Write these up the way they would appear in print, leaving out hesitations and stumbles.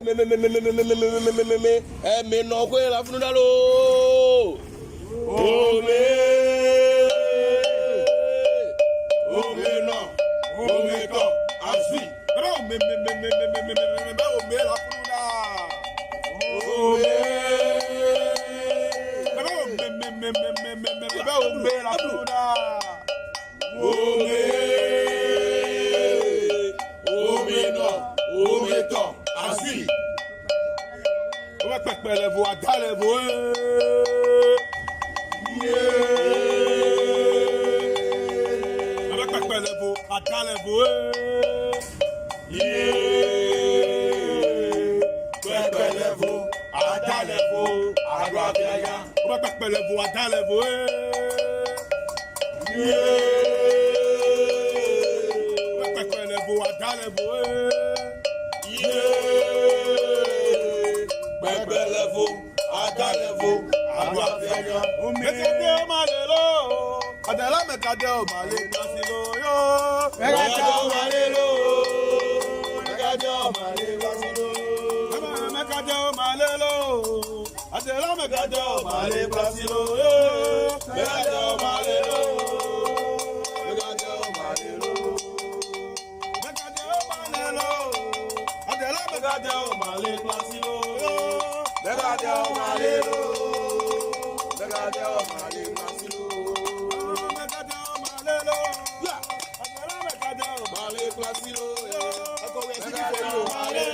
Me no kwe la funu dalo. Ome no. Ome to. Asui. Me la funu da. Ome la funu da. Ome no. Ome to. Asui. On va pas les voix, dans les voix. On va pas les voix, dans les voix. Les voix, dans les voix. On va pas les voix, dans les voix. On va pas les voix, dans les voix. Bebelevo, adalevo, aguafenya. Mekade o malelo, adela mekade o male kasilo yo. Mekade o malelo, mekade o male kasilo. Mekade o malelo, adela mekade o male kasilo yo. Mekade o malelo, mekade o malelo. Mekade o malelo, adela mekade o male kasilo. Megade o malelo, megade o male klasilo, megade o malelo, agora megade o male klasilo, megade o malelo, megade o malelo,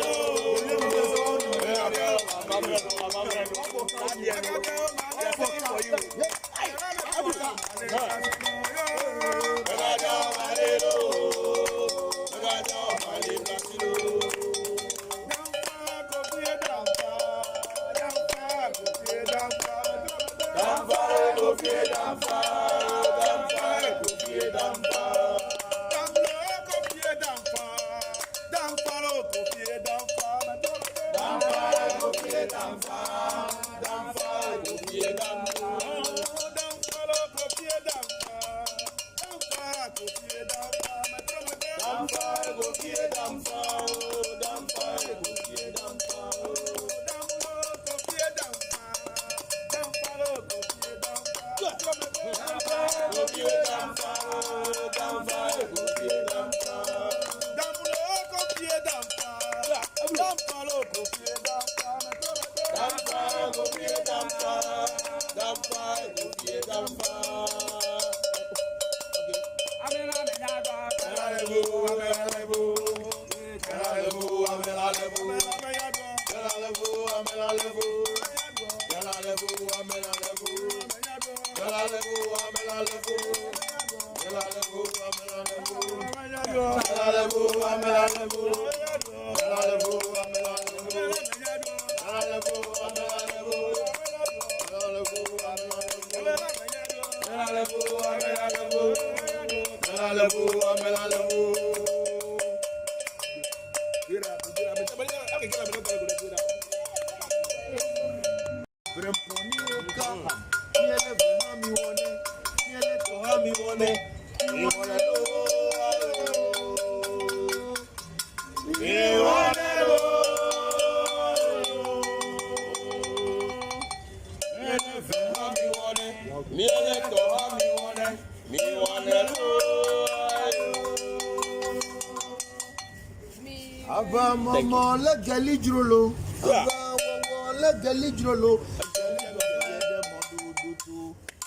Ava mama le gali drolo, ava wawa le gali drolo.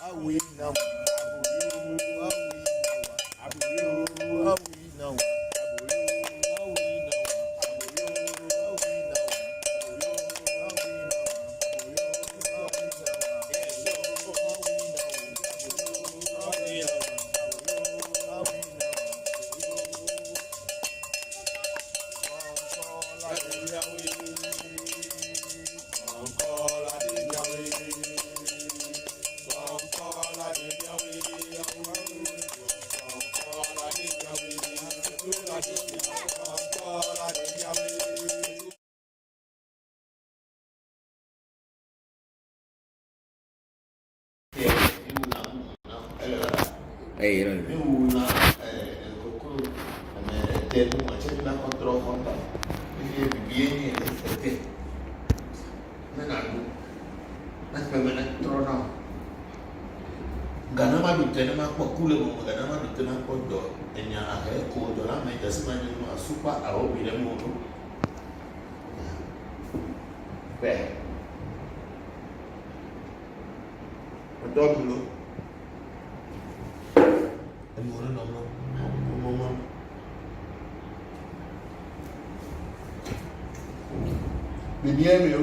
Awi now, Bokor, mais tellement, tu as contrôle, il y a bien. Okay. Menado. Mas pemene trono. Gana ma du tene ma ko kule mo gana ma du tene ko do enya ahe ko do la me tasima ni no asupa a obi le mo no. Be. Odomulo. Emo no no. Mo. Bibi emi o.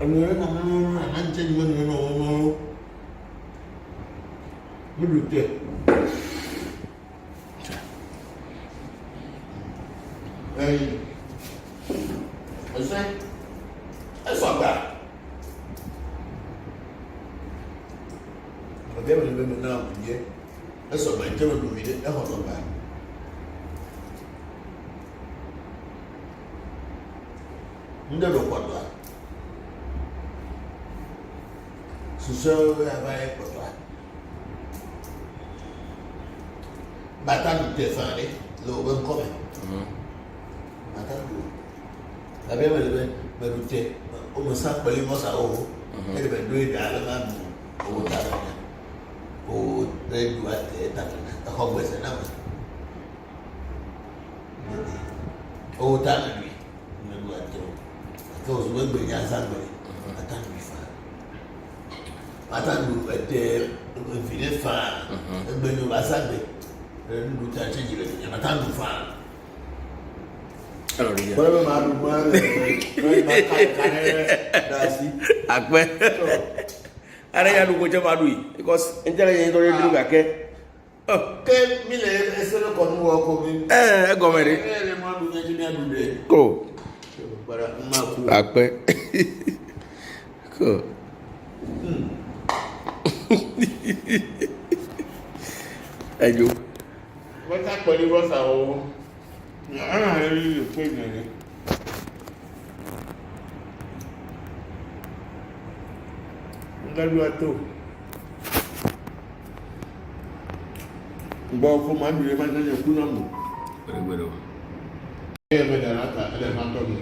Emi o na anje ni mo no. Mulute. Esa ba. Ọdẹ mi bẹ mi náà yẹ ẹsọ ma njẹ mi lómi dẹ ẹhọ lọ bá ndé ló pọtọ a susẹ yaba yẹ pọtọ a bàtà mi tẹ fàn dé lọ bẹ nkọ mẹ bàtà mi abẹ mi bẹ mẹbi tẹ ọmọ sá pẹlú mọsà ọwọ ẹdí bẹ dóye dà alẹ máa mú owó dà lọ yẹn. O redu ate ta hogwe sana ma o ta na bi redu ate to so we gbe ya sa gbe ata ni fa ata du ate file fa gbe ni ba sa gbe redu ta che jire ni ata du fa alors ya ko ma du ma da si akpe ara ya lugo jama lui because enjele yen to redu ga ke ke mi le eselo ko nu wo ko mi gomere le ma du ni ni adu de ko para ma ku akpe ko ayo wọ́n ká pẹ̀lú rọ́sà o ara rẹ̀ rí ìpé ìrìnrìn ńlẹ́lú ẹ̀tọ́ gbọ́ ọkọ̀ máa ń bèèrè máa ń tẹ́jẹ̀ kú náà mú gbẹ̀rẹ̀gbẹ̀rẹ̀ ẹ̀yẹ́ mẹ́ta láta ẹlẹ́ máa tọ́ mi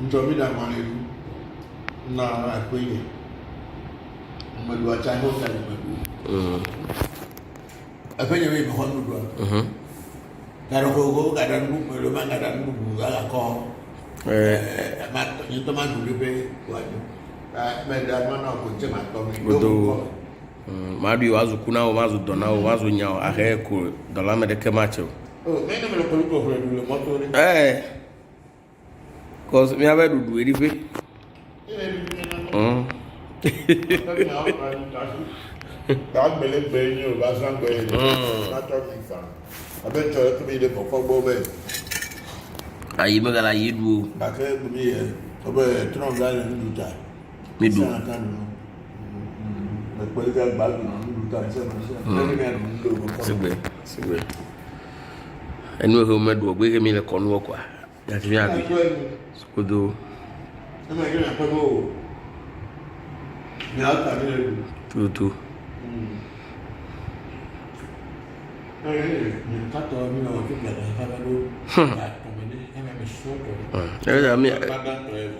nítorí dà máa lè rú náà ara ìpé yẹn mẹ́lú àti àìmọ́ta ní mẹ́lú ẹ̀fẹ́ yẹn ìbọn lódò à kàrọ̀ kòkó kàdà nù mẹ́lú máa kàdà nù gàgà kọ́ ní tó máa dùn lébé wájú mẹ́lú máa náà kò jẹ́ máa tọ́ mi lókùnkọ́ madu wazu kuna o wazu dona o wazu nyao ahe ko dola me de kemacho mẹ́lú mẹ́lú kò lókò fún ẹ̀dùn mọ́tò rí cause mi abe dudu erife gbẹlẹ gbẹlẹ ní Yorùbá sàn gbẹlẹ ní látọ mi fà abẹ́ntọ́ ẹ̀ tó mi lè kọ́kọ́ gbọ́ bẹ́ẹ̀. ayi me gala yidu Bàkẹ́ gbẹmí yẹ ọbẹ̀ tọ́nà gbàlẹ̀ nínú ta. mi du Ẹ̀pẹ́ ká gbàgbọ́ nínú ta sigbe enu he me du ogbe ke mi le konu okwa ya ti mi abi kodo ẹ máa yẹ ẹ̀pẹ́ bọ́ o ní àtà mi lè dùn. tutu Kátó mi náà tó gbàgbọ́ kábà ló àtọ̀mọ́ ní ẹ̀mẹ́ mi sọ́ọ̀tọ̀. ẹ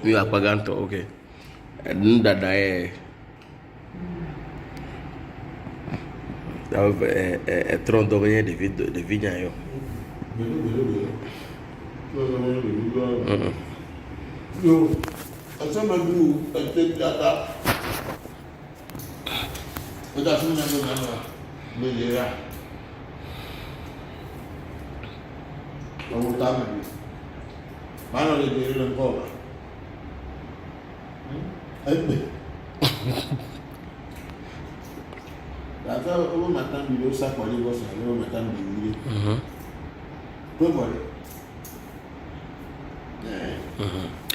mi apaganto okay ndada tron domenye de vigna yo Yo, ọ̀sán máa gbú ẹ̀jẹ̀ dáta. Ó dá fún mi náà ló lè rà. Ọwọ́ táàmù ni. Máa lọ lè bèèrè lọ bọ́ọ̀lá. Ẹgbẹ̀. Dàtà owó màtá mi ló sàpọ̀lé bọ́sà lówó màtá mi nílé. Tó bọ̀lẹ̀.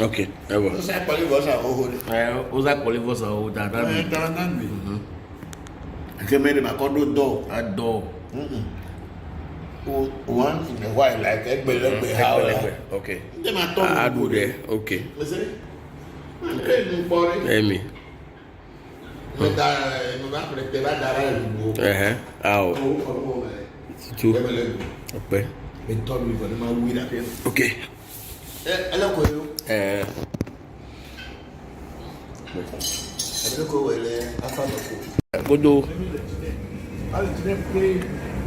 okay ewo Ó sàpọ̀lé bọ́sà owó ni. o za polivo sa o da da mi Dáadáa mi. Akẹ́mẹ́rin màkọ́dọ̀ dọ̀. ado Once in a while, like ẹgbẹ̀lẹ́gbẹ̀ how okay ndé máa tọ́ adu de okay Listen, I'm paying for it. emi Okay. Godo.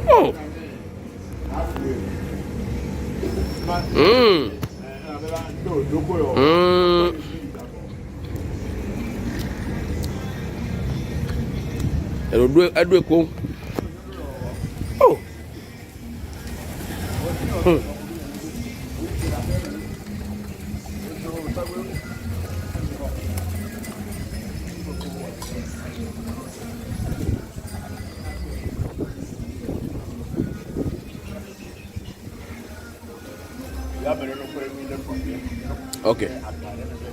Oh. Edo ko. Oh. Okay.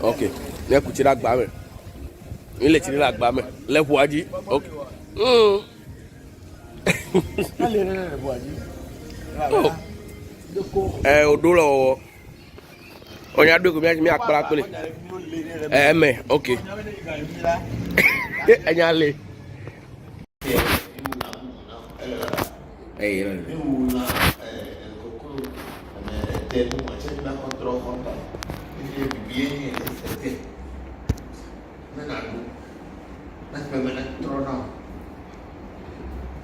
Okay. Le kuti la gba me. Ile ti la gba me. Le buaji. Okay. Odolo. Onya do ko mi akpara pele. Me. Okay. Enya le.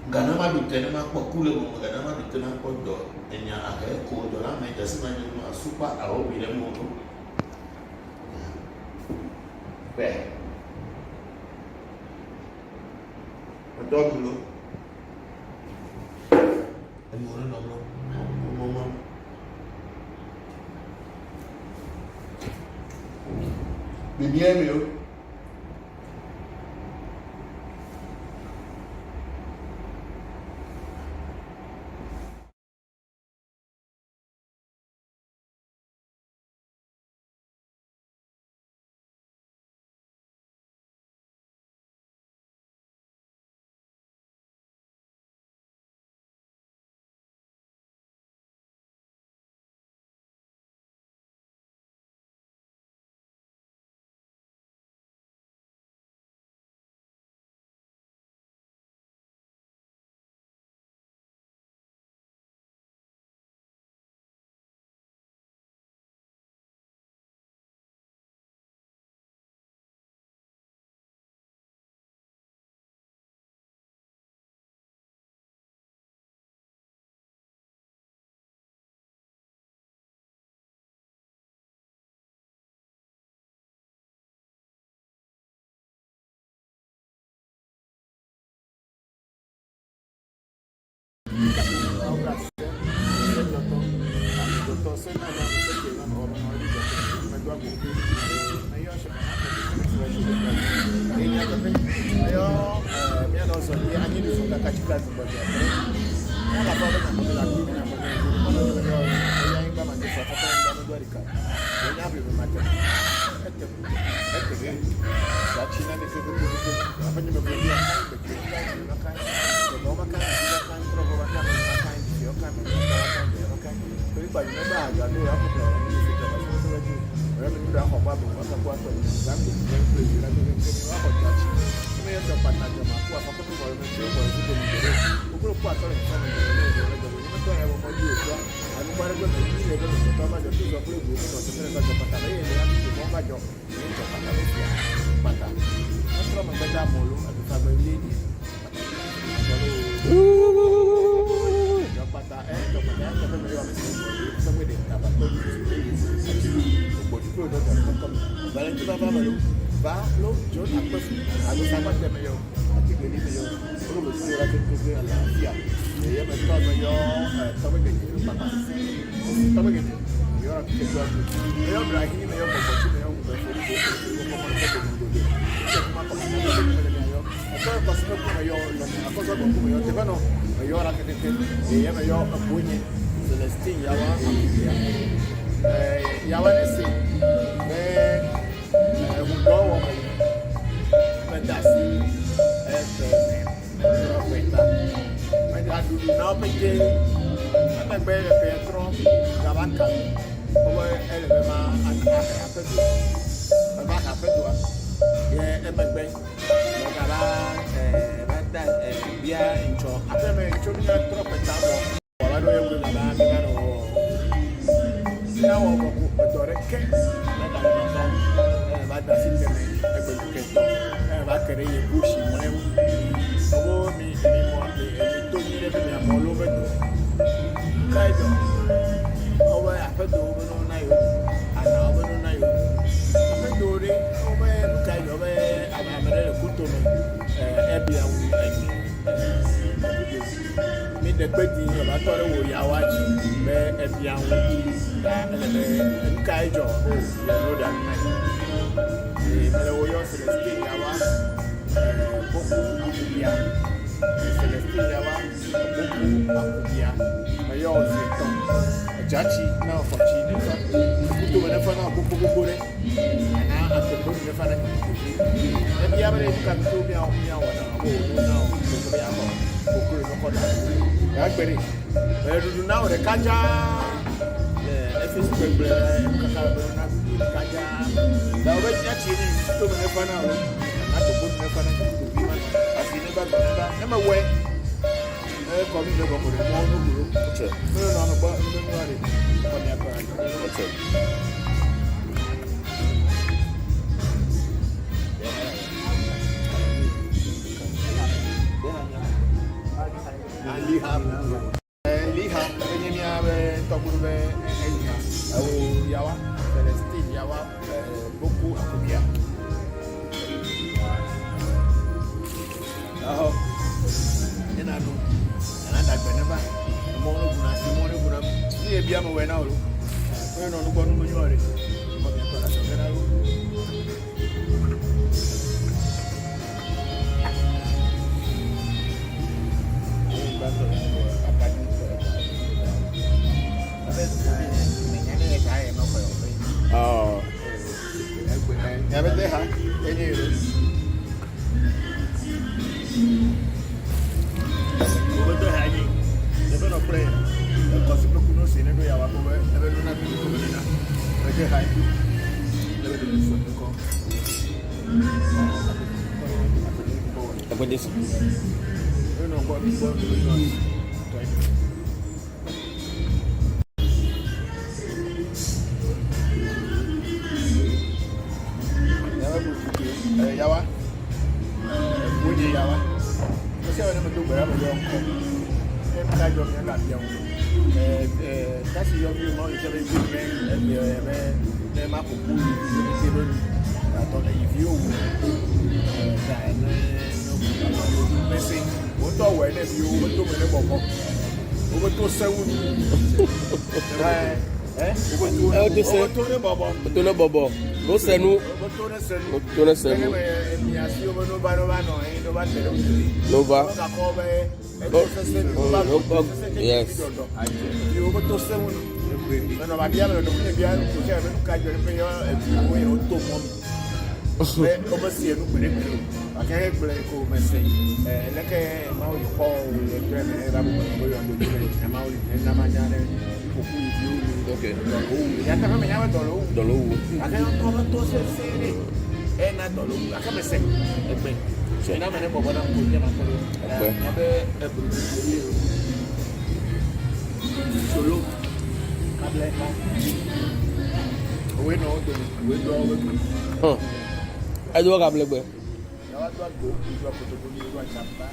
Ganama du tenema kwa kule mo ganama du tenema kwa do enya aka ko do la me jasi na nyu asupa awo bi le mo no be do gulo mo no no mo bibi emi o bia ncho apeme ncho ni atro petabo wala do yego na ba mi na no na wo ko dore ke na da no so ba da sin de me e ko ke to ba kere ye bushi mo e obo mi mo mi to ni le be mo lo be do kai do obo ya pe do no na yo ana obo no na yo pe do re obo e lu kai do be aba mere ku to no e bia wu mi de pe di yo ba to re wo ya wa ji be e bia wu da ele be kai jo o you know that ele wo yo celestine ya wa boku akubia celestine ya wa boku akubia ma yo se ton jachi na ofochi ni so kuto me na fa na boku re na akebo me fa na e bia be ka to bia o bia wa na o na o ko bia ko boku no ko da ya gbere e dudu na o re kaja efisi gbegbe kaka na kaja da o be jachi ni to me fa na o na to boku me fa na ko bi ma asi ne ba e ma we ko mi le ko mo no guru che no no ba no no ari ko ne ba che liha ni ave to guru be liha o yawa celestine yawa boku akubia aho ina no ana gbeneba mo no guna si mo no guna ni e bia mo we na o no no gbonu mo yore mo bi to la so gena ro oh ya be deja enero obodo ha yi ebe no play e ko si poku no se ne do ya wa ko ebe no na bi ko be na e je ha yi ebe do so ko ebe dis no go bi go no yawa buji yawa se wona me do gbara me yo ko e ka jo me la bia wo kasi yo bi mo se be bi me ma ko bu ni se be na to na yi o da na no me se o to we na bi o to me ne boko o to se wu o to ne bobo to ne bobo no senu to ne senu Nova yes okay ya ta me llama dolo acá no todo se serie na dolo acá me se egbe so ina me ne bobo na ko je ma ko ya be solo kable ha we no do ai do kable gbe ya wa do ko ni do chapa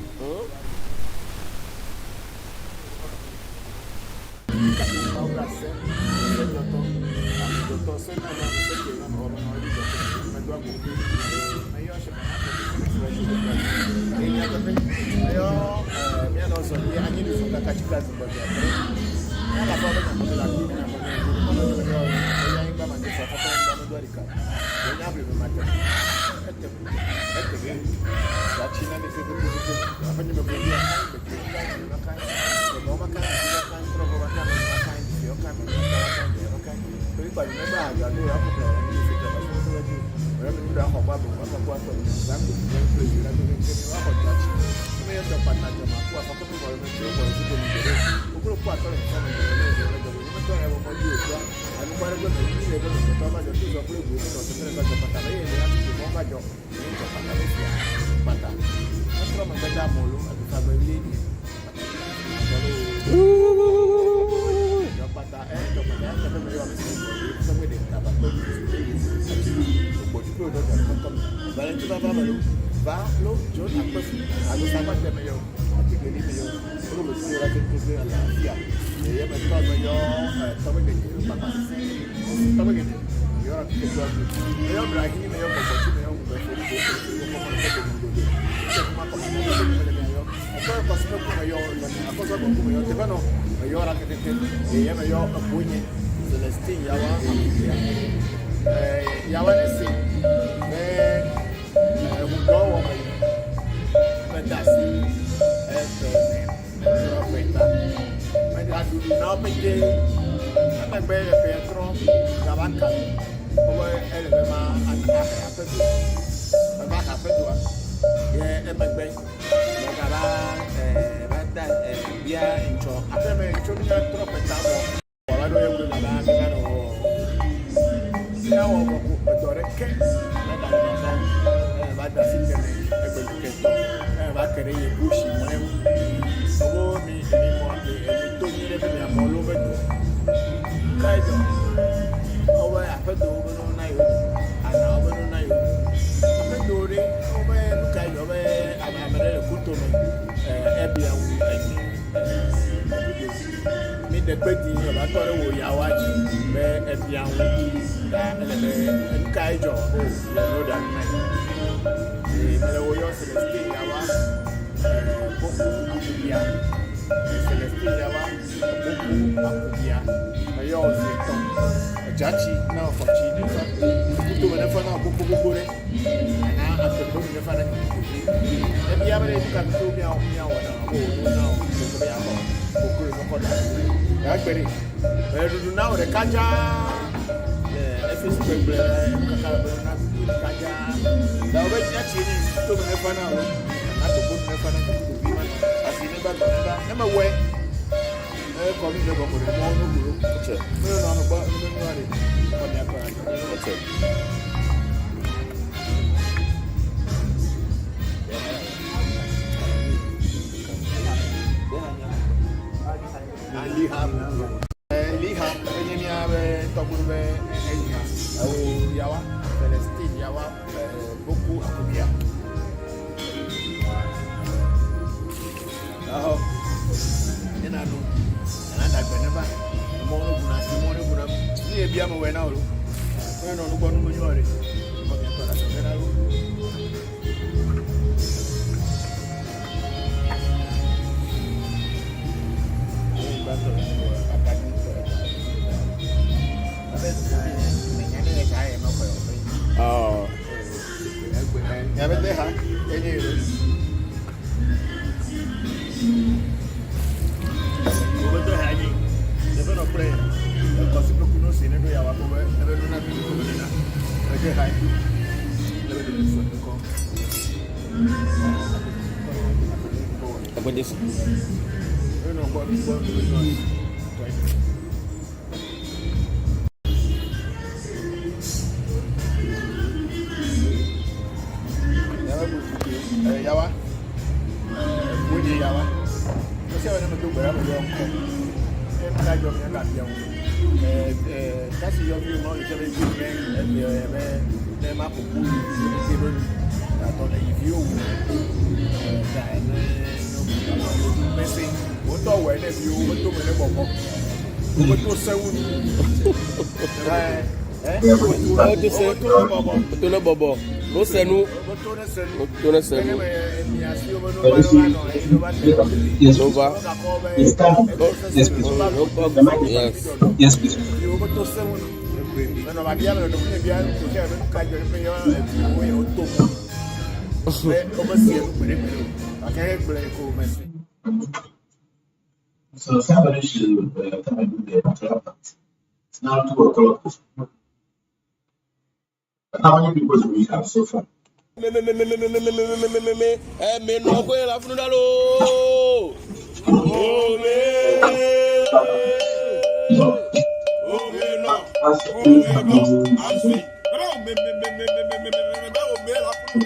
Yo pata. Kalau membaca mulu, aku tak beli ni. Kalau pata, tapi mereka mesti beli. Sampai dia tak dapat beli. Buat itu dah dapat. Balik tu apa malu? Bah, lo John aku sahabat dia mayo. Tapi gini mayo. Kalau betul orang itu ala dia. Dia betul mayo. Tapi gini pata. Tapi gini. Dia orang itu jual. Mayo berani mayo buat mayo buat. Aku pasal aku mayo, aku pasal aku mayo. Tapi no, mayo orang itu dia mayo punya Celestine Yawa. Yawa ni si. Voncujovi pedasi profeta mas adu não peguei até bem Petro da vaca como ele vai mais a pedo a vaca pedo é bem agora vai dar via encho até me encho minha profeta agora eu vou dar a minha no não vou pedir que ada singkene ekweketo ba kere ye bushi mwemu obo mi mo to ni le mi amolo beto kaido obo apedo obo no na yo ana obo no na yo apedo re obo no kaido obo amere kuto no ebia wu eni mi de pedi yo ba tore wo yawaji be ebia wu da ele kaido o you know that man. Yo Celestine Yawa, Bokor Akubia. Celestine Yawa, Bokor Akubia. Yo Zeton, Jachi, now for China. Tu me nefa na Bokor. Na apepo me nefa na. E bia me ni ka tu mi a wona o na o so bia ko. Bokor no ko da. Ya gbere. Du na o de kaja. FS Peble kakala na kaja. Da o be chini to me fa na o na to put me fa na to be man asini ba na ma we ko mi le ko mo no guru che me no ba me no ari ko ni akora che Liha enye mi ave to guru be enye o yawa Celestine Yawa Bokor Akubia. Oh, ina no. Ana da gbeneba. Mo no guna. Ni e bia mo we na o. Ko no no gbonu mo yore. Ko bi to da se na ro. Oh. Ya ves, deja. Allí. Después no pre. El concepto que uno tiene que ya va a poder ver una película. Hay que dejar. Debe de ser suerte con. Apa dia sih? No, buat. Yawa. Bunyi Yawa. Saya ada betul berapa yang kau. Kita jom yang tak jauh. Kasih jom you mau kita beli ni mampu pun kita atau ni view. Dan mesti untuk awak ni view betul mana Bokor. Betul sewun. Betul lah Bobo. Lo senu. Betul lah senu. Yes. Over. Yes, please. So somebody should come and do the development. It's now 2:00. How many people do we have so far? Me no kwe la funu lo. Oh me no. Así. Me la funu.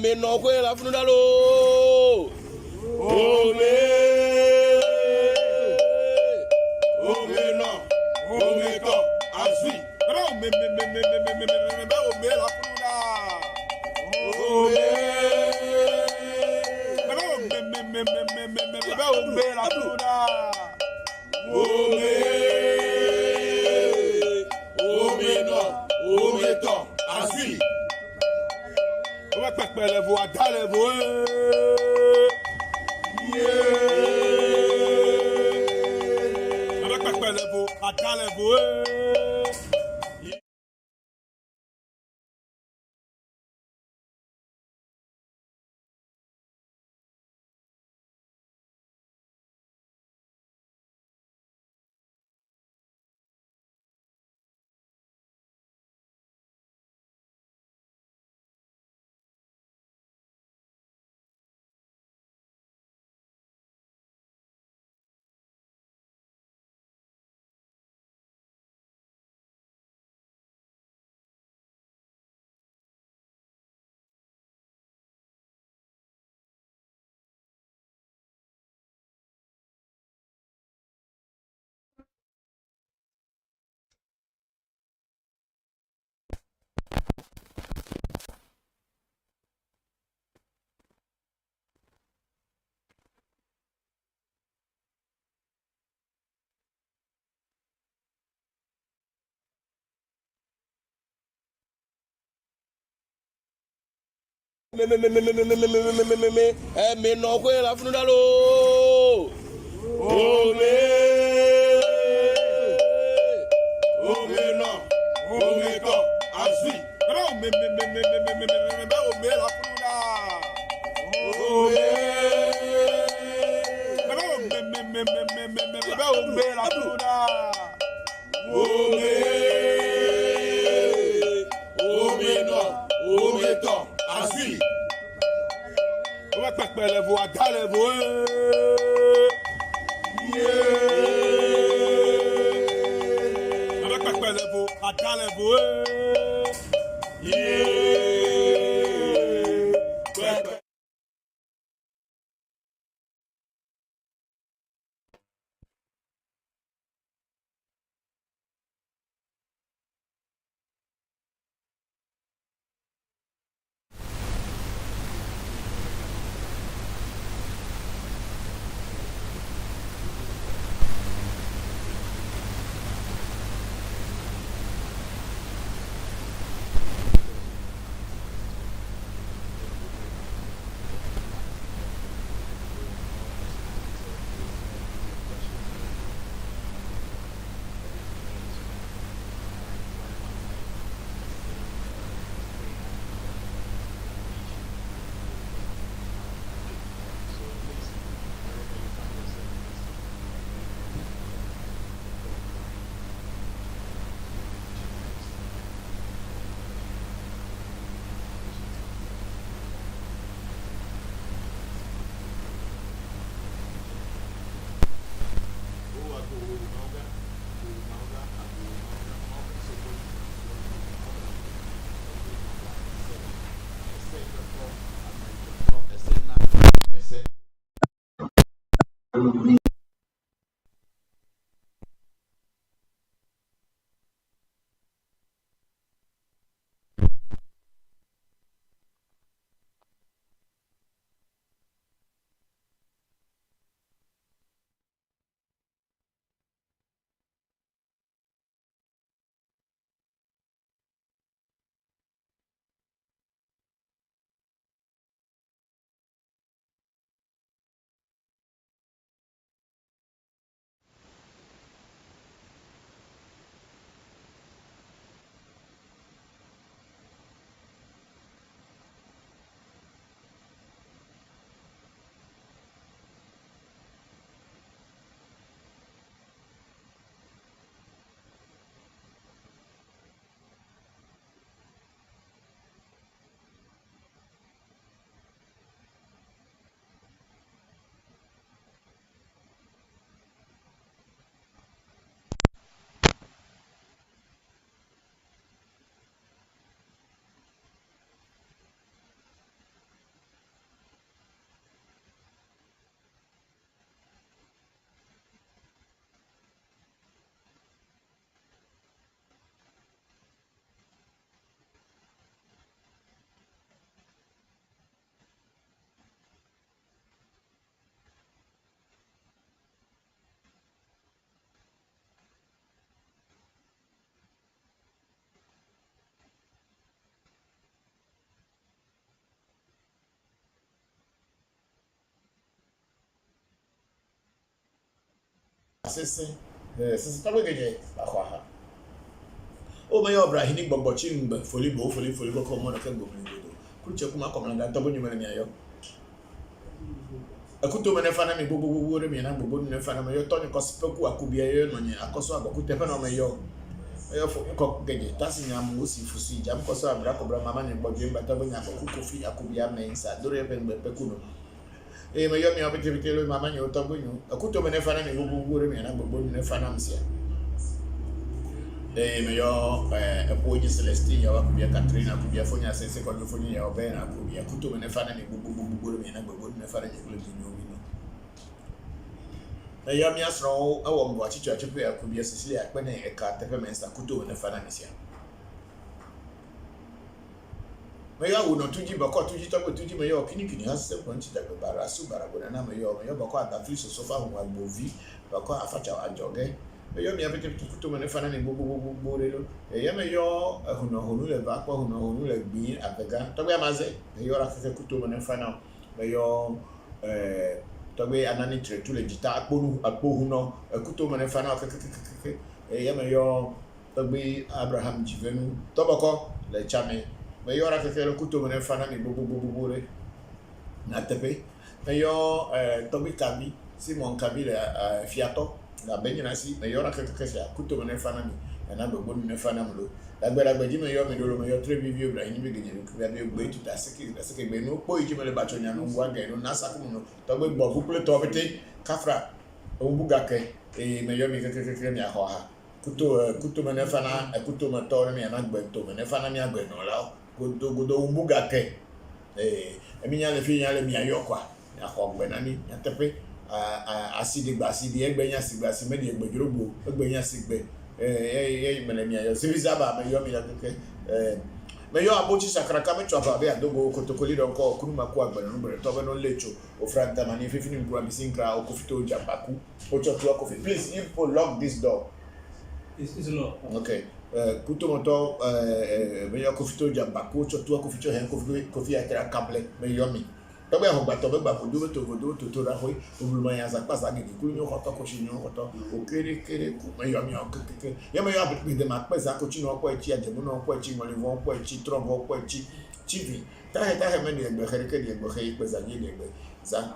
Me no kwe la funu dalo. Me no kwe la funu dalo. pẹpẹ levo ada levo avec pẹpẹ levo ada levo pẹpẹ. Sisi tabe geje akwa ha o me yo brahini gbogbo chi mgbe foli go ko mo na ke gbogbo ngodo kuche kuma ko na ntobo nyuma ni ayo akuto me ne fana mi gbogbo re mi na gbogbo ne fana me yo to ni ko speku akubia yo no ni akoso agoku te fana me yo fo ko geje tasi nyam wo si fusi jam ko so abra ko bra mama ni gbogbo mba tabo nya ko kofi akubia me nsa dore be mgbe peku no me yo mi obite lo mama ni otobo nyu akuto me ne fana mi gbogbo re mi na gbogbo ne fana msia me yo epoji Celestine ya wakubia Katrina kubia fonya sese kwa fonya ya obena kubia akuto me ne fana mi gbogbo re mi na gbogbo ne fana ni kule nyu na yo mi asro awo mbo achicho achipe akubia Cecilia akpene eka tepe mensa akuto me ne fana misia me yo wo no tuji bako tuji tobo tuji me yo kini hase ko nchi da bara su bara bona na me yo bako adafri so sofa ho agbovi bako afacha ajoge me yo mi abete kuto me ne fana ni gbogbo relo ya me yo hunu le ba ko hunu le gbi abega tobo amaze me yo ra keke kuto me ne fana me yo tobe anani tretu le jita akpohu no kuto me ne fana keke ya me yo tobe Abraham jivenu tobako le chame me yo ra keke kuto me ne fana ni gbogbo re na tepe me yo tobe kabi Simon Kabila fiato na benyi na si me yora keke sia kuto me nefa na mi na be bonu nefa na mlo dagbe ji me yo me dolo me yo tre vivio bra ni be geje be be gbe tu ta sike gbe no po iji me le bacho nya no ngwa ga no na saku no to gbe gbo bukule to bete kafra o buga ke me yo mi keke mi aho ha kuto me nefa na kuto me to me na gbe to me nefa na mi agbe no la godo buga ke emi nya le fi nya le mi ayo kwa ya ho gbe na ni ya tepe asigba asidi egbenya sigba asimedi egbejurogbo egbenya sigbe melemi ayo sivizaba me yo mi la keke me yo abochi sakraka me chwa ba adogo kotokoli don ko kunuma ku agbere no bere to be no lecho o franta mani fifini nkura bisinkra o kofito jabaku o chotu kofi please if people lock this door It's locked. okay kutomoto me yo kofito jabaku chotu kofito hen kofi atera kable me yo mi tọgbẹ ahọgba tọgbẹ gba kodo to ra hoi obuluma ya za pasa gidi kulu nyo hoto ko shinyo hoto o kere ku me yo mi o keke ye me yo abit de ma pesa ko chino ko echi ajemu no ko echi ngole won ko echi trongo ko echi chivi ta he me de egbe kere ke de egbe he pesa ji de egbe za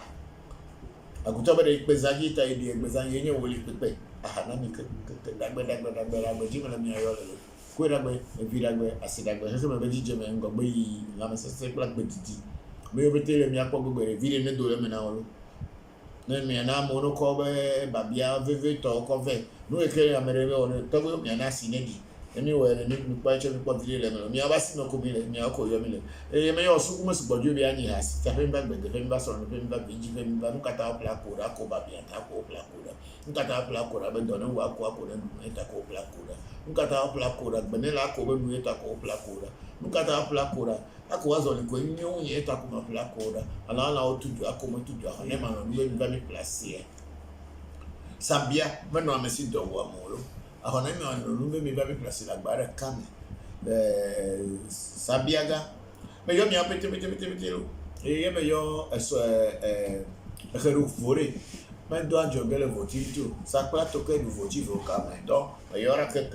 aguto be de pesa ji ta de egbe za ye woli pepe aha na mi ke dagbe ji me na mi ayo le ko dagbe e vi dagbe asidagbe he se me be ji je me ngogbe yi la me se plak be didi me obetele mi akpo gbogbo vile ne dole me na olo ne mi na mo no ko be babia veve to ko ve no e kere amere be ono to be mi na sinedi emi we ne mi pa che mi po vile le me mi abasi no ko bi le mi akọ yo mi le me yo su kuma su gbojo bi anyi has ta fe mba gbe fe mba so no fe mba bi ji fe mba nu kata pla ko ra ko babia ta ko pla ko ra nu kata pla ko ra be do no wa ko ne nu ta ko pla ko ra nu kata pla ko ra gbe ne la ko be nu ta ko pla ko ra nu kata pla ko ra ako wazo ni ko nyi onye ta ko ma pla ko ra ala otuju ako mo tuju ha ne ma no be mi ba mi place sabia me no amesi do wa mo lo aho na mi onu be mi ba mi place la gbara kame sabiaga me yo mi apete lo ye me yo eso heru fore me do ajo bele voti tu sakla to ke du voti vo kame do me yo ra ke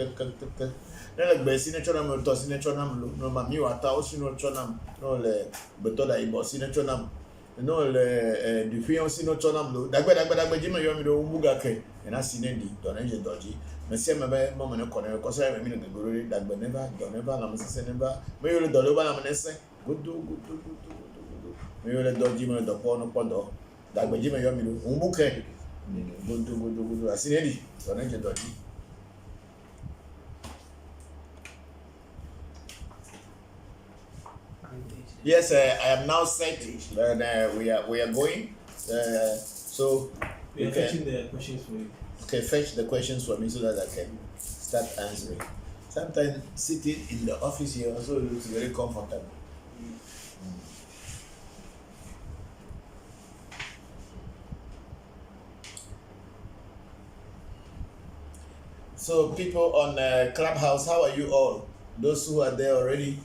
le gbe sine chona me to sine chona lo no ma mi wa ta o sino chona no le beto da ibo sine chona no le du fion sino chona lo dagbe ji me yo mi do muga ke na sine di do na je doji me se me be mo me ne ko se me mi ne goro dagbe never do never na me se never me yo le do le ba na me se gudu me yo le doji me do po no podo dagbe ji me yo mi do muke gudu asine di do na je doji. Yes, I am now set. We are going. So We are fetching the questions for you. Okay, fetch the questions for me so that I can start answering. Sometimes sitting in the office here also looks very comfortable. So people on Clubhouse, how are you all? Those who are there already?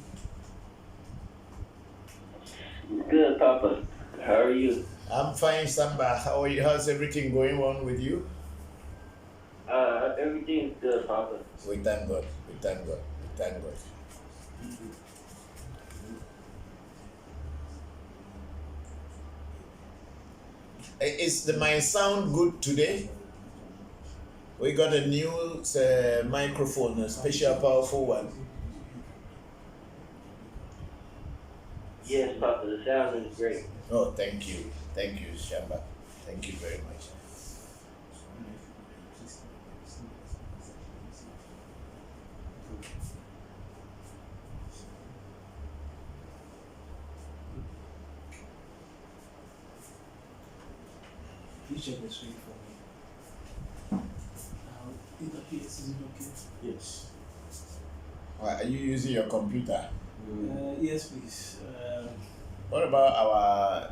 Good, Papa. How are you? I'm fine, Samba. How are you? How's everything going on with you? Everything's good, Papa. We thank God. Is my sound good today? We got a new microphone, a special powerful one. Yes, Papa. The sound is great. Oh, thank you, Shamba. Thank you very much. Please check the screen for me. It appears, is it okay? Yes. Are you using your computer? Yes, please. What about our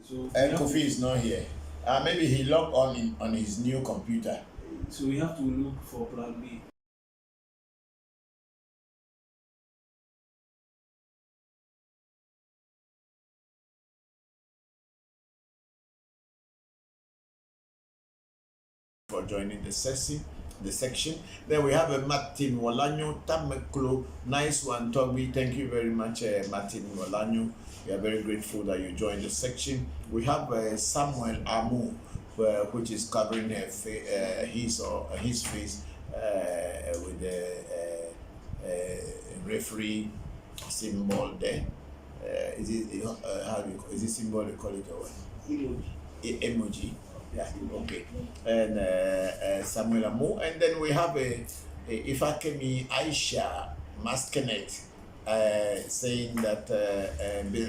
So And Kofi is not here. Maybe he logged on his new computer. so we have to look for plan B. For joining the section. Then we have a Martin Walanyo Tameklo. Nice one, Toby. Thank you very much, Martin Walanyo. We are very grateful that you joined the section. We have Samuel Amu, which is covering his face with the referee symbol there. Is it how do you call? Is it symbol you call it or what? Emoji. Yeah, okay. And Samuel Amu. And then we have Ifakemi Aisha Maskenet saying that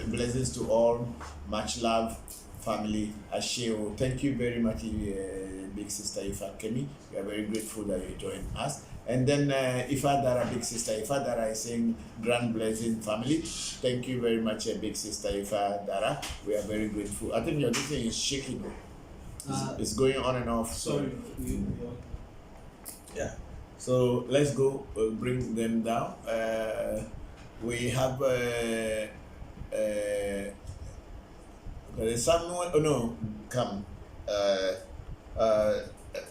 blessings to all, much love, family, Asheo. Thank you very much, big sister Ifakemi. We are very grateful that you joined us. And then Ifadara, big sister Ifadara is saying grand blessing, family. Thank you very much, big sister Ifadara. We are very grateful. I think your thing is shaking. It's going on and off. Sorry. Yeah. So let's go bring them down. We have Samuel. Oh no, come.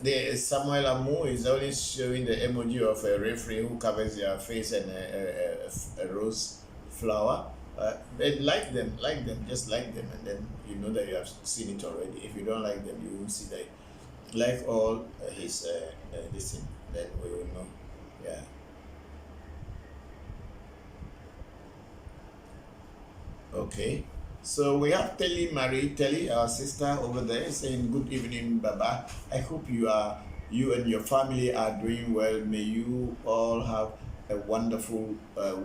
The Samuel Amu is only showing the emoji of a referee who covers their face and a rose flower. Like them, just like them, and then you know that you have seen it already. If you don't like them, you won't see that. Like all his this thing, then we will know. Yeah. Okay. So we have Telly, our sister over there, saying good evening, Baba. I hope you and your family are doing well. May you all have a wonderful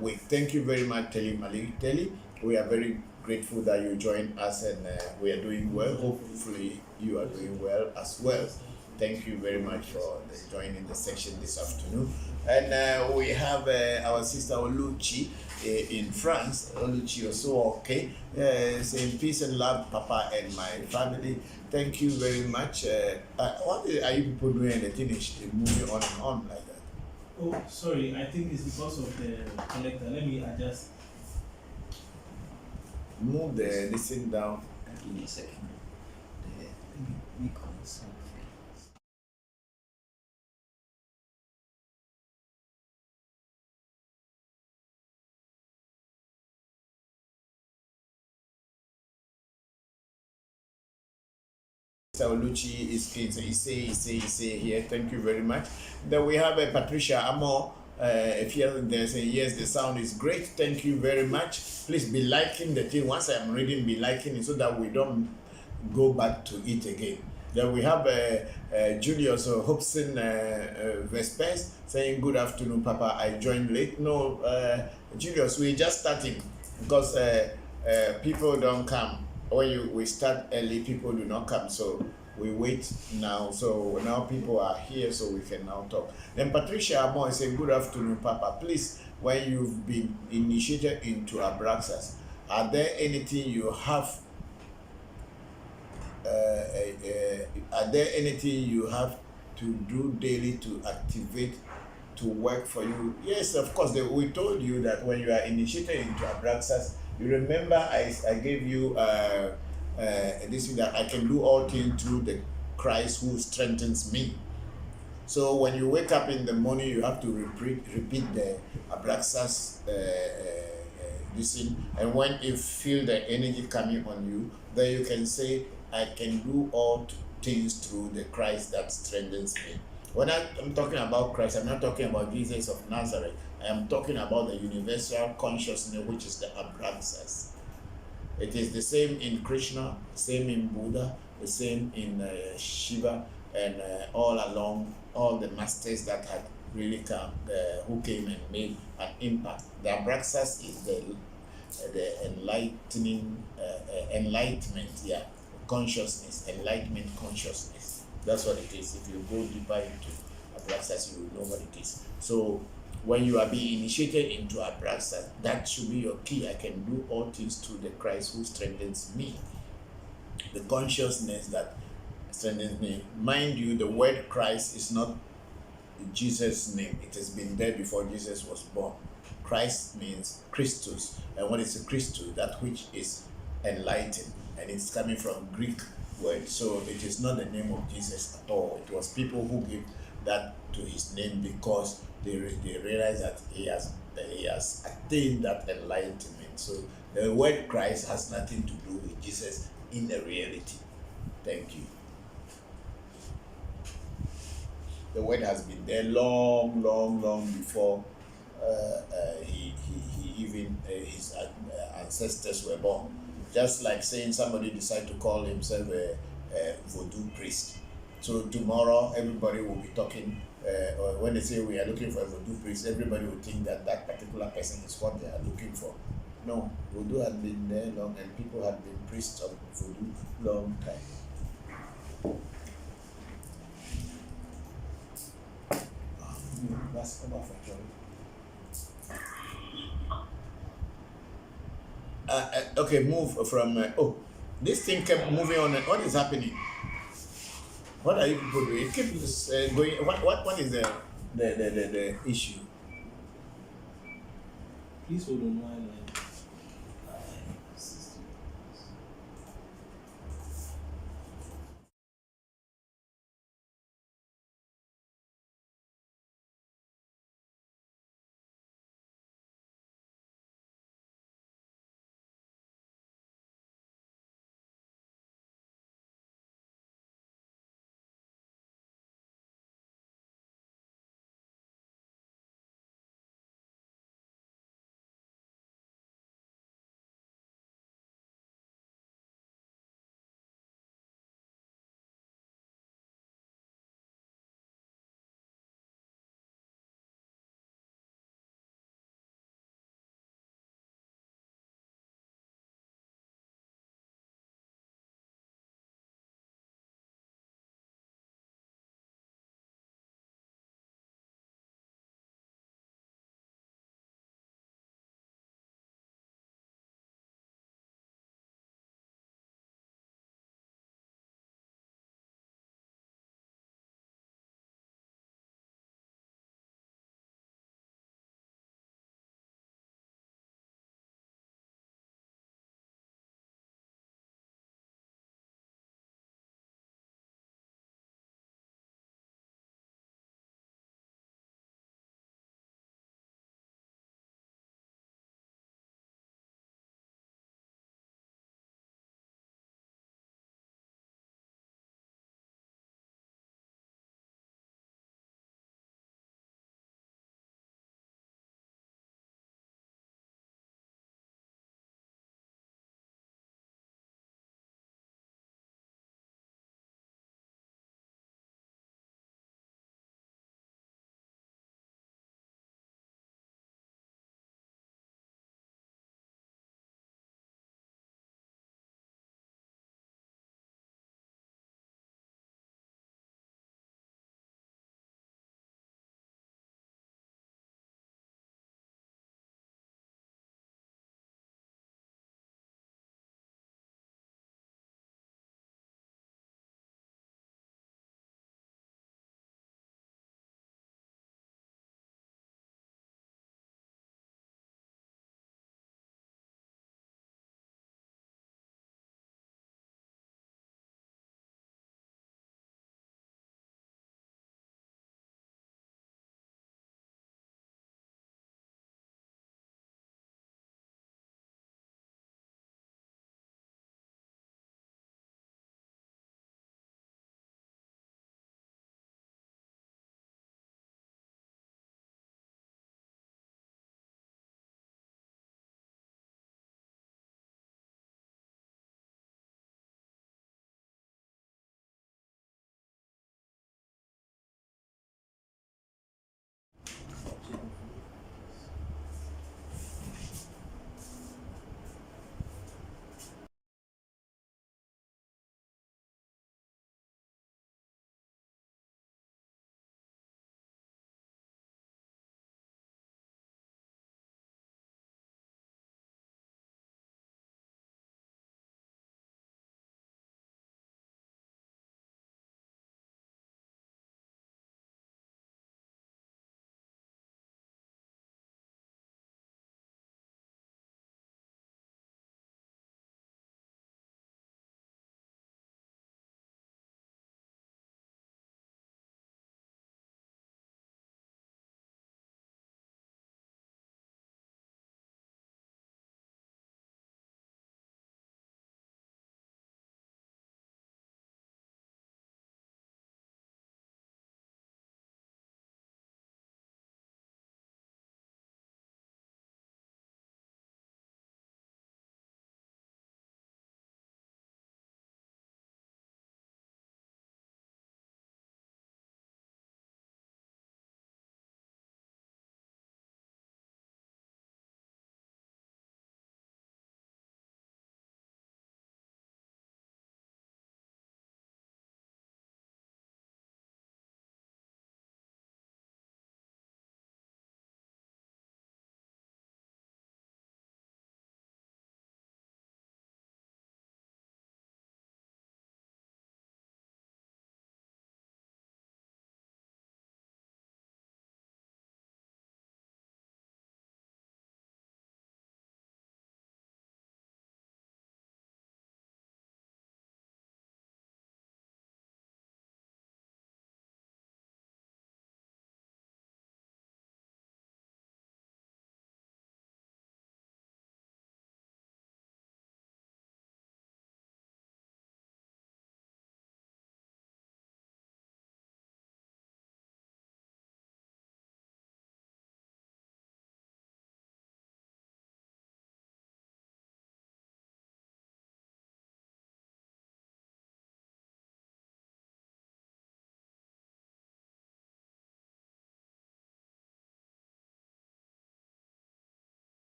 week. Thank you very much, Telly. We are very grateful that you joined us, and we are doing well. Hopefully you are doing well as well. Thank you very much for joining the section this afternoon. And we have our sister Oluchi in France. Oluchi also okay. Saying peace and love, Papa and my family. Thank you very much. What are you people doing? Anything moving on and on like that? Oh, sorry. I think it's because of the connector. Let me adjust. Move the listen down. Give me a second. Let me call something. Oluchi is kids. He say here. Thank you very much. Then we have Patricia Amor. If you're there, say yes, the sound is great. Thank you very much. Please be liking the thing. Once I'm reading, be liking it so that we don't go back to it again. Then we have Julius Hobson Vespers saying good afternoon, Papa. I joined late. No, Julius, we're just starting because people don't come. When we start early, people do not come, so we wait now. So now people are here, so we can now talk. Then Patricia Amo is saying, good afternoon, Papa. Please, when you've been initiated into Abraxas, are there anything you have? Are there anything you have to do daily to activate to work for you? Yes, of course. We told you that when you are initiated into Abraxas, you remember I gave you this thing that I can do all things through the Christ who strengthens me. So when you wake up in the morning, you have to repeat the Abraxas this thing, and when you feel the energy coming on you, then you can say, I can do all things through the Christ that strengthens me. When I'm talking about Christ, I'm not talking about Jesus of Nazareth. I am talking about the universal consciousness, which is the Abraxas. It is the same in Krishna, same in Buddha, the same in Shiva, and all along, all the masters that had really come, who came and made an impact. The Abraxas is the enlightenment, consciousness, enlightenment consciousness. That's what it is. If you go deeper into Abraxas, you will know what it is. So when you are being initiated into Abraxas, that should be your key. I can do all things through the Christ who strengthens me. the consciousness that strengthens me. Mind you, the word Christ is not Jesus' name. It has been there before Jesus was born. Christ means Christus. And what is a Christus? That which is enlightened. And it's coming from Greek word. So it is not the name of Jesus at all. It was people who gave that to his name because they realize that he has attained that enlightenment. So the word Christ has nothing to do with Jesus in the reality. Thank you. The word has been there long before he even his ancestors were born. Just like saying somebody decided to call himself a voodoo priest. So tomorrow everybody will be talking, or when they say we are looking for a voodoo priest, everybody will think that that particular person is what they are looking for. No, voodoo had been there long, and people had been priests of voodoo long time. That's enough actually. Okay, move from. This thing kept moving on. What is happening? What are you people doing? It keeps going. What is the issue? Please hold on while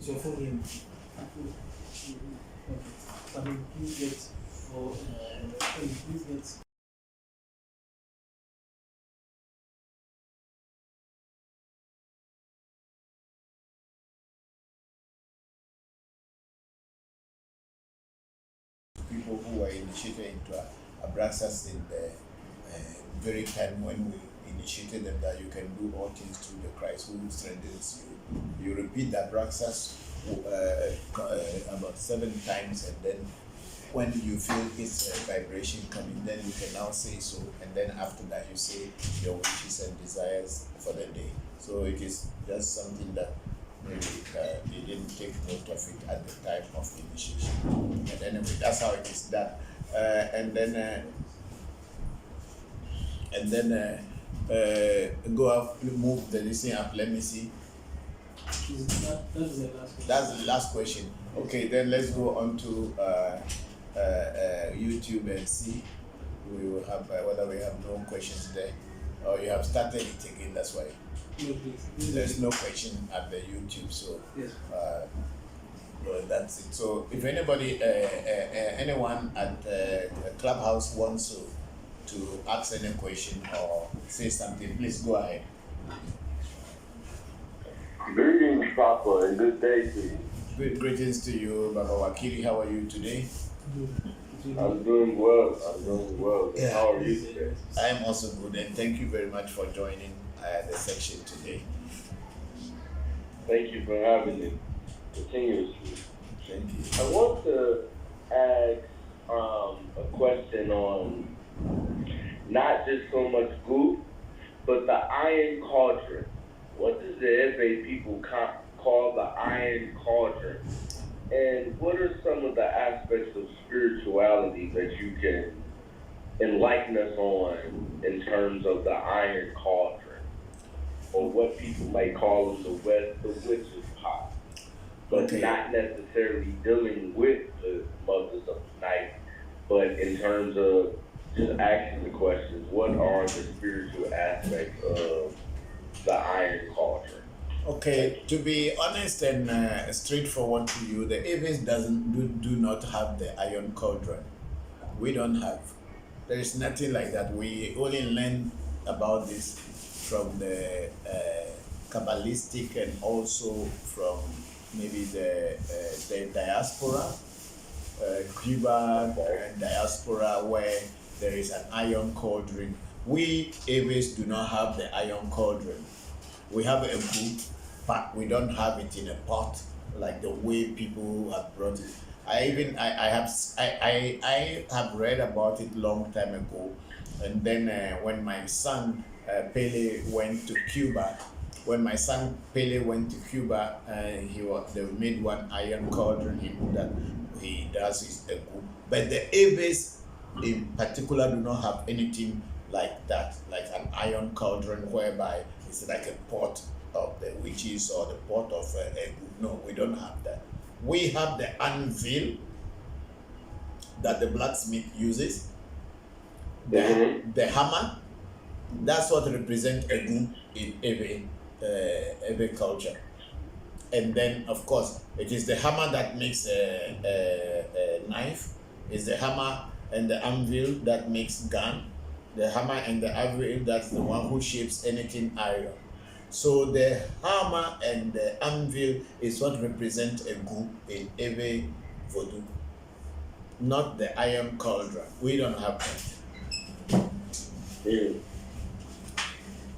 Is your phone here? Okay. Can you please get please get people who were initiated into Abraxas in the very time when we initiated them, that you can do all things through the Christ who strengthens you. You repeat the Abraxas about 7 times, and then when you feel its vibration coming, then you can now say so, and then after that you say your wishes and desires for the day. So it is just something that maybe they didn't take note of it at the time of initiation. But anyway, that's how it is done. And then go up, move the listing up. Let me see. that's the last question. That's the last question. Okay, then let's go on to YouTube and see. We will have whether we have no questions there, or you have started it again. That's why No, please. there's no question at the YouTube. So Yes. well, that's it. So if anybody, anyone at Clubhouse wants to ask any question or say something, please go ahead. Greetings, Papa, and good day to you. Good greetings to you, Baba Wakili. How are you today? I'm doing well. I'm doing well. Yeah. How are you today? I am also good, and thank you very much for joining the section today. Thank you for having me continuously. Thank you. I want to ask a question on not just so much goop, but the iron cauldron. What does the FA people call the iron cauldron? And what are some of the aspects of spirituality that you can enlighten us on in terms of the iron cauldron? Or what people might call them the witch's pot. But Okay. not necessarily dealing with the mothers of the night, but in terms of just asking the questions, what are the spiritual aspects of the iron cauldron? Okay, to be honest and straightforward to you, the Avis do not have the iron cauldron. We don't have. There is nothing like that. We only learn about this from the Kabbalistic and also from maybe the diaspora, Cuban diaspora, where there is an iron cauldron. We Avis do not have the iron cauldron. We have a group, but we don't have it in a pot like the way people have brought it. I have read about it long time ago, and then when my son Pele went to Cuba, they made one iron cauldron that he does is a group. But the Avis in particular do not have anything like that, like an iron cauldron whereby it's like a pot of the witches or the pot of a no, we don't have that. We have the anvil that the blacksmith uses, the hammer. That's what represents a group in every culture. And then, of course, it is the hammer that makes a knife. It's the hammer and the anvil that makes gun. The hammer and the anvil, that's the one who shapes anything iron. So the hammer and the anvil is what represents a group in every voodoo, not the iron cauldron. We don't have that.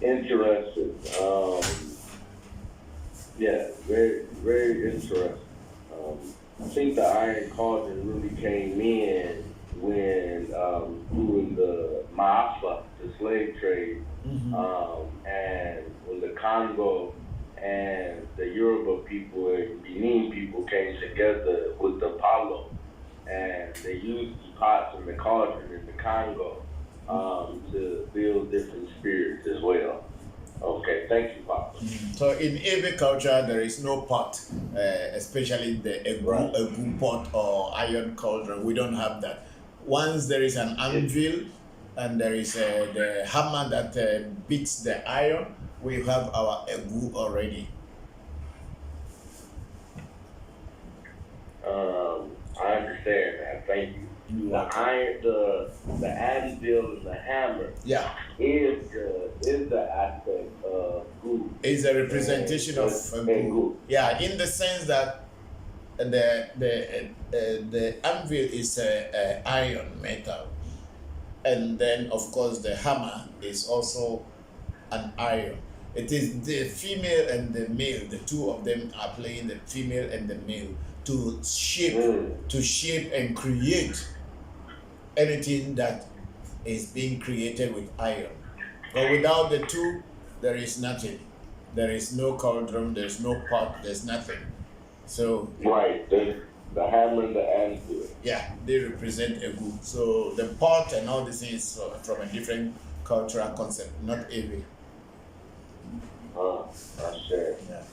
Interesting. Yeah, very, very interesting. I think the iron cauldron really came in when during the Maafa, the slave trade, and when the Congo and the Yoruba people and Benin people came together with the Palo, and they used the pots and the cauldron in the Congo to build different spirits as well. Okay, thank you, Papa. So in every culture there is no pot, especially the egu pot or iron cauldron. We don't have that. Once there is an anvil and there is the hammer that beats the iron, we have our egu already. I understand that. Thank you. You The are. iron, the anvil and the hammer Yeah, is the aspect of goo. it's a representation of And goo. goo. Yeah, in the sense that the anvil is a iron metal, and then of course the hammer is also an iron. It is the female and the male, the two of them are playing, the female and the male, to shape and create anything that is being created with iron. But without the two, there is nothing. There is no cauldron, there's no pot, there's nothing. So Right. The hammer and the anvil. yeah, they represent a goo. So the pot and all these things from a different cultural concept, not heavy. I share. Yeah.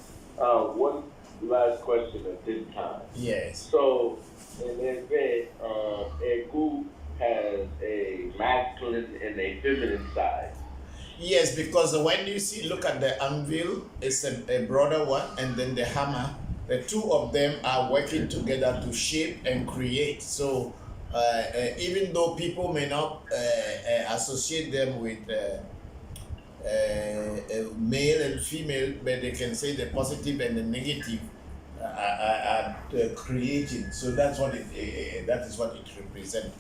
One last question at this time. Yes. So, in the event, a goo has a masculine and a feminine side. Yes, because when you look at the anvil, it's a broader one, and then the hammer, the two of them are working together to shape and create. So even though people may not associate them with male and female, but they can say the positive and the negative are creating. So that's what that is what it represents.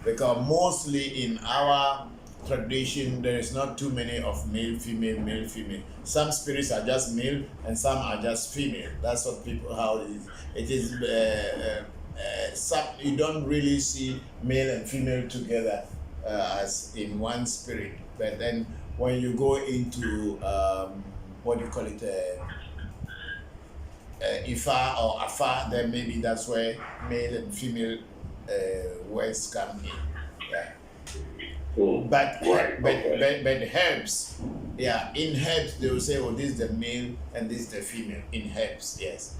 Because mostly in our tradition, there is not too many of male, female. Some spirits are just male and some are just female. That's what how it is. It is some, you don't really see male and female together as in one spirit. But then when you go into what do you call it, Ifa or Afa, then maybe that's where male and female words come in. Yeah. But herbs, yeah, in herbs they will say, oh, this is the male and this is the female. In herbs, yes.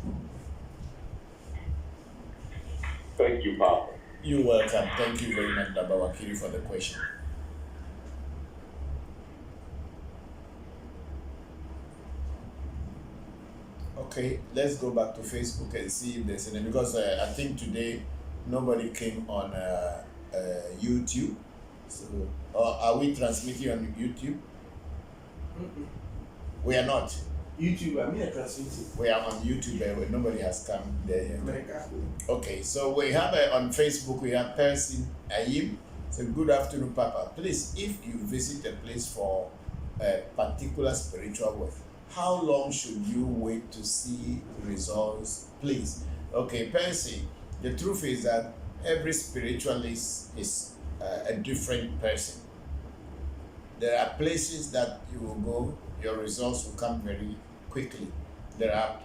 Thank you, Papa. You're welcome. Thank you very much, Daba Wakiri, for the question. Okay, let's go back to Facebook and see if there's any, because I think today nobody came on YouTube. So, are we transmitting on YouTube? Mm-mm. We are not. YouTube, I mean, I transmitting. We are on YouTube, but nobody has come there yet. America. Okay, so we have on Facebook, we have Percy Ayim. So good afternoon, Papa. Please, if you visit a place for a particular spiritual work, how long should you wait to see results, please? Okay, Percy, the truth is that every spiritualist is a different person. There are places that you will go, your results will come very quickly. There are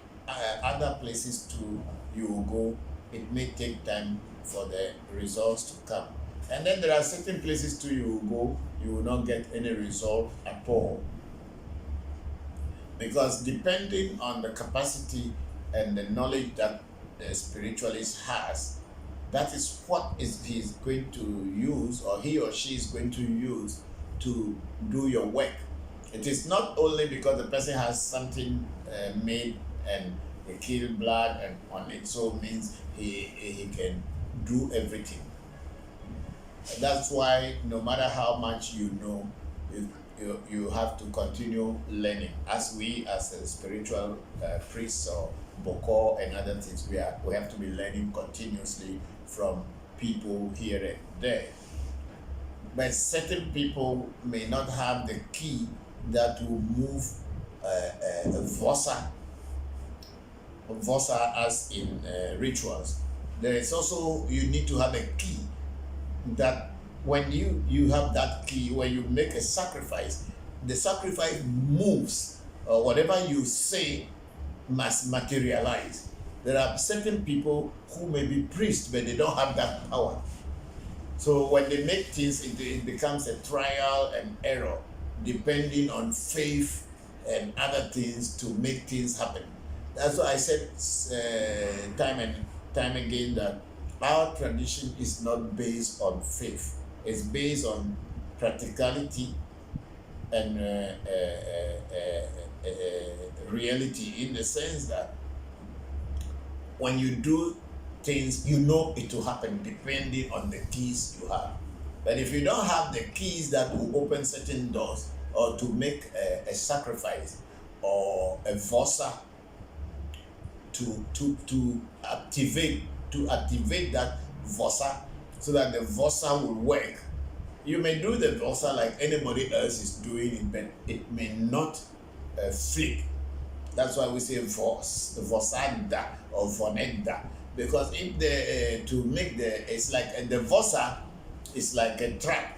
other places too you will go, it may take time for the results to come. And then there are certain places too you will go, you will not get any result at all. Because depending on the capacity and the knowledge that the spiritualist has, that is what he's going to use, or he or she is going to use to do your work. It is not only because the person has something made and they kill blood and on it, so means he can do everything. That's why no matter how much you know, you have to continue learning. As we, as a spiritual priests or Bokor and other things, we have to be learning continuously from people here and there. But certain people may not have the key that will move Vosa as in rituals. There is also, you need to have a key that when you have that key, when you make a sacrifice, the sacrifice moves, or whatever you say must materialize. There are certain people who may be priests, but they don't have that power. So when they make things, it becomes a trial and error, depending on faith and other things to make things happen. That's why I said time and time again that our tradition is not based on faith. It's based on practicality and reality, in the sense that when you do things, you know it will happen depending on the keys you have. But if you don't have the keys that will open certain doors, or to make a sacrifice or a vosa to activate that vosa, so that the vosa will work. You may do the vosa like anybody else is doing it, but it may not flip. That's why we say vosanda or vonenda, because if to make it's like the vosa is like a trap,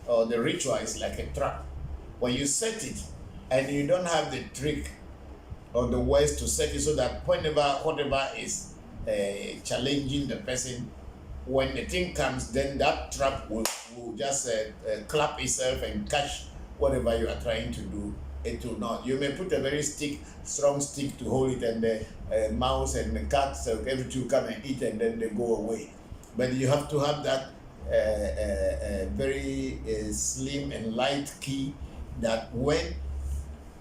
or the ritual is like a trap. When you set it and you don't have the trick or the ways to set it, so that whatever is challenging the person, when the thing comes, then that trap will just clap itself and catch whatever you are trying to do. It will not. You may put a very strong stick to hold it, and the mouse and the cats, everything come and eat, and then they go away. But you have to have that very slim and light key, that when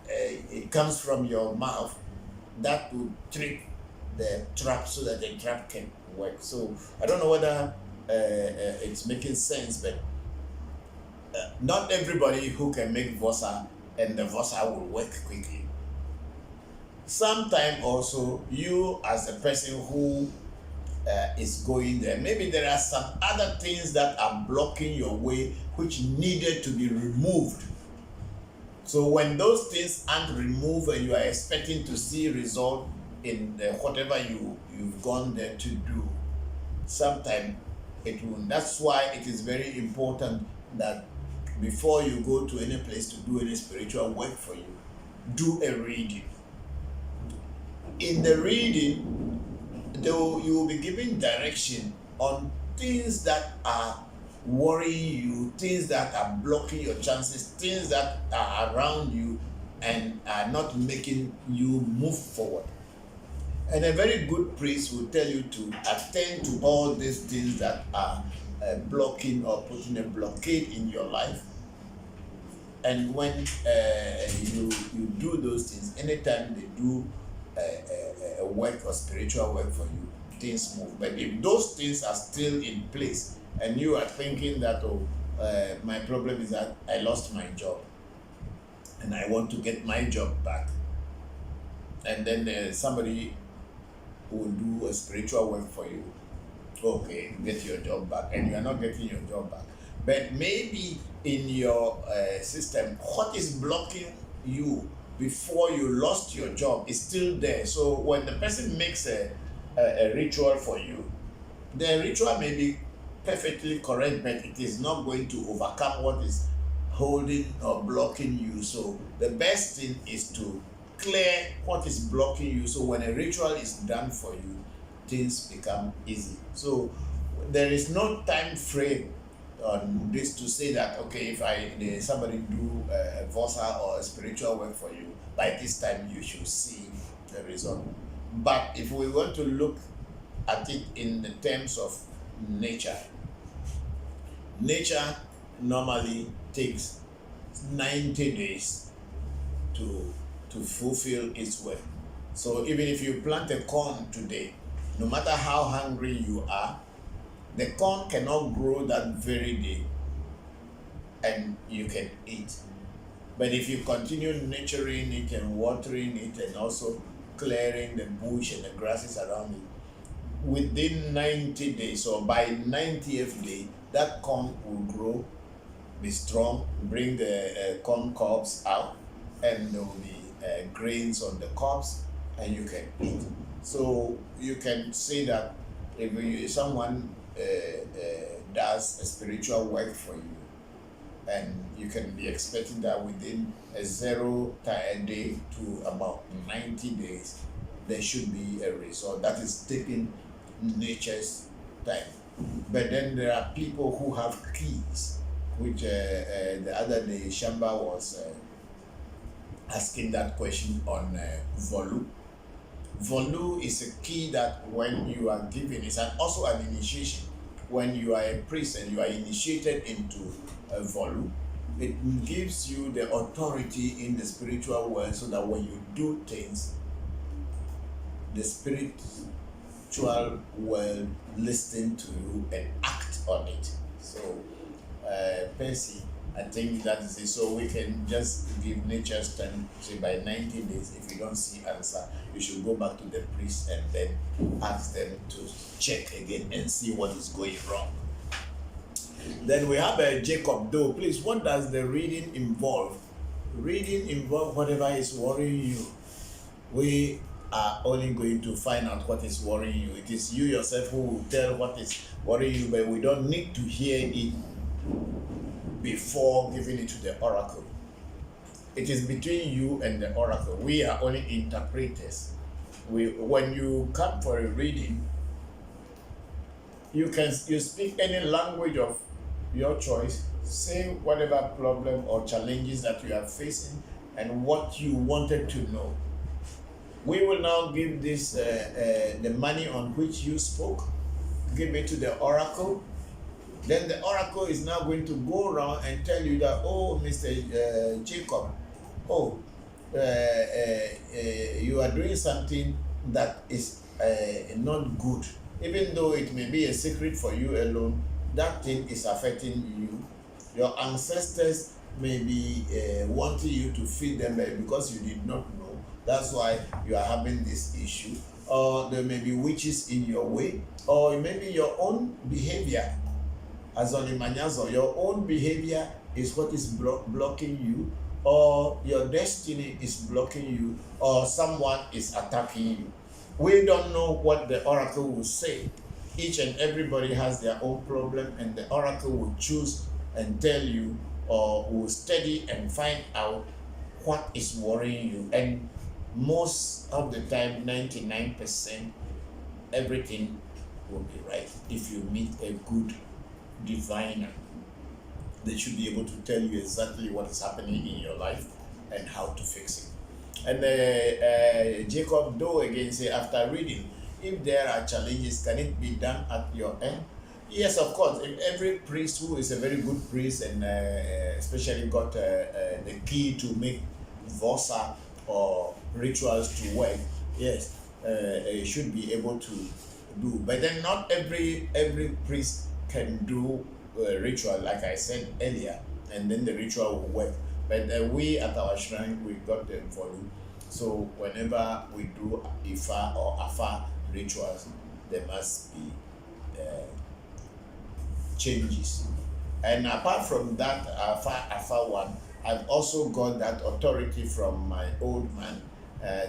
it comes from your mouth, that will trick the trap, so that the trap can work. So I don't know whether it's making sense, but not everybody who can make vosa and the vosa will work quickly. Sometimes also, you as a person who is going there, maybe there are some other things that are blocking your way, which needed to be removed. So when those things aren't removed and you are expecting to see result in whatever you've gone there to do, sometimes it won't. That's why it is very important that before you go to any place to do any spiritual work for you, do a reading. In the reading, you will be given direction on things that are worrying you, things that are blocking your chances, things that are around you and are not making you move forward. And a very good priest will tell you to attend to all these things that are blocking or putting a blockade in your life. And when you do those things, anytime they do a work or spiritual work for you, things move. But if those things are still in place and you are thinking that, my problem is that I lost my job and I want to get my job back, and then somebody will do a spiritual work for you, okay, get your job back, and you are not getting your job back. But maybe in your system, what is blocking you before you lost your job is still there. So when the person makes a ritual for you, the ritual may be perfectly correct, but it is not going to overcome what is holding or blocking you. So the best thing is to clear what is blocking you, so when a ritual is done for you, things become easy. So there is no time frame on this to say that, okay, if somebody do a vosa or a spiritual work for you, by this time you should see the result. But if we want to look at it in the terms of nature normally takes 90 days to fulfill its work. So even if you plant a corn today, no matter how hungry you are, the corn cannot grow that very day and you can eat. But if you continue nurturing it and watering it and also clearing the bush and the grasses around it, within 90 days or by 90th day, that corn will grow, be strong, bring the corn cobs out, and there will be grains on the cobs, and you can eat. So you can say that if someone does a spiritual work for you, and you can be expecting that within a 0 day to about 90 days, there should be a result. That is taking nature's time. But then there are people who have keys, which the other day Shamba was asking that question on Volu. Volu is a key that when you are given, it's also an initiation. When you are a priest and you are initiated into a Volu, it gives you the authority in the spiritual world, so that when you do things, the spirit spiritual world listen to you and act on it. So, Percy, I think that is it. So we can just give nature's time. Say by 90 days, if you don't see answer, you should go back to the priest and then ask them to check again and see what is going wrong. Then we have Jacob Doe. Please, what does the reading involve? Reading involve whatever is worrying you. We are only going to find out what is worrying you. It is you yourself who will tell what is worrying you, but we don't need to hear it before giving it to the oracle. It is between you and the oracle. We are only interpreters. When you come for a reading, you speak any language of your choice, say whatever problem or challenges that you are facing and what you wanted to know. We will now give this the money on which you spoke, give it to the oracle. Then the oracle is now going to go around and tell you that, oh, Mr. Jacob, you are doing something that is not good. Even though it may be a secret for you alone, that thing is affecting you. Your ancestors may be wanting you to feed them because you did not know. That's why you are having this issue. Or there may be witches in your way, or maybe your own behavior. As on Imanyazo, your own behavior is what is blocking you, or your destiny is blocking you, or someone is attacking you. We don't know what the oracle will say. Each and everybody has their own problem, and the oracle will choose and tell you, or will study and find out what is worrying you. And most of the time, 99%, everything will be right. If you meet a good diviner, they should be able to tell you exactly what is happening in your life and how to fix it. And Jacob Doe again say, after reading, if there are challenges, can it be done at your end? Yes, of course. If every priest who is a very good priest and especially got the key to make vosa or rituals to work, yes, should be able to do. But then not every priest can do a ritual, like I said earlier, and then the ritual will work. But we at our shrine, we got the volume. So whenever we do Ifa or Afa rituals, there must be changes. And apart from that Afa one, I've also got that authority from my old man.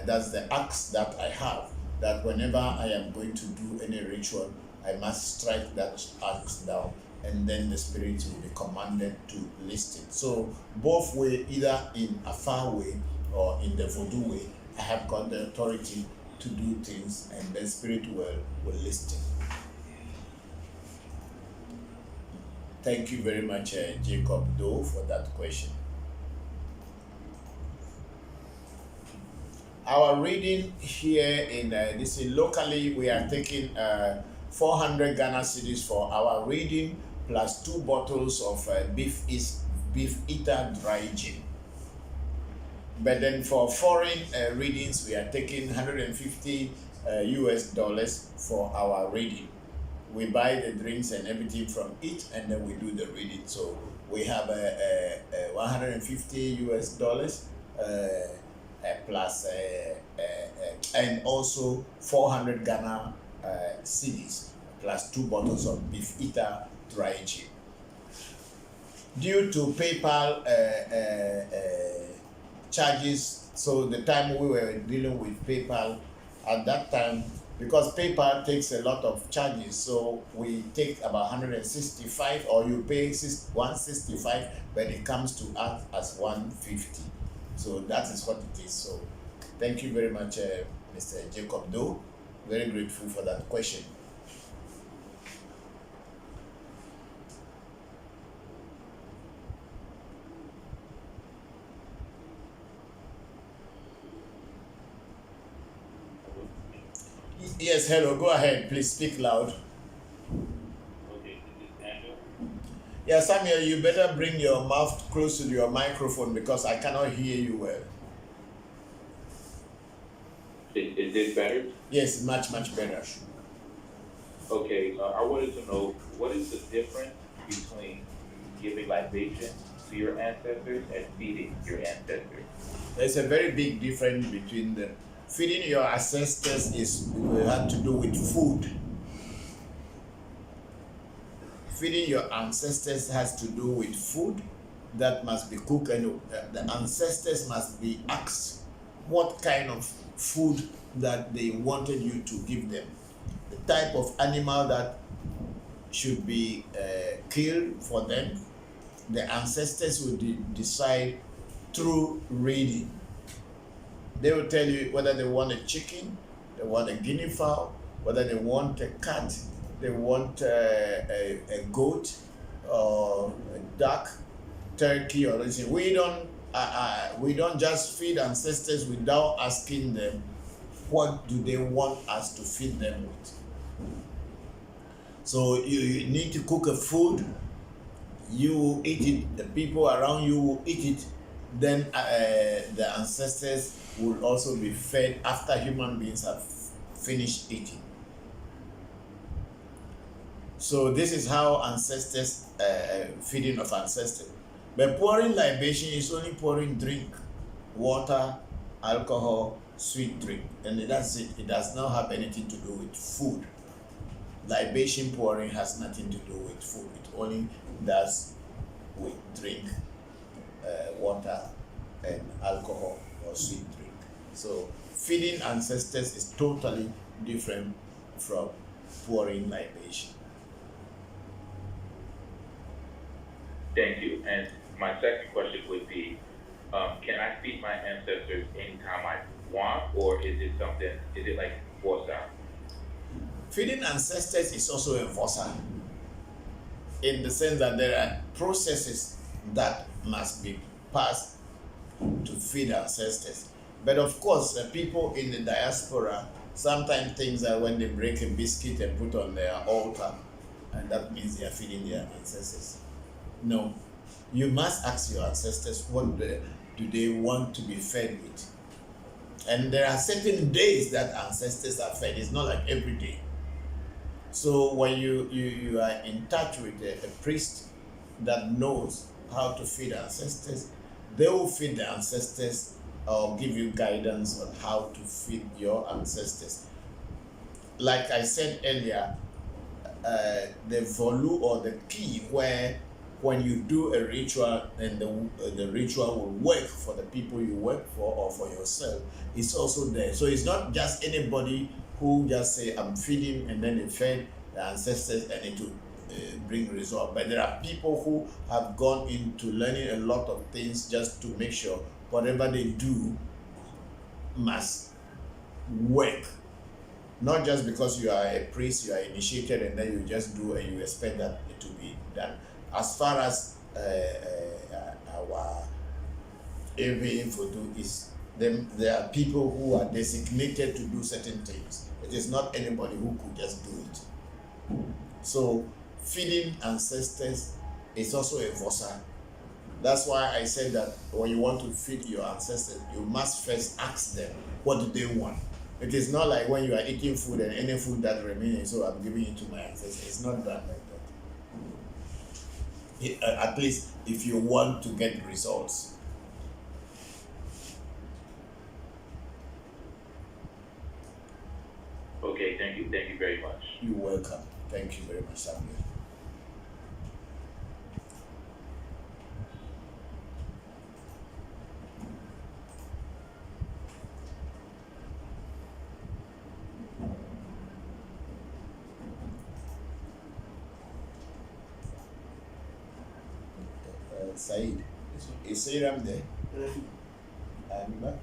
That's the axe that I have, that whenever I am going to do any ritual, I must strike that axe down, and then the spirit will be commanded to list it. So both way, either in a far way or in the voodoo way, I have got the authority to do things, and the spirit will list it. Thank you very much, Jacob Doe, for that question. Our reading here in this is locally, we are taking 400 Ghana cedis for our reading, plus 2 bottles of beef eater dry gin. But then for foreign readings, we are taking $150 US for our reading. We buy the drinks and everything from it, and then we do the reading. So we have $150 US plus and also 400 Ghana cedis plus 2 bottles of beef eater dry gin. Due to PayPal charges, so the time we were dealing with PayPal at that time, because PayPal takes a lot of charges, so we take about 165, or you pay 165, but it comes to us as 150. So that is what it is. So thank you very much, Mr. Jacob Doe. Very grateful for that question. Yes, hello, go ahead, please speak loud. Okay, this is Daniel. Yeah, Samuel, you better bring your mouth close to your microphone because I cannot hear you well. Is this better? Yes, much better. Okay, I wanted to know what is the difference between giving libation to your ancestors and feeding your ancestors? There's a very big difference between them. Feeding your ancestors have to do with food. Feeding your ancestors has to do with food that must be cooked, and the ancestors must be asked what kind of food that they wanted you to give them, the type of animal that should be killed for them. The ancestors will decide through reading. They will tell you whether they want a chicken, they want a guinea fowl, whether they want a cat, they want a goat or a duck, turkey or anything. We don't just feed ancestors without asking them what do they want us to feed them with. So you need to cook a food, you will eat it, the people around you will eat it, then the ancestors will also be fed after human beings have finished eating. So this is how ancestors, feeding of ancestors. But pouring libation is only pouring drink, water, alcohol, sweet drink, and that's it. It does not have anything to do with food. Libation pouring has nothing to do with food. It only does with drink, water, and alcohol or sweet drink. So feeding ancestors is totally different from pouring libation. Thank you. And my second question would be, can I feed my ancestors anytime I want, or is it like forced out? Feeding ancestors is also a vosa, in the sense that there are processes that must be passed to feed ancestors. But of course, people in the diaspora sometimes think that when they break a biscuit and put on their altar, and that means they are feeding their ancestors. No, you must ask your ancestors what do they want to be fed with. And there are certain days that ancestors are fed. It's not like every day. So when you are in touch with a priest that knows how to feed ancestors, they will feed the ancestors or give you guidance on how to feed your ancestors. Like I said earlier, the volu or the key where when you do a ritual and the ritual will work for the people you work for or for yourself, it's also there. So it's not just anybody who just say I'm feeding and then they fed the ancestors and it will bring result. But there are people who have gone into learning a lot of things just to make sure whatever they do must work. Not just because you are a priest, you are initiated and then you just do and you expect that it to be done. As far as our info do is, there are people who are designated to do certain things. It is not anybody who could just do it. So feeding ancestors is also a vosa. That's why I said that when you want to feed your ancestors, you must first ask them what do they want. It is not like when you are eating food and any food that remains, so I'm giving it to my ancestors. It's not done like that. At least if you want to get results. Okay, thank you very much. You're welcome. Thank you very much, Samuel. Said, is Sayram there? I'm not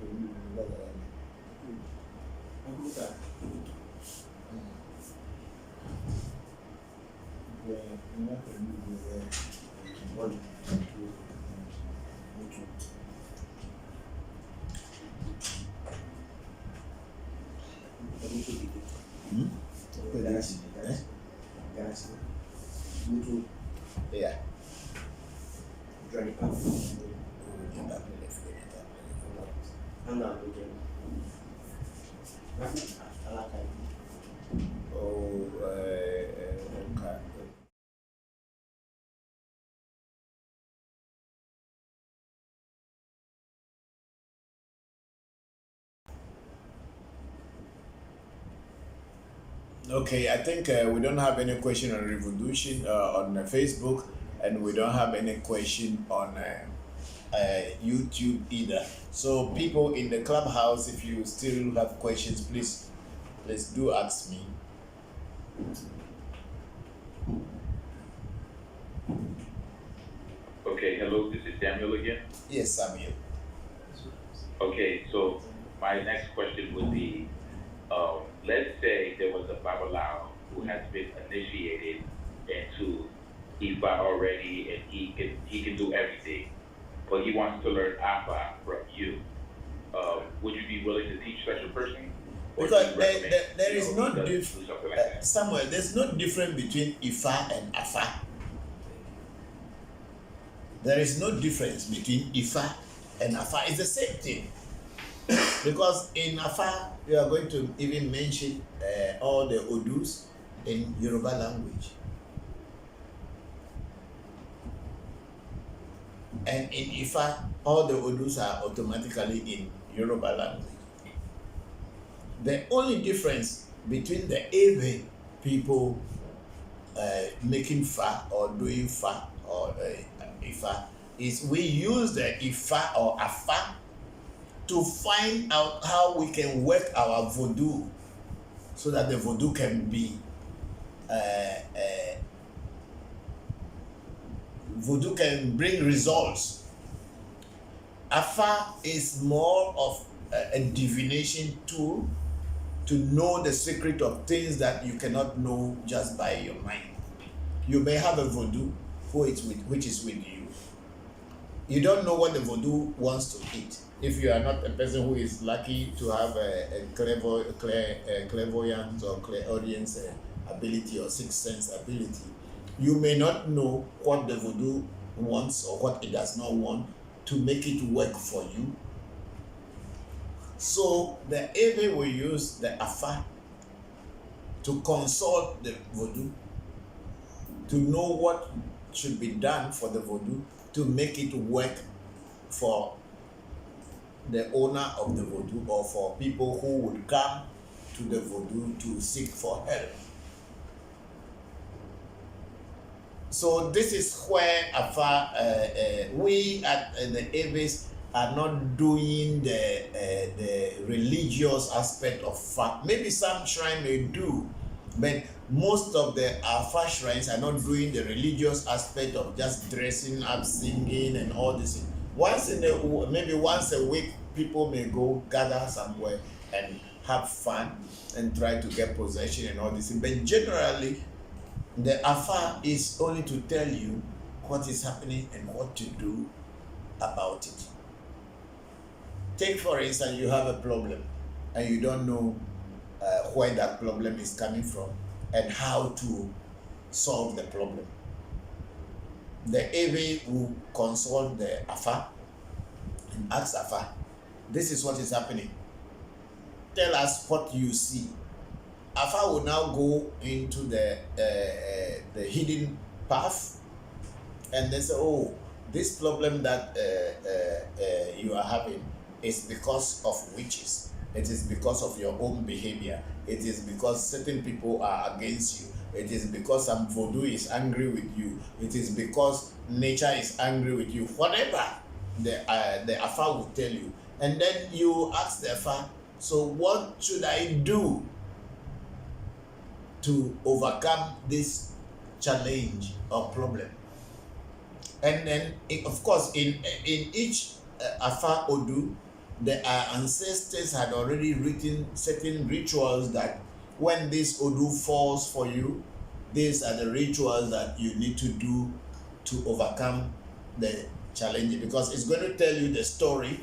yeah. Okay, I think we don't have any question on revolution on Facebook, and we don't have any question on YouTube either. So people in the clubhouse, if you still have questions, please do ask me. Okay, hello, this is Samuel again. Yes, Samuel. Okay, so my next question would be, let's say there was a Babalawo who has been initiated into Ifa already, and he can do everything, but he wants to learn Afa from you. Would you be willing to teach such a person? Or Because do you recommend, there is you no know, he does difference, do something like that? Samuel, there's no difference between Ifa and Afa. There is no difference between Ifa and Afa. It's the same thing. Because in Afa, you are going to even mention all the Odus in Yoruba language. And in Ifa, all the Odus are automatically in Yoruba language. The only difference between the Ewe people making Fa or doing Fa or Ifa is we use the Ifa or Afa to find out how we can work our voodoo so that the voodoo can be voodoo can bring results. Afa is more of a divination tool to know the secret of things that you cannot know just by your mind. You may have a voodoo which is with you. You don't know what the voodoo wants to eat. If you are not a person who is lucky to have a clairvoyance or clairaudience ability or sixth sense ability, you may not know what the voodoo wants or what it does not want to make it work for you. So the Ewe will use the Afa to consult the voodoo, to know what should be done for the voodoo to make it work for the owner of the voodoo or for people who would come to the voodoo to seek for help. So this is where Afa, we at the Ewes are not doing the religious aspect of Fa. Maybe some shrine may do, but most of the Afa shrines are not doing the religious aspect of just dressing up, singing, and all this. Maybe once a week, people may go gather somewhere and have fun and try to get possession and all this. But generally, the Afa is only to tell you what is happening and what to do about it. Take, for instance, you have a problem and you don't know where that problem is coming from and how to solve the problem. The Ewe will consult the Afa and ask Afa, this is what is happening. Tell us what you see. Afa will now go into the hidden path and they say, oh, this problem that you are having is because of witches. It is because of your own behavior. It is because certain people are against you. It is because some voodoo is angry with you. It is because nature is angry with you. Whatever the Afa will tell you. And then you ask the Afa, so what should I do to overcome this challenge or problem? And then, of course, in each Afa Odu, the ancestors had already written certain rituals that when this Odu falls for you, these are the rituals that you need to do to overcome the challenge. Because it's going to tell you the story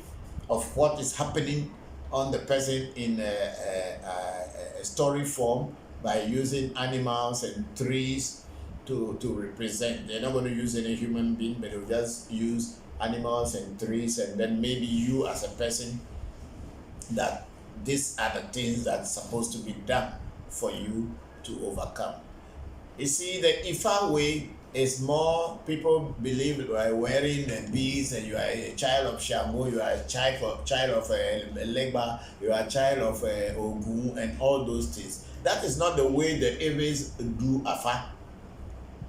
of what is happening on the person in a story form by using animals and trees to represent. They're not going to use any human being, but they'll just use animals and trees, and then maybe you as a person that these are the things that's supposed to be done for you to overcome. You see, the Ifa way It's more people believe you are wearing beads and you are a child of Shamu, you are a child of Legba, you are a child of Ogun and all those things. That is not the way the Eves do Afa.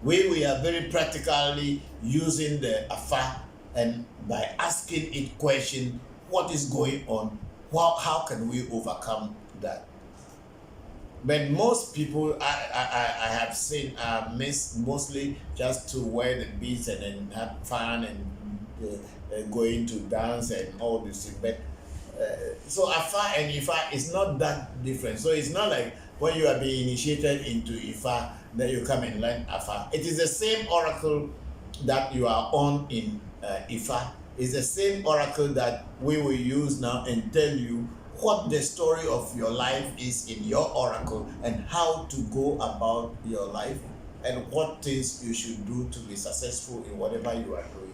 We are very practically using the Afa and by asking it question, what is going on? How can we overcome that? But most people I have seen mostly just to wear the beads and then have fun and going to dance and all this thing. But so Afa and Ifa is not that different. So it's not like when you are being initiated into Ifa that you come and learn Afa. It is the same oracle that you are on in Ifa. It's the same oracle that we will use now and tell you what the story of your life is in your oracle and how to go about your life and what things you should do to be successful in whatever you are doing.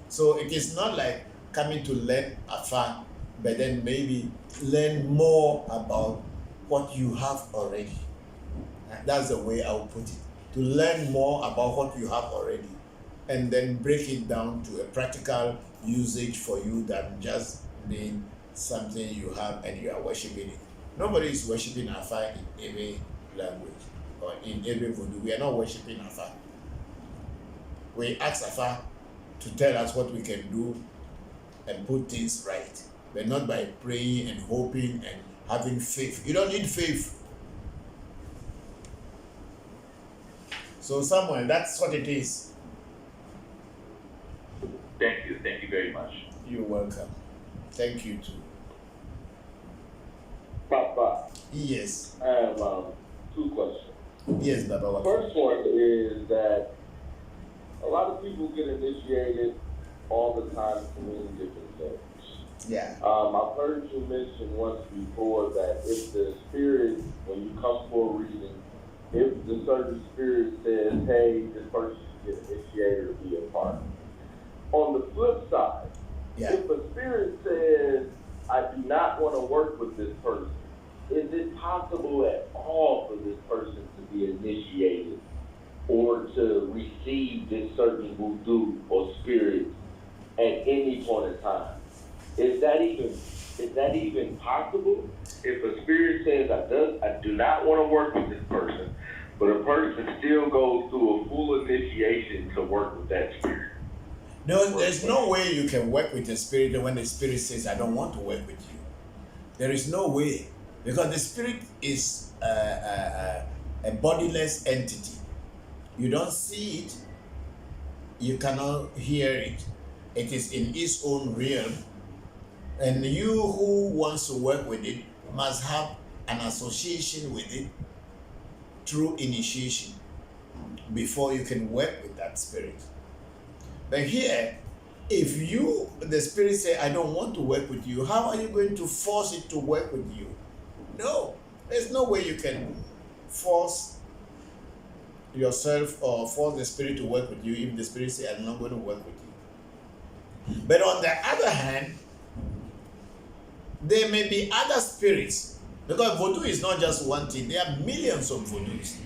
So it is not like coming to learn Afa, but then maybe learn more about what you have already. And that's the way I will put it. To learn more about what you have already and then break it down to a practical usage for you than just being something you have and you are worshiping it. Nobody is worshiping Afa in every language or in every voodoo. We are not worshiping Afa. We ask Afa to tell us what we can do and put things right, but not by praying and hoping and having faith. You don't need faith. So Samuel, that's what it is. Thank you very much. You're welcome. Thank you too. Papa, Yes. I have 2 questions. Yes, Baba. First one is that a lot of people get initiated all the time to many different things. Yeah. I've heard you mention once before that if the spirit, when you come for a reading, if the certain spirit says, hey, this person should get initiated or be a part. On the flip side, Yeah. if a spirit says, I do not want to work with this person, is it possible at all for this person to be initiated or to receive this certain voodoo or spirit at any point in time? Is that even possible? If a spirit says, I do not want to work with this person, but a person still goes through a full initiation to work with that spirit. No, there's no way you can work with a spirit when the spirit says, I don't want to work with you. There is no way. Because the spirit is a bodiless entity. You don't see it. You cannot hear it. It is in its own realm. And you who wants to work with it must have an association with it through initiation before you can work with that spirit. But here, if the spirit say, I don't want to work with you, how are you going to force it to work with you? No, there's no way you can force yourself or force the spirit to work with you if the spirit say, I'm not going to work with you. But on the other hand, there may be other spirits, because voodoo is not just one thing. There are millions of voodoos.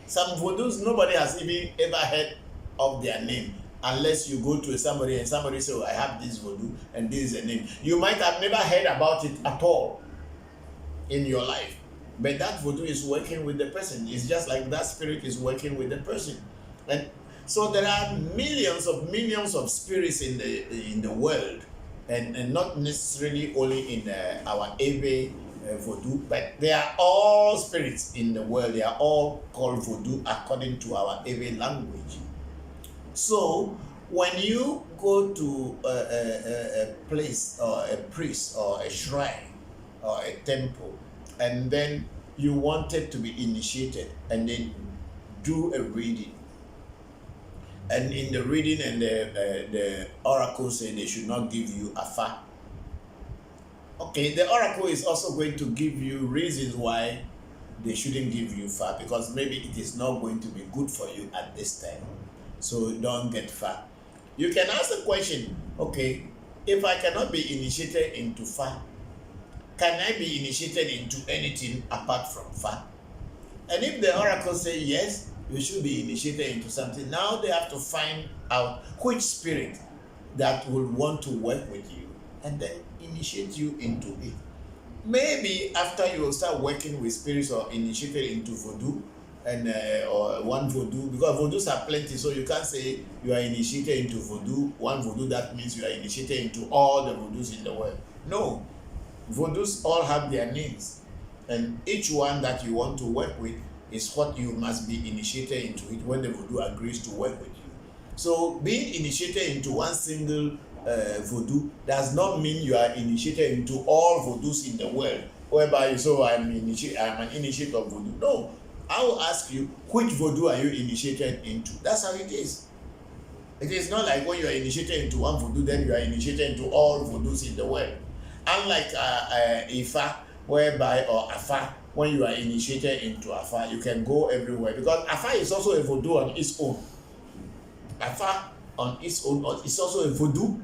Some voodoos nobody has even ever heard of their name, unless you go to somebody and somebody say, oh, I have this voodoo and this is a name. You might have never heard about it at all in your life, but that voodoo is working with the person. It's just like that spirit is working with the person. And so there are millions of spirits in the world, and not necessarily only in our Ewe voodoo, but they are all spirits in the world. They are all called voodoo according to our Ewe language. So when you go to a place or a priest or a shrine or a temple, and then you wanted to be initiated, and then do a reading, and in the reading and the oracle say they should not give you Afa. Okay, the oracle is also going to give you reasons why they shouldn't give you Fa, because maybe it is not going to be good for you at this time. So don't get Fa. You can ask the question, okay, if I cannot be initiated into Fa, can I be initiated into anything apart from Fa? And if the oracle say yes, you should be initiated into something. Now they have to find out which spirit that will want to work with you and then initiate you into it. Maybe after you start working with spirits or initiated into voodoo and or one voodoo, because voodoos are plenty, so you can't say you are initiated into voodoo, one voodoo, that means you are initiated into all the voodoos in the world. No, voodoos all have their names, and each one that you want to work with is what you must be initiated into it when the voodoo agrees to work with you. So being initiated into one single voodoo does not mean you are initiated into all voodoos in the world, whereby you say, I'm an initiate of voodoo. No, I will ask you, which voodoo are you initiated into? That's how it is. It is not like when you are initiated into one voodoo, then you are initiated into all voodoos in the world. Unlike Ifa, whereby, or Afa, when you are initiated into Afa, you can go everywhere, because Afa is also a voodoo on its own. Afa on its own is also a voodoo.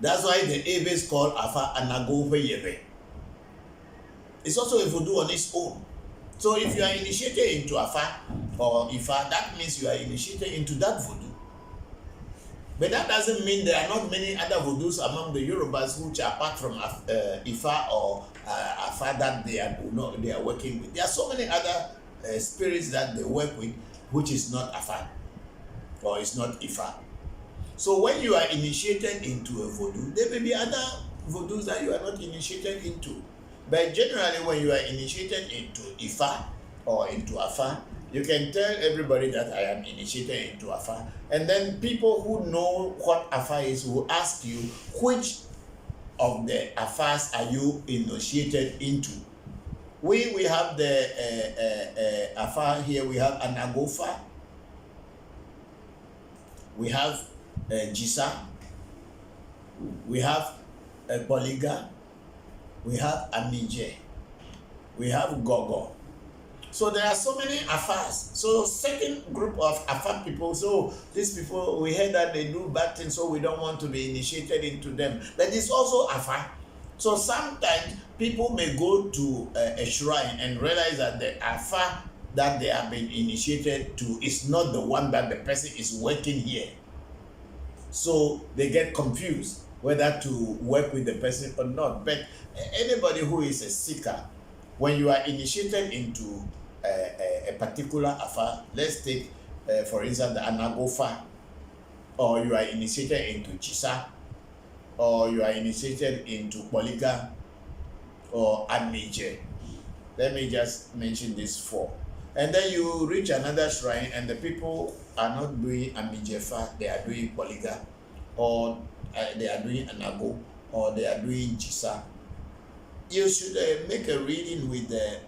That's why the Ebe is called Afa Anagoweyebe. It's also a voodoo on its own. So if you are initiated into Afa or Ifa, that means you are initiated into that voodoo. But that doesn't mean there are not many other voodoos among the Yorubas which are apart from Ifa or Afa that they are working with. There are so many other spirits that they work with which is not Afa or is not Ifa. So when you are initiated into a voodoo, there may be other voodoos that you are not initiated into. But generally, when you are initiated into Ifa or into Afa, you can tell everybody that I am initiated into Afa. And then people who know what Afa is will ask you, which of the Afas are you initiated into? We have the Afa here. We have Anagofa. We have Jisa. We have Poliga. We have Amije. We have Gogo. So there are so many Afas. So second group of Afa people, so these people, we heard that they do bad things, so we don't want to be initiated into them. But it's also Afa. So sometimes people may go to a shrine and realize that the Afa that they have been initiated to is not the one that the person is working here. So they get confused whether to work with the person or not. But anybody who is a seeker, when you are initiated into a particular Afa, let's take for instance the Anagofa, or you are initiated into Chisa, or you are initiated into Poliga or Amije. Let me just mention these four. And then you reach another shrine and the people are not doing Amijefa, they are doing Poliga, or they are doing Anago, or they are doing Chisa. You should make a reading with the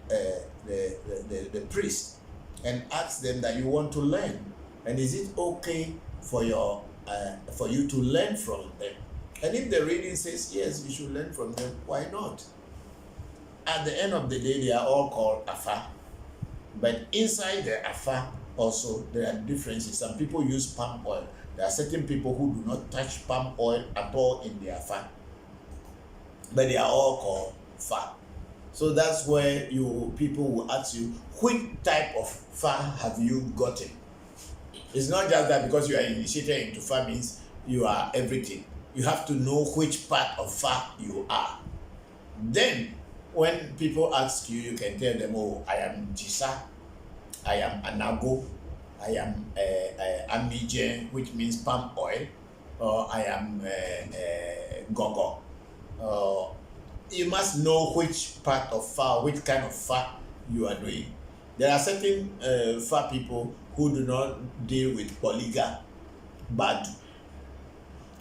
priest and ask them that you want to learn, and is it okay for you to learn from them? And if the reading says yes, you should learn from them, why not? At the end of the day, they are all called Afa, but inside the Afa also there are differences. Some people use palm oil. There are certain people who do not touch palm oil at all in their Afa, but they are all called Fa. So that's where people will ask you, which type of Fa have you gotten? It's not just that because you are initiated into Fa means you are everything. You have to know which part of Fa you are. Then when people ask you, you can tell them, oh, I am Jisa, I am Anago, I am Amije, which means palm oil, or I am Gogo. You must know which part of Fa, which kind of Fa you are doing. There are certain Fa people who do not deal with Poliga, Badu.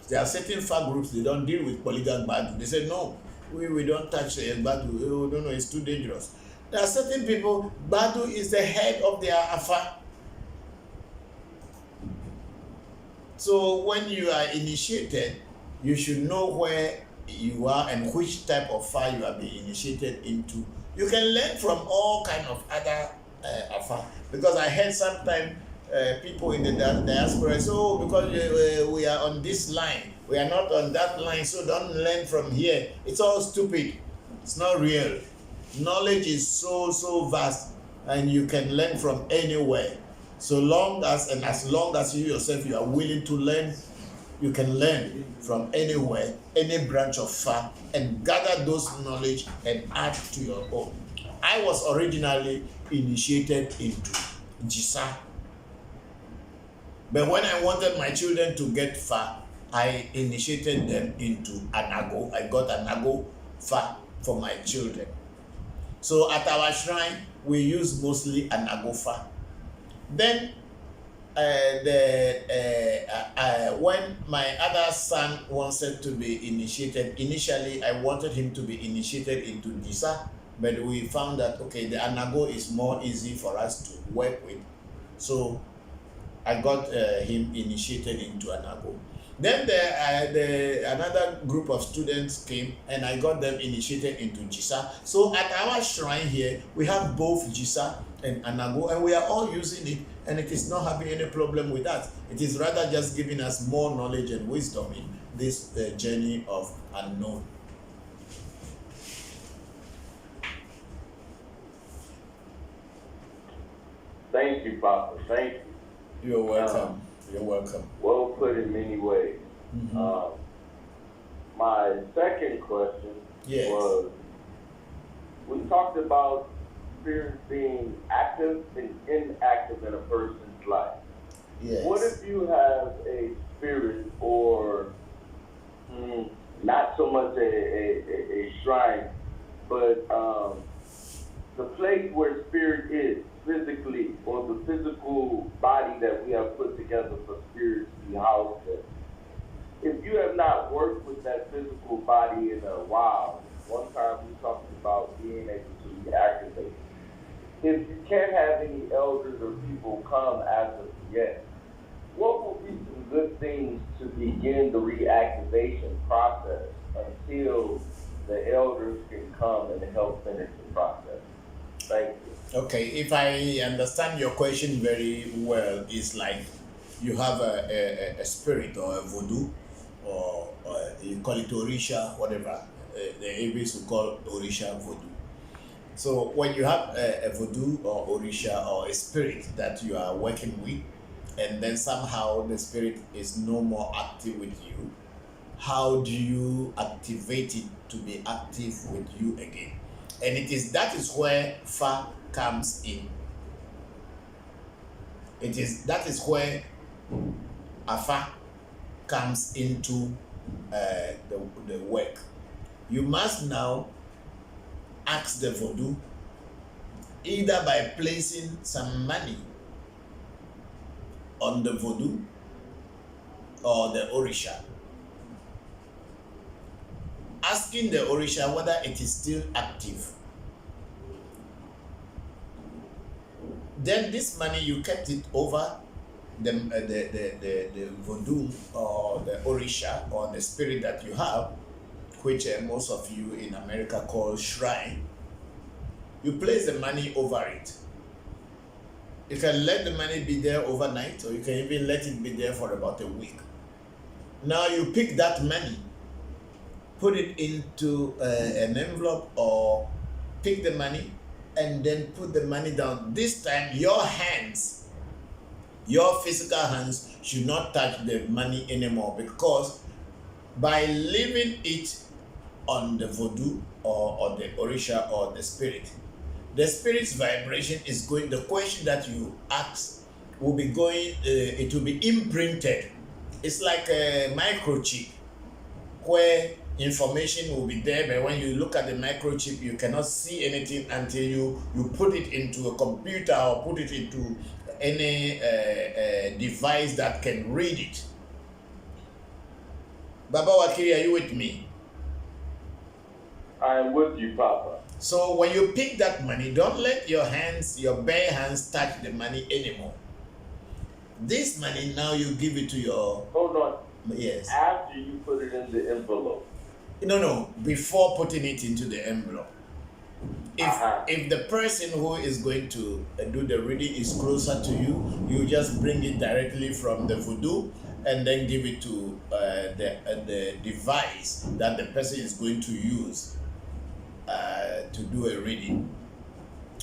There are certain Fa groups, they don't deal with Poliga, Badu. They say, no, we don't touch Badu. We don't know, it's too dangerous. There are certain people, Badu is the head of their Afa. So when you are initiated, you should know where you are and which type of Fa you are being initiated into. You can learn from all kind of other Afa, because I heard sometimes people in the diaspora say, oh, because we are on this line, we are not on that line, so don't learn from here. It's all stupid. It's not real. Knowledge is so vast. and you can learn from anywhere. So long as you yourself you are willing to learn, you can learn from anywhere, any branch of Fa, and gather those knowledge and add to your own. I was originally initiated into Jisa, but when I wanted my children to get Fa, I initiated them into Anago. I got Anago Fa for my children. So at our shrine, we use mostly Anago Fa. Then when my other son wanted to be initiated, initially I wanted him to be initiated into Jisa, but we found that okay, the Anago is more easy for us to work with, so I got him initiated into Anago. Then another group of students came and I got them initiated into Jisa. So at our shrine here, we have both Jisa and Anago, and we are all using it, and it is not having any problem with that. It is rather just giving us more knowledge and wisdom in this journey of unknown. Thank you, Papa. Thank you. You're welcome. You're welcome. Well put in many ways. Mm-hmm. My second question Yes. was, we talked about spirits being active and inactive in a person's life. Yes. What if you have a spirit, or not so much a shrine, but the place where spirit is physically, or the physical body that we have put together for spirits to be housed in? If you have not worked with that physical body in a while, one time we talked about being able to reactivate. If you can't have any elders or people come as of yet, what would be some good things to begin the reactivation process until the elders can come and help finish the process? Thank you. Okay, if I understand your question very well, it's like you have a spirit or a voodoo, or you call it Orisha, whatever. The Hebrews will call Orisha voodoo. So when you have a voodoo or Orisha or a spirit that you are working with, and then somehow the spirit is no more active with you, how do you activate it to be active with you again? And that is where Fa comes in. That is where Afa comes into the work. You must now ask the voodoo, either by placing some money on the voodoo or the Orisha, asking the Orisha whether it is still active. Then this money, you kept it over the voodoo or the Orisha or the spirit that you have, which most of you in America call shrine. You place the money over it. You can let the money be there overnight, or you can even let it be there for about a week. Now you pick that money, put it into an envelope, or pick the money and then put the money down. This time your hands, your physical hands, should not touch the money anymore, because by leaving it on the voodoo or the Orisha or the spirit's vibration is going, the question that you ask will be going, it will be imprinted. It's like a microchip where information will be there, but when you look at the microchip, you cannot see anything until you put it into a computer or put it into any device that can read it. Baba Wakiri, are you with me? I am with you, Papa. So when you pick that money, don't let your bare hands touch the money anymore. This money, now you give it to your... Hold on. Yes. After you put it in the envelope. No, before putting it into the envelope. If the person who is going to do the reading is closer to you, you just bring it directly from the voodoo and then give it to the device that the person is going to use to do a reading.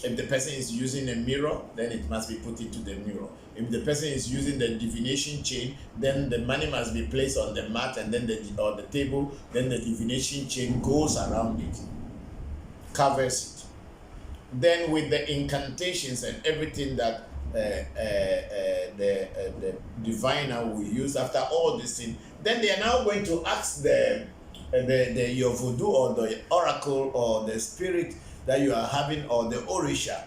If the person is using a mirror, then it must be put into the mirror. If the person is using the divination chain, then the money must be placed on the mat and then or the table. Then the divination chain goes around it, covers it. Then with the incantations and everything that the diviner will use after all this thing, then they are now going to ask your voodoo or the oracle or the spirit that you are having or the orisha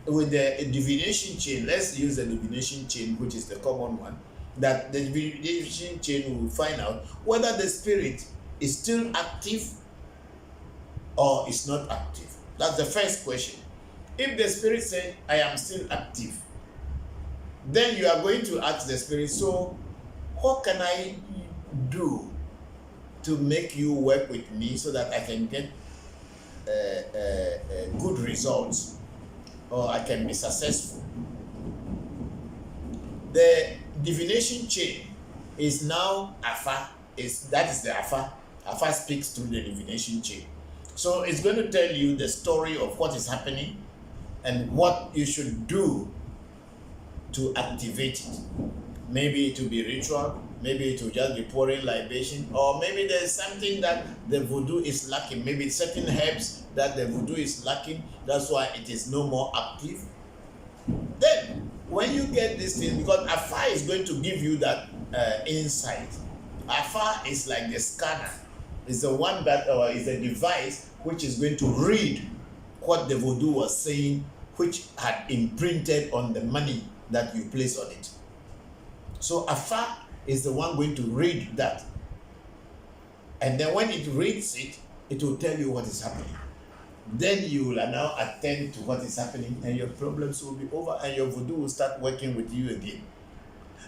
with the divination chain. Let's use the divination chain, which is the common one, that the divination chain will find out whether the spirit is still active or is not active. That's the first question. If the spirit says, I am still active, then you are going to ask the spirit, so what can I do to make you work with me so that I can get good results or I can be successful? The divination chain is now Afa. That is the Afa. Afa speaks through the divination chain. So it's going to tell you the story of what is happening and what you should do to activate it. Maybe it will be ritual, maybe it will just be pouring libation, or maybe there's something that the voodoo is lacking. Maybe certain herbs that the voodoo is lacking, that's why it is no more active. Then, when you get this thing, because Afa is going to give you that insight. Afa is like the scanner. It's the one that, or is a device which is going to read what the voodoo was saying, which had imprinted on the money that you place on it. So Afa is the one going to read that. And then when it reads it, it will tell you what is happening. Then you will now attend to what is happening and your problems will be over and your voodoo will start working with you again.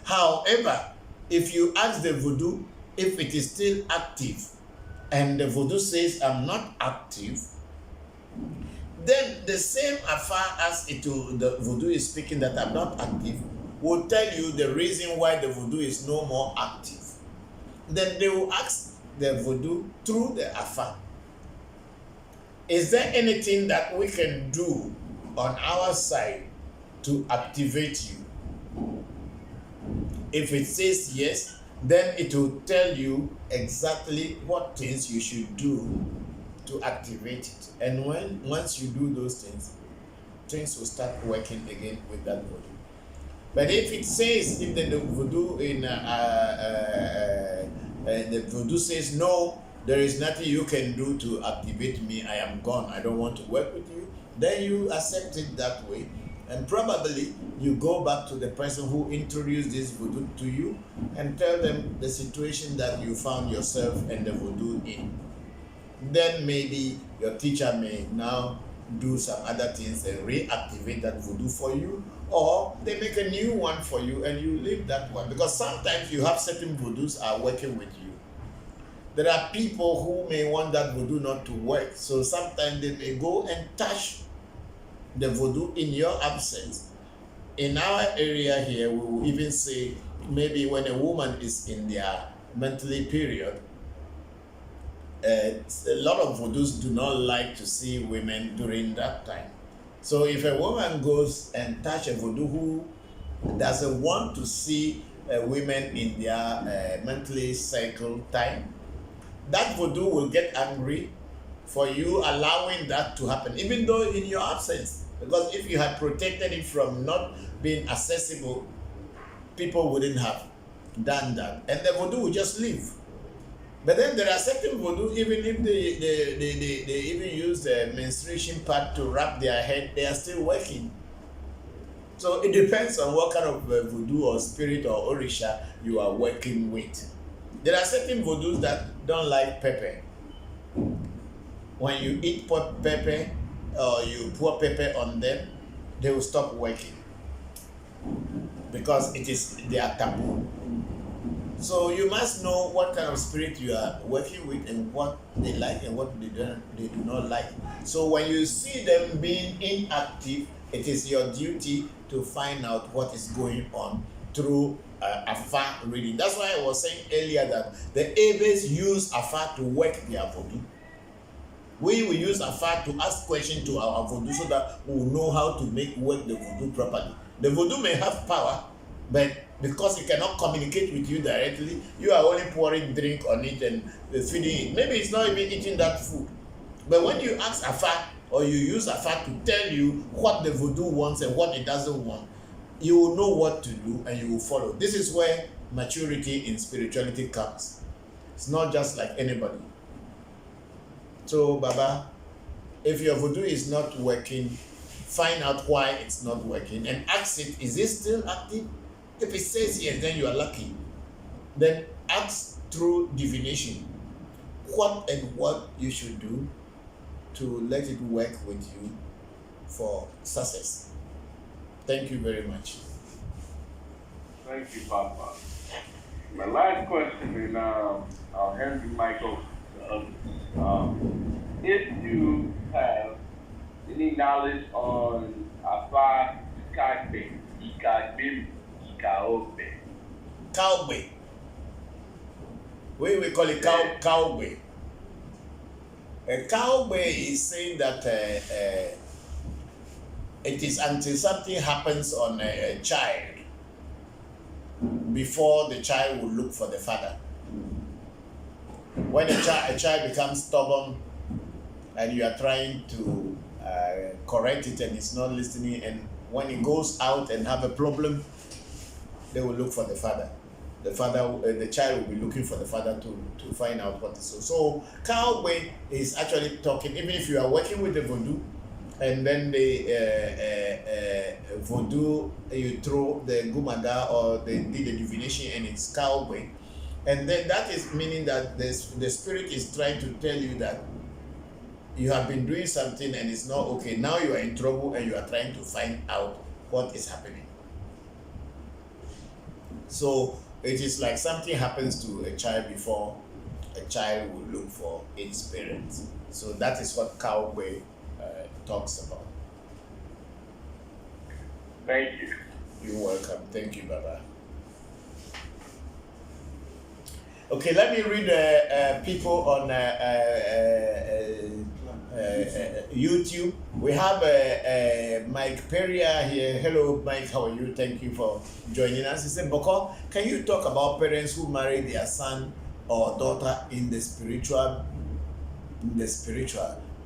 However, if you ask the voodoo if it is still active and the voodoo says, I'm not active, then the same Afa as the voodoo is speaking that I'm not active will tell you the reason why the voodoo is no more active. Then they will ask the voodoo through the Afa, is there anything that we can do on our side to activate you? If it says yes, then it will tell you exactly what things you should do to activate it. And once you do those things, things will start working again with that voodoo. But if it says, if the voodoo the voodoo says no, there is nothing you can do to activate me, I am gone, I don't want to work with you, then you accept it that way. And probably you go back to the person who introduced this voodoo to you and tell them the situation that you found yourself and the voodoo in. Then maybe your teacher may now do some other things and reactivate that voodoo for you, or they make a new one for you and you leave that one. Because sometimes you have certain voodoos are working with you. There are people who may want that voodoo not to work, so sometimes they may go and touch the voodoo in your absence. In our area here, we will even say maybe when a woman is in their monthly period, a lot of voodoos do not like to see women during that time. So if a woman goes and touch a voodoo who doesn't want to see women in their monthly cycle time, that voodoo will get angry for you allowing that to happen, even though in your absence. Because if you had protected it from not being accessible, people wouldn't have done that. And the voodoo will just leave. But then there are certain voodoo, even if they even use the menstruation pad to wrap their head, they are still working. So it depends on what kind of voodoo or spirit or orisha you are working with. There are certain voodoos that don't like pepper. When you eat pepper or you pour pepper on them, they will stop working because they are taboo. So you must know what kind of spirit you are working with and what they like and what they do not like. So when you see them being inactive, it is your duty to find out what is going on through Afa reading. That's why I was saying earlier that the Abes use Afa to work their voodoo. We will use Afa to ask questions to our voodoo so that we will know how to work the voodoo properly. The voodoo may have power, but because it cannot communicate with you directly, you are only pouring drink on it and feeding it. Maybe it's not even eating that food. But when you ask Afa or you use Afa to tell you what the voodoo wants and what it doesn't want, you will know what to do and you will follow. This is where maturity in spirituality comes. It's not just like anybody. So, Baba, if your voodoo is not working, find out why it's not working and ask it, is it still active? If it says yes, then you are lucky. Then ask through divination what and what you should do to let it work with you for success. Thank you very much. Thank you, Papa. My last question, and I'll hand the mic over to others. If you have any knowledge on Afa Ikabe, Ikabim, Ikaobe. Cowboy. We call it cowboy. A cowboy is saying that it is until something happens on a child before the child will look for the father. When a child becomes stubborn and you are trying to correct it and it's not listening, and when it goes out and have a problem, they will look for the father. The child will be looking for the father to find out what is so. So cowboy is actually talking, even if you are working with the voodoo, and then the voodoo, you throw the gumaga or they did the divination and it's cowboy. And then that is meaning that the spirit is trying to tell you that you have been doing something and it's not okay. Now you are in trouble and you are trying to find out what is happening. So it is like something happens to a child before a child will look for its parents. So that is what cowboy talks about. Thank you. You're welcome. Thank you, Baba. Okay, let me read people on YouTube. We have Mike Peria here. Hello, Mike. How are you? Thank you for joining us. He said, Bokor, can you talk about parents who marry their son or daughter in the spiritual?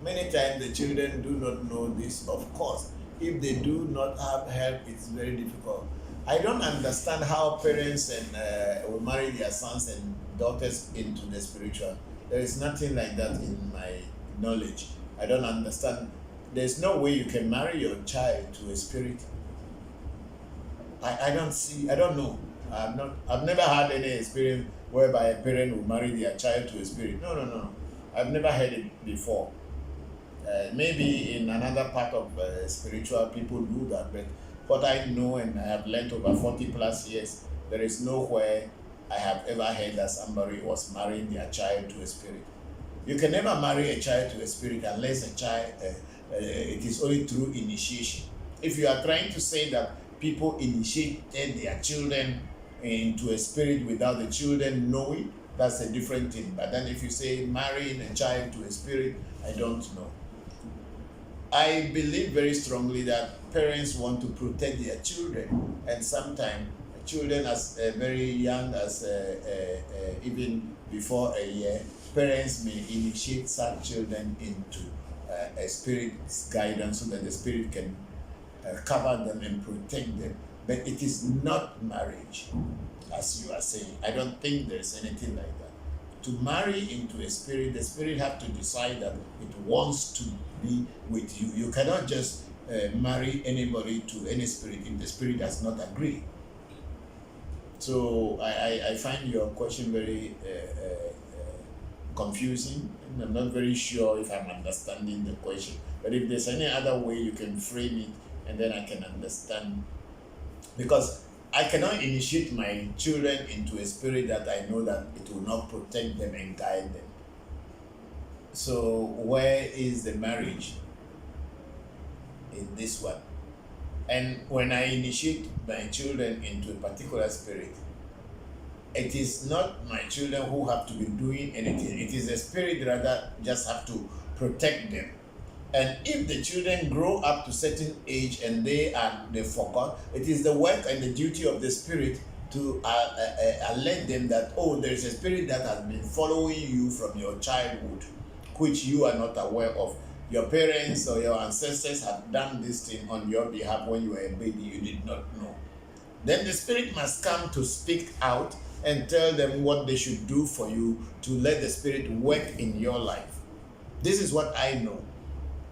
Many times the children do not know this. Of course, if they do not have help, it's very difficult. I don't understand how parents will marry their sons and daughters into the spiritual. There is nothing like that in my knowledge. I don't understand. There's no way you can marry your child to a spirit. I don't know. I've never had any experience whereby a parent will marry their child to a spirit. No. I've never heard it before. Maybe in another part of spiritual people do that, but what I know and I have learned over 40 plus years, there is nowhere I have ever heard that somebody was marrying their child to a spirit. You can never marry a child to a spirit unless a child, it is only through initiation. If you are trying to say that people initiated their children into a spirit without the children knowing, that's a different thing. But then if you say marrying a child to a spirit, I don't know. I believe very strongly that parents want to protect their children, and sometimes children as very young as even before a year, parents may initiate such children into a spirit's guidance so that the spirit can cover them and protect them. But it is not marriage, as you are saying. I don't think there's anything like that. To marry into a spirit, the spirit have to decide that it wants to be with you. You cannot just marry anybody to any spirit if the spirit does not agree. So I find your question very confusing, and I'm not very sure if I'm understanding the question. But if there's any other way you can frame it, and then I can understand. Because I cannot initiate my children into a spirit that I know that it will not protect them and guide them. So where is the marriage in this one? And when I initiate my children into a particular spirit, it is not my children who have to be doing anything. It is the spirit rather just have to protect them. And if the children grow up to certain age and they forgot, it is the work and the duty of the spirit to alert them that, oh, there is a spirit that has been following you from your childhood, which you are not aware of. Your parents or your ancestors have done this thing on your behalf when you were a baby, you did not know. Then the spirit must come to speak out and tell them what they should do for you to let the spirit work in your life. This is what I know.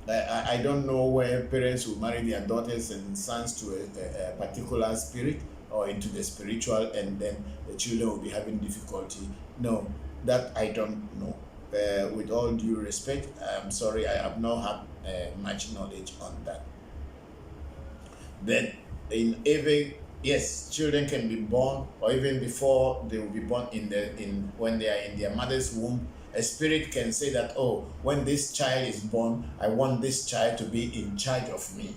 I don't know where parents will marry their daughters and sons to a particular spirit or into the spiritual, and then the children will be having difficulty. No, that I don't know. With all due respect, I'm sorry, I have not had much knowledge on that. But in every, yes, children can be born, or even before they will be born when they are in their mother's womb. A spirit can say that, oh, when this child is born, I want this child to be in charge of me.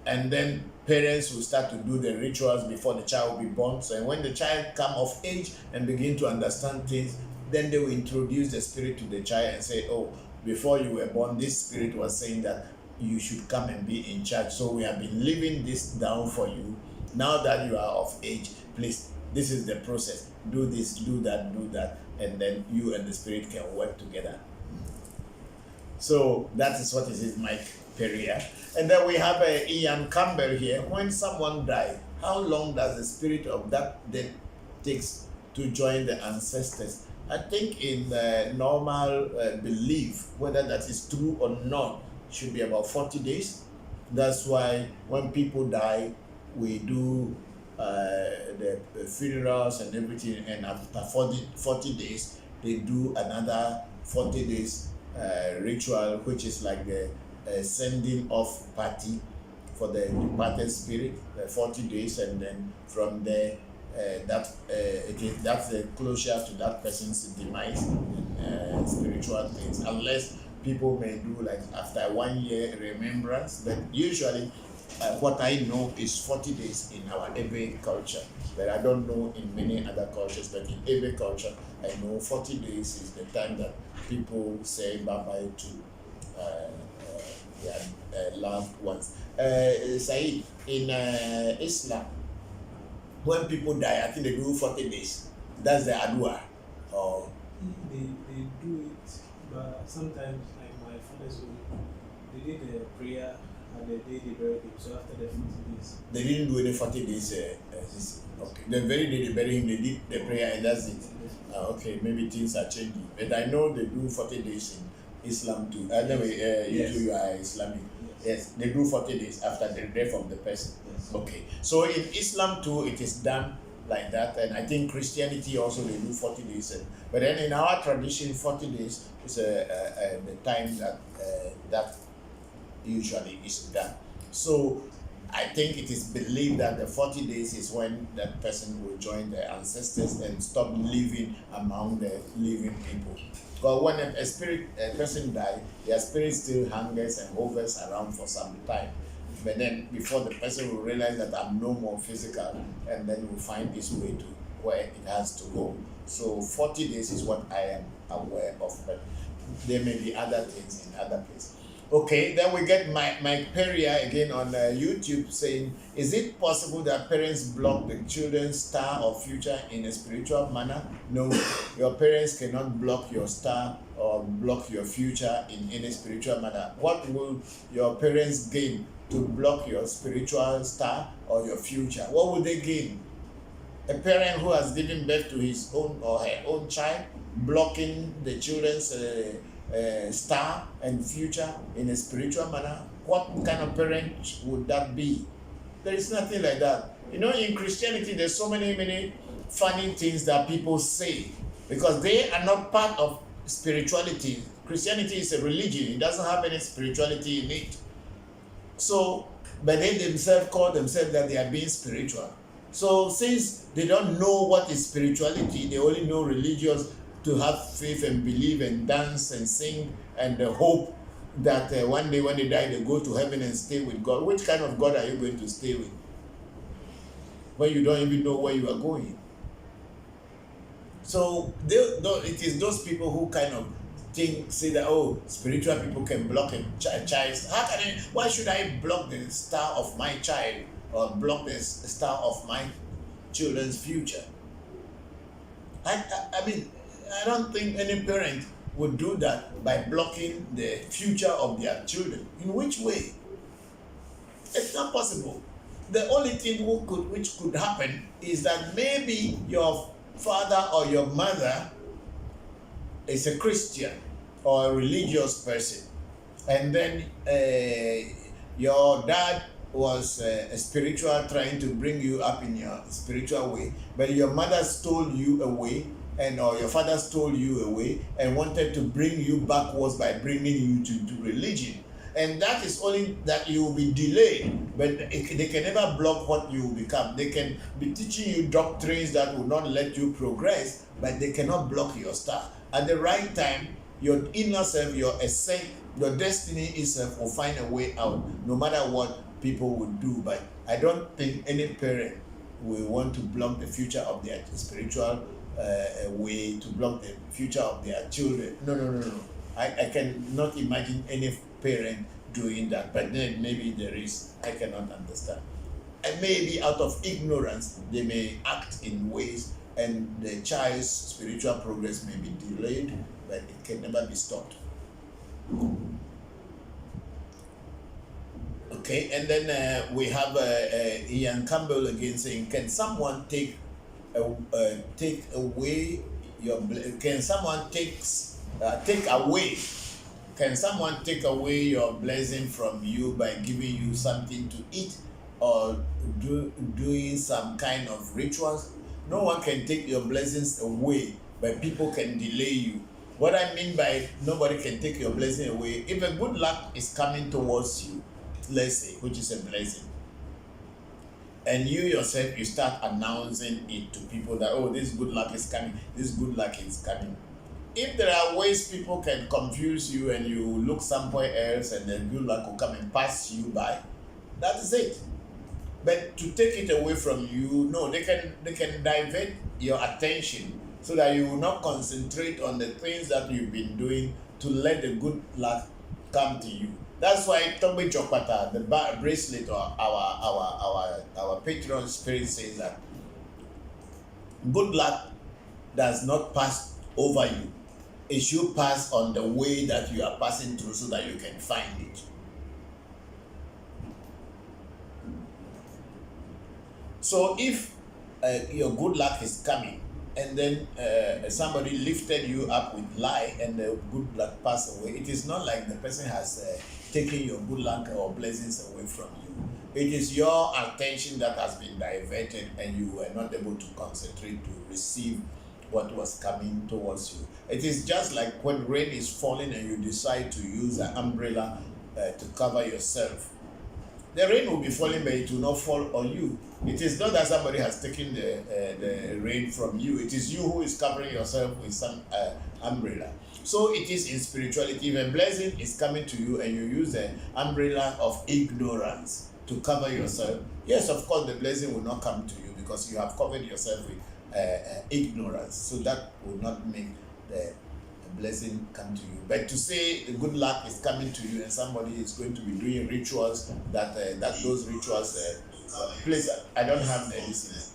And then parents will start to do the rituals before the child will be born. So when the child come of age and begin to understand things, then they will introduce the spirit to the child and say, oh, before you were born, this spirit was saying that you should come and be in charge. So we have been living this down for you. Now that you are of age, please, this is the process. Do this, do that, and then you and the spirit can work together. So that is what is Mike Perea. And then we have Ian Campbell here. When someone dies, how long does the spirit of that death takes to join the ancestors? I think in normal belief, whether that is true or not, should be about 40 days. That's why when people die, we do the funerals and everything, and after 40 days, they do another 40 days ritual, which is like the sending off party for the departed spirit, 40 days, and then from there, that's the closure to that person's demise and spiritual things, unless people may do like after 1 year remembrance. But usually what I know is 40 days in our Ebe culture, but I don't know in many other cultures. But in Ebe culture, I know 40 days is the time that people say bye-bye to their loved ones. Said, in Islam, when people die, I think they do 40 days. That's the adua. Or they do it, but sometimes, like my father's home, they did the prayer and the day they buried him. So after the 40 days, they didn't do any 40 days. Okay, the very day they buried him, they did the prayer and that's it. Okay, maybe things are changing, but I know they do 40 days in Islam too. Anyway, you are Islamic. Yes, they do 40 days after the death of the person. Yes. Okay, so in Islam too, it is done like that, and I think Christianity also they do 40 days. But then in our tradition, 40 days is the time that that usually is done. So I think it is believed that the 40 days is when that person will join the ancestors and stop living among the living people. But when a person dies, their spirit still hungers and hovers around for some time. But then before the person will realize that I'm no more physical, and then will find his way to where it has to go. So 40 days is what I am aware of, but there may be other things in other places. Okay, then we get Mike Perea again on YouTube saying, is it possible that parents block the children's star or future in a spiritual manner? No, your parents cannot block your star or block your future in any spiritual manner. What will your parents gain to block your spiritual star or your future? What will they gain? A parent who has given birth to his own or her own child, blocking the children's star and future in a spiritual manner, what kind of parent would that be? There is nothing like that. You know, in Christianity, there's so many funny things that people say because they are not part of spirituality. Christianity is a religion. It doesn't have any spirituality in it. So, but they themselves call themselves that they are being spiritual. So since they don't know what is spirituality, they only know religious, to have faith and believe and dance and sing and hope that one day when they die, they go to heaven and stay with God. Which kind of God are you going to stay with when you don't even know where you are going? So it is those people who kind of say that, oh, spiritual people can block a child. Why should I block the star of my child or block the star of my children's future? I mean, I don't think any parent would do that by blocking the future of their children. In which way? It's not possible. The only thing which could happen is that maybe your father or your mother is a Christian or a religious person, and then your dad was a spiritual, trying to bring you up in your spiritual way, but your mother stole you away, or your father stole you away and wanted to bring you backwards by bringing you to religion. And that is only that you will be delayed, but they can never block what you will become. They can be teaching you doctrines that will not let you progress, but they cannot block your star. At the right time, your inner self, your essence, your destiny itself will find a way out, no matter what people would do. But I don't think any parent will want to block the future of their spiritual way, to block the future of their children. No. I cannot imagine any parent doing that, but then maybe there is. I cannot understand. And maybe out of ignorance, they may act in ways, and the child's spiritual progress may be delayed, but it can never be stopped. Okay, and then we have Ian Campbell again saying, can someone take away your? Can someone take away your blessing from you by giving you something to eat or doing some kind of rituals? No one can take your blessings away, but people can delay you. What I mean by nobody can take your blessing away, if a good luck is coming towards you, let's say, which is a blessing, and you yourself, you start announcing it to people that, oh, this good luck is coming, this good luck is coming. If there are ways people can confuse you and you look somewhere else and then good luck will come and pass you by, that is it. But to take it away from you, no, they can divert your attention so that you will not concentrate on the things that you've been doing to let the good luck come to you. That's why Tombe Chopata, the bracelet, or our patron spirit, says that good luck does not pass over you. It should pass on the way that you are passing through so that you can find it. So if your good luck is coming and then somebody lifted you up with lie and the good luck passed away, it is not like the person has taken your good luck or blessings away from you. It is your attention that has been diverted and you were not able to concentrate to receive what was coming towards you. It is just like when rain is falling and you decide to use an umbrella to cover yourself. The rain will be falling, but it will not fall on you. It is not that somebody has taken the rain from you. It is you who is covering yourself with some umbrella. So it is in spirituality. If a blessing is coming to you and you use the umbrella of ignorance to cover yourself, yes, of course, the blessing will not come to you because you have covered yourself with ignorance. So that will not make the blessing come to you. But to say the good luck is coming to you and somebody is going to be doing rituals that those rituals please, I don't have the listeners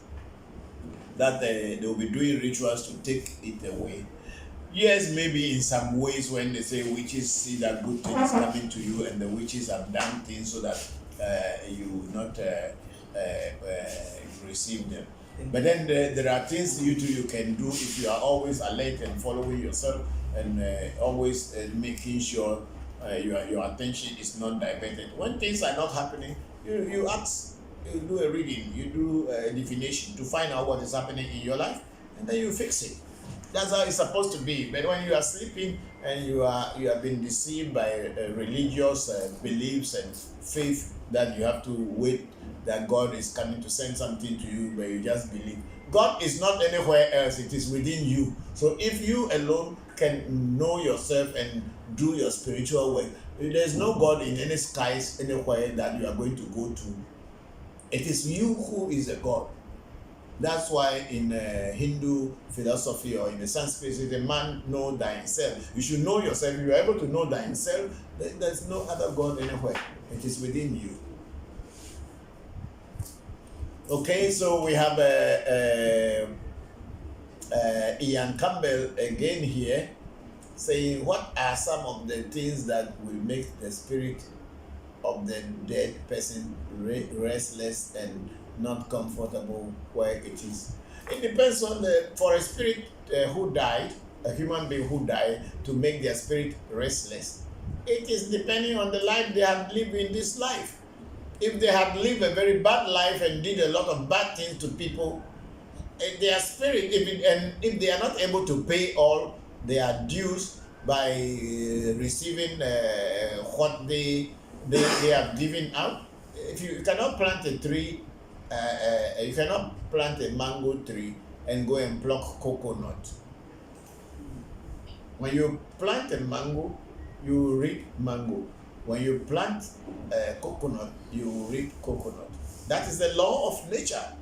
that they will be doing rituals to take it away. Yes, maybe in some ways when they say witches see that good things coming to you and the witches have done things so that you will not receive them. But then there are things you can do if you are always alert and following yourself and always making sure your attention is not diverted. When things are not happening, you ask, you do a reading, you do a divination to find out what is happening in your life, and then you fix it. That's how it's supposed to be. But when you are sleeping and you have been deceived by religious beliefs and faith that you have to wait that God is coming to send something to you, but you just believe. God is not anywhere else, it is within you. So if you alone can know yourself and do your spiritual work, there's no God in any skies anywhere that you are going to go to. It is you who is a God. That's why in Hindu philosophy or in the Sanskrit, the man know thyself. You should know yourself. If you are able to know thyself, then there's no other God anywhere. It is within you. Okay, so we have Ian Campbell again here, saying, what are some of the things that will make the spirit of the dead person restless and not comfortable where it is? It depends on for a spirit who died, a human being who died, to make their spirit restless. It is depending on the life they have lived in this life. If they have lived a very bad life and did a lot of bad things to people, their spirit, if they are not able to pay all their dues by receiving what they have given out, if you cannot plant a tree, you cannot plant a mango tree and go and pluck coconut. When you plant a mango, you reap mango. When you plant coconut, you reap coconut. That is the law of nature.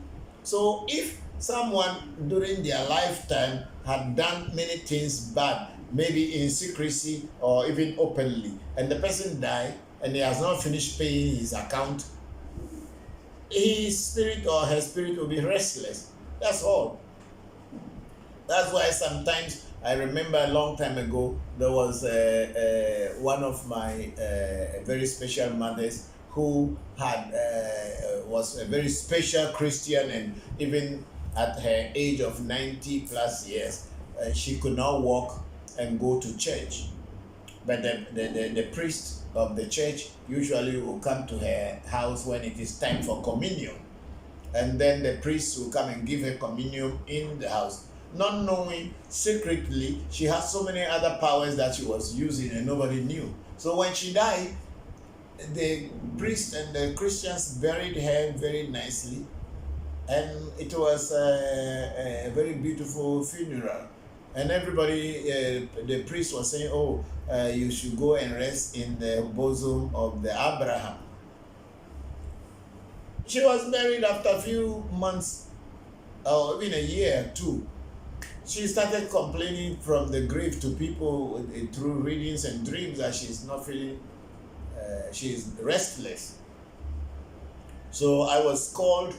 So if someone during their lifetime had done many things bad, maybe in secrecy or even openly, and the person died and he has not finished paying his account, his spirit or her spirit will be restless. That's all. That's why sometimes I remember a long time ago, there was one of my very special mothers who had was a very special Christian, and even at her age of 90 plus years, she could not walk and go to church. But the priest of the church usually will come to her house when it is time for communion. And then the priest will come and give her communion in the house. Not knowing secretly, she has so many other powers that she was using and nobody knew. So when she died, the priest and the Christians buried her very nicely. And it was a very beautiful funeral. And everybody, the priest was saying, oh, you should go and rest in the bosom of the Abraham. She was buried after a few months, or even a year or two. She started complaining from the grave to people through readings and dreams that she's not feeling, she's restless. So I was called,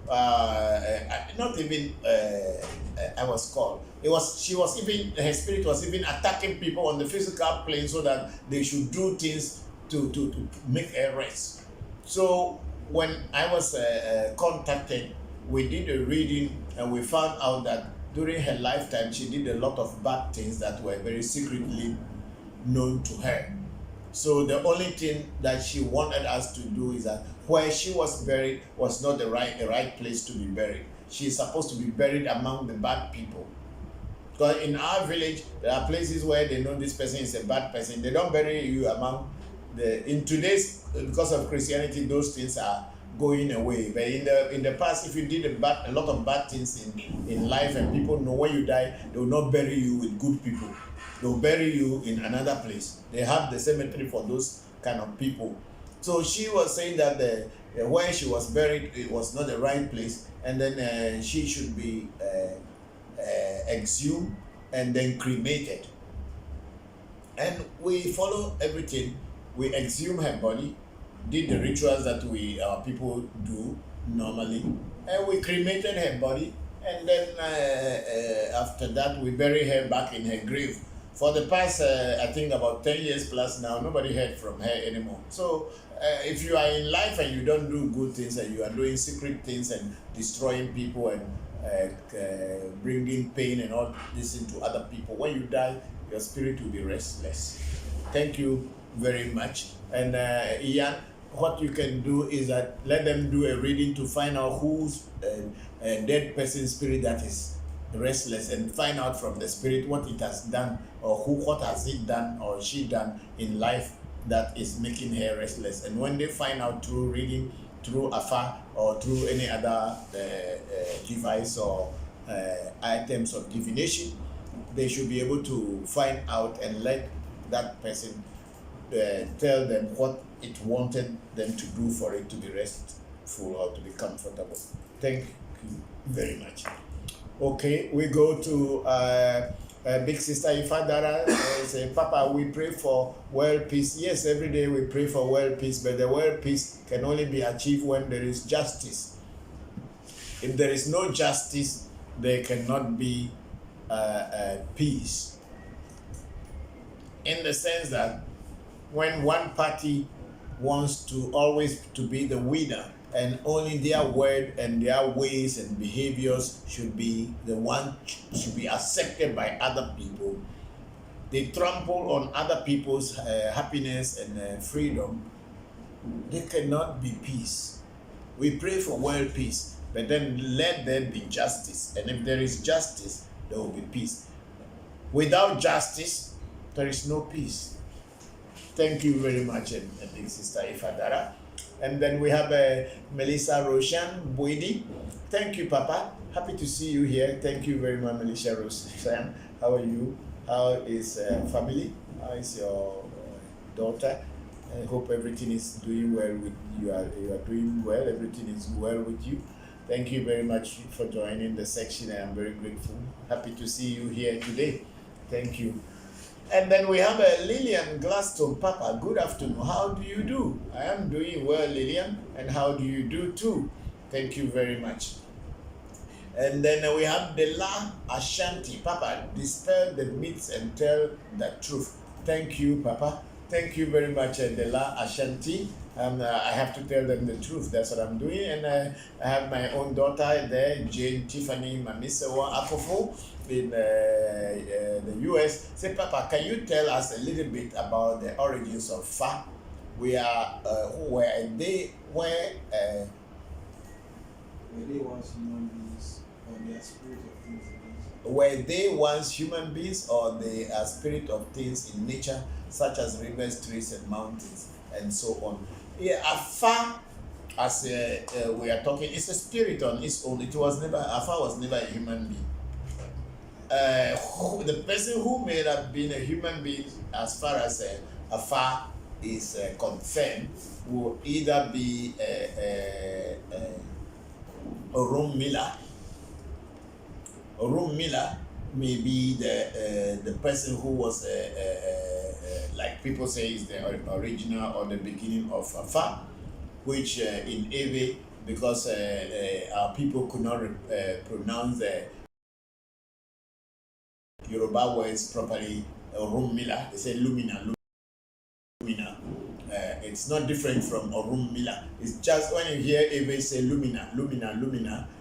not even, I was called. Her spirit was even attacking people on the physical plane so that they should do things to make her rest. So when I was contacted, we did a reading and we found out that during her lifetime, she did a lot of bad things that were very secretly known to her. So the only thing that she wanted us to do is that where she was buried was not the right place to be buried. She is supposed to be buried among the bad people. Because in our village, there are places where they know this person is a bad person. They don't bury you among in today's, because of Christianity, those things are going away. But in the past, if you did a lot of bad things in life and people know when you die, they will not bury you with good people. They will bury you in another place. They have the cemetery for those kind of people. So she was saying that where she was buried, it was not the right place, and then she should be exhumed and then cremated. And we follow everything. We exhume her body, did the rituals that our people do normally, and we cremated her body, and then after that we bury her back in her grave. For the past I think about 10 years plus now, nobody heard from her anymore. So if you are in life and you don't do good things and you are doing secret things and destroying people and bringing pain and all this into other people, when you die, your spirit will be restless. Thank you very much. And Ian, what you can do is that let them do a reading to find out who's a dead person's spirit that is restless, and find out from the spirit what it has done, or what has it done or she done in life that is making her restless. And when they find out through reading, through afar, or through any other device or items of divination, they should be able to find out and let that person tell them what it wanted them to do for it to be restful or to be comfortable. Thank you very much. Okay, we go to Big Sister Ifadara. Say, Papa, we pray for world peace. Yes, every day we pray for world peace, but the world peace can only be achieved when there is justice. If there is no justice, there cannot be peace. In the sense that when one party wants to always to be the winner, and only their word and their ways and behaviors should be the one should be accepted by other people, they trample on other people's happiness and freedom. There cannot be peace. We pray for world peace, but then let there be justice. And if there is justice, there will be peace. Without justice, there is no peace. Thank you very much, and Big Sister Ifadara. And then we have Melissa Roshan Boidi. Thank you, Papa. Happy to see you here. Thank you very much, Melissa Roshan. How are you? How is family? How is your daughter? I hope everything is doing well with you. You are doing well. Everything is well with you. Thank you very much for joining the section. I am very grateful. Happy to see you here today. Thank you. And then we have Lillian Gladstone. Papa, good afternoon. How do you do? I am doing well, Lillian. And how do you do too? Thank you very much. And then we have Dela Ashanti. Papa, dispel the myths and tell the truth. Thank you, Papa. Thank you very much, Dela Ashanti. I have to tell them the truth. That's what I'm doing. And I have my own daughter there, Jane Tiffany Mamisewa Akofo, in the US. Say, Papa, can you tell us a little bit about the origins of Fa? We are where they once human beings, or they are spirit of things in nature. Were they once human beings, or they are spirit of things in nature, such as rivers, trees, and mountains, and so on? Yeah, Afa, as we are talking, it's a spirit on its own. Afa was never a human being. The person who may have been a human being, as far as Afa is concerned, will either be Orum Miller. Orum Miller may be the person who was like people say is the original or the beginning of Afa, which in Ewe, because our people could not pronounce the Yoruba words properly, Orum Miller, they say Lumina. It's not different from Orum Miller. It's just when you hear Ewe say Lumina,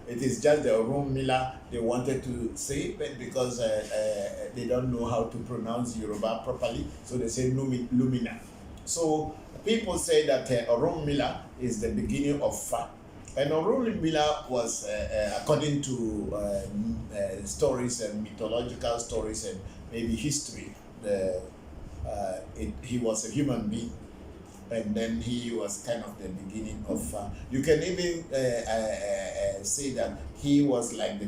it is just the Orum Miller they wanted to say, but because they don't know how to pronounce Yoruba properly, so they say Lumina. So people say that Orum Miller is the beginning of Fa. And Orum Miller was, according to stories and mythological stories and maybe history, he was a human being. And then he was kind of the beginning of. You can even say that he was like the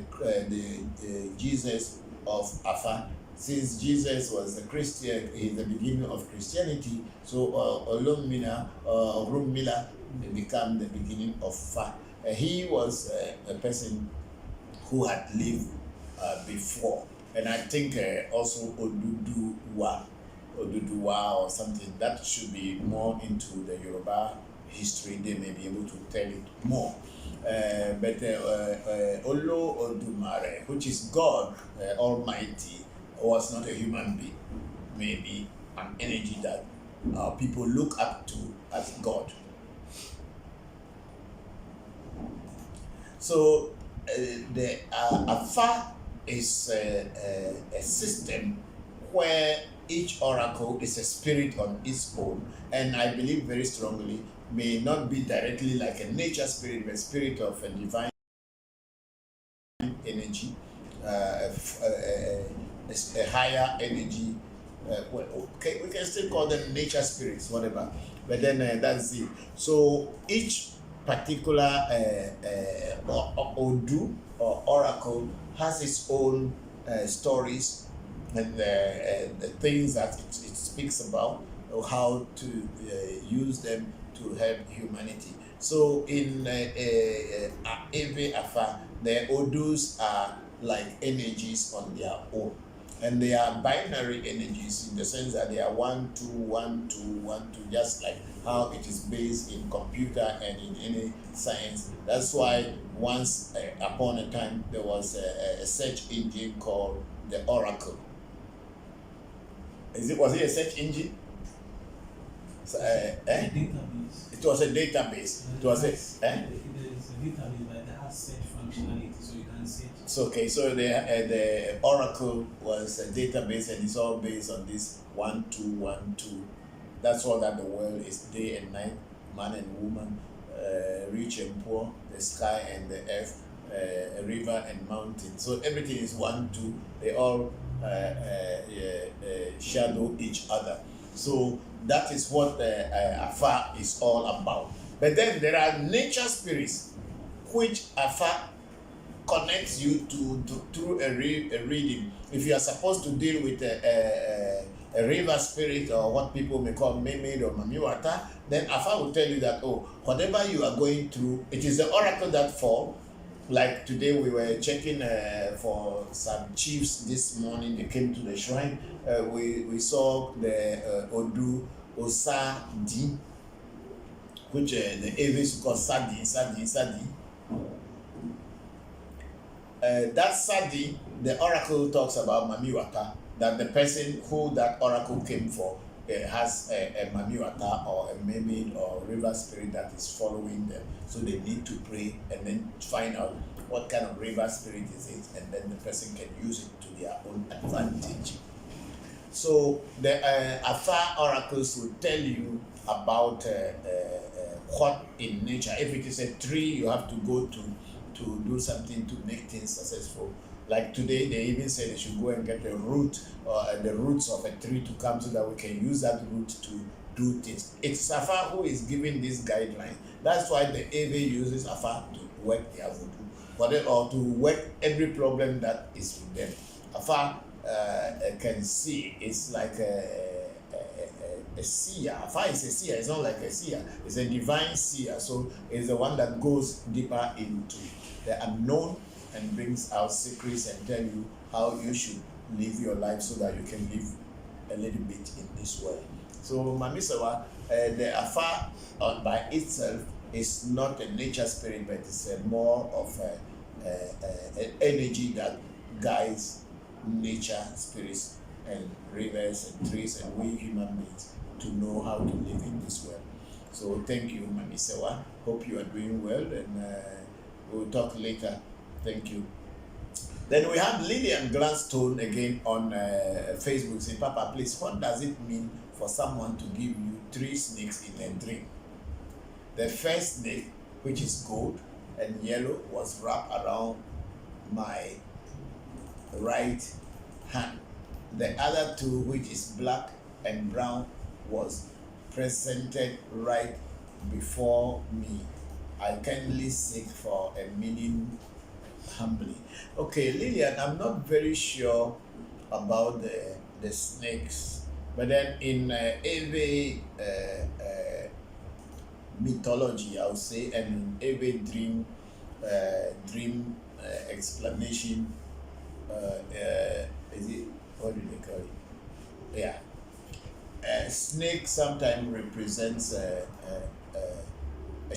Jesus of Afa. Since Jesus was a Christian, he's the beginning of Christianity. So Orum Miller became the beginning of Fa. He was a person who had lived before, and I think also Oduduwa or something that should be more into the Yoruba history. They may be able to tell it more. But Olo Odumare, which is God Almighty, was not a human being. Maybe an energy that people look up to as God. So the Afa is a system where each oracle is a spirit on its own, and I believe very strongly may not be directly like a nature spirit, but spirit of a divine energy, a higher energy. Okay, we can still call them nature spirits, whatever. But then that's it. So each particular Odu or oracle has its own stories and the things that it speaks about, or how to use them to help humanity. So in Eve Afa, the Odus are like energies on their own. And they are binary energies in the sense that they are 1, 2, 1, 2, 1, 2, just like how it is based in computer and in any science. That's why once upon a time there was a search engine called the Oracle. Was it a search engine? Database. It was a database. It was There's a database, but it has search functionality, so you can search. It's okay. So the Oracle was a database, and it's all based on this 1, 2, 1, 2. That's all that the world is: day and night, man and woman, rich and poor, the sky and the earth, river and mountain. So everything is 1, 2. They all shadow each other. So that is what Afa is all about. But then there are nature spirits which Afa connects you to through a reading. If you are supposed to deal with a river spirit, or what people may call mermaid or mamiwata, then Afa will tell you that, oh, whatever you are going through, it is the oracle that fall. Like today we were checking for some chiefs this morning. They came to the shrine. We saw the Odu Osa Di, which the Avis call Sadi. That Sadi, the oracle talks about Mamiwata, that the person who that oracle came for has a Mamiwata or a mermaid or river spirit that is following them. So they need to pray and then find out what kind of river spirit is it, and then the person can use it to their own advantage. So the Afa oracles will tell you about what in nature. If it is a tree, you have to go to do something to make things successful. Like today, they even say they should go and get a root or the roots of a tree to come so that we can use that root to do things. It's Afa who is giving this guideline. That's why the Ave uses Afa to work their voodoo, or to work every problem that is with them. Afa can see. It's like a seer. Afa is a seer. It's not like a seer. It's a divine seer. So it's the one that goes deeper into the unknown and brings out secrets and tell you how you should live your life so that you can live a little bit in this world. So Mamisawa, the Afa by itself is not a nature spirit, but it's more of an energy that guides nature spirits and rivers and trees and we human beings to know how to live in this world. So thank you, Mamisawa. Hope you are doing well, and we'll talk later. Thank you. Then we have Lillian Gladstone again on Facebook saying, Papa, please, what does it mean for someone to give you 3 snakes in a dream? The first snake, which is gold and yellow, was wrapped around my right hand. The other 2, which is black and brown, was presented right before me. I kindly seek for a meaning humbly. Okay, Lillian, I'm not very sure about the snakes, but then in every mythology, I would say, and in every dream explanation, is it, what do they call it? Yeah, a snake sometimes represents a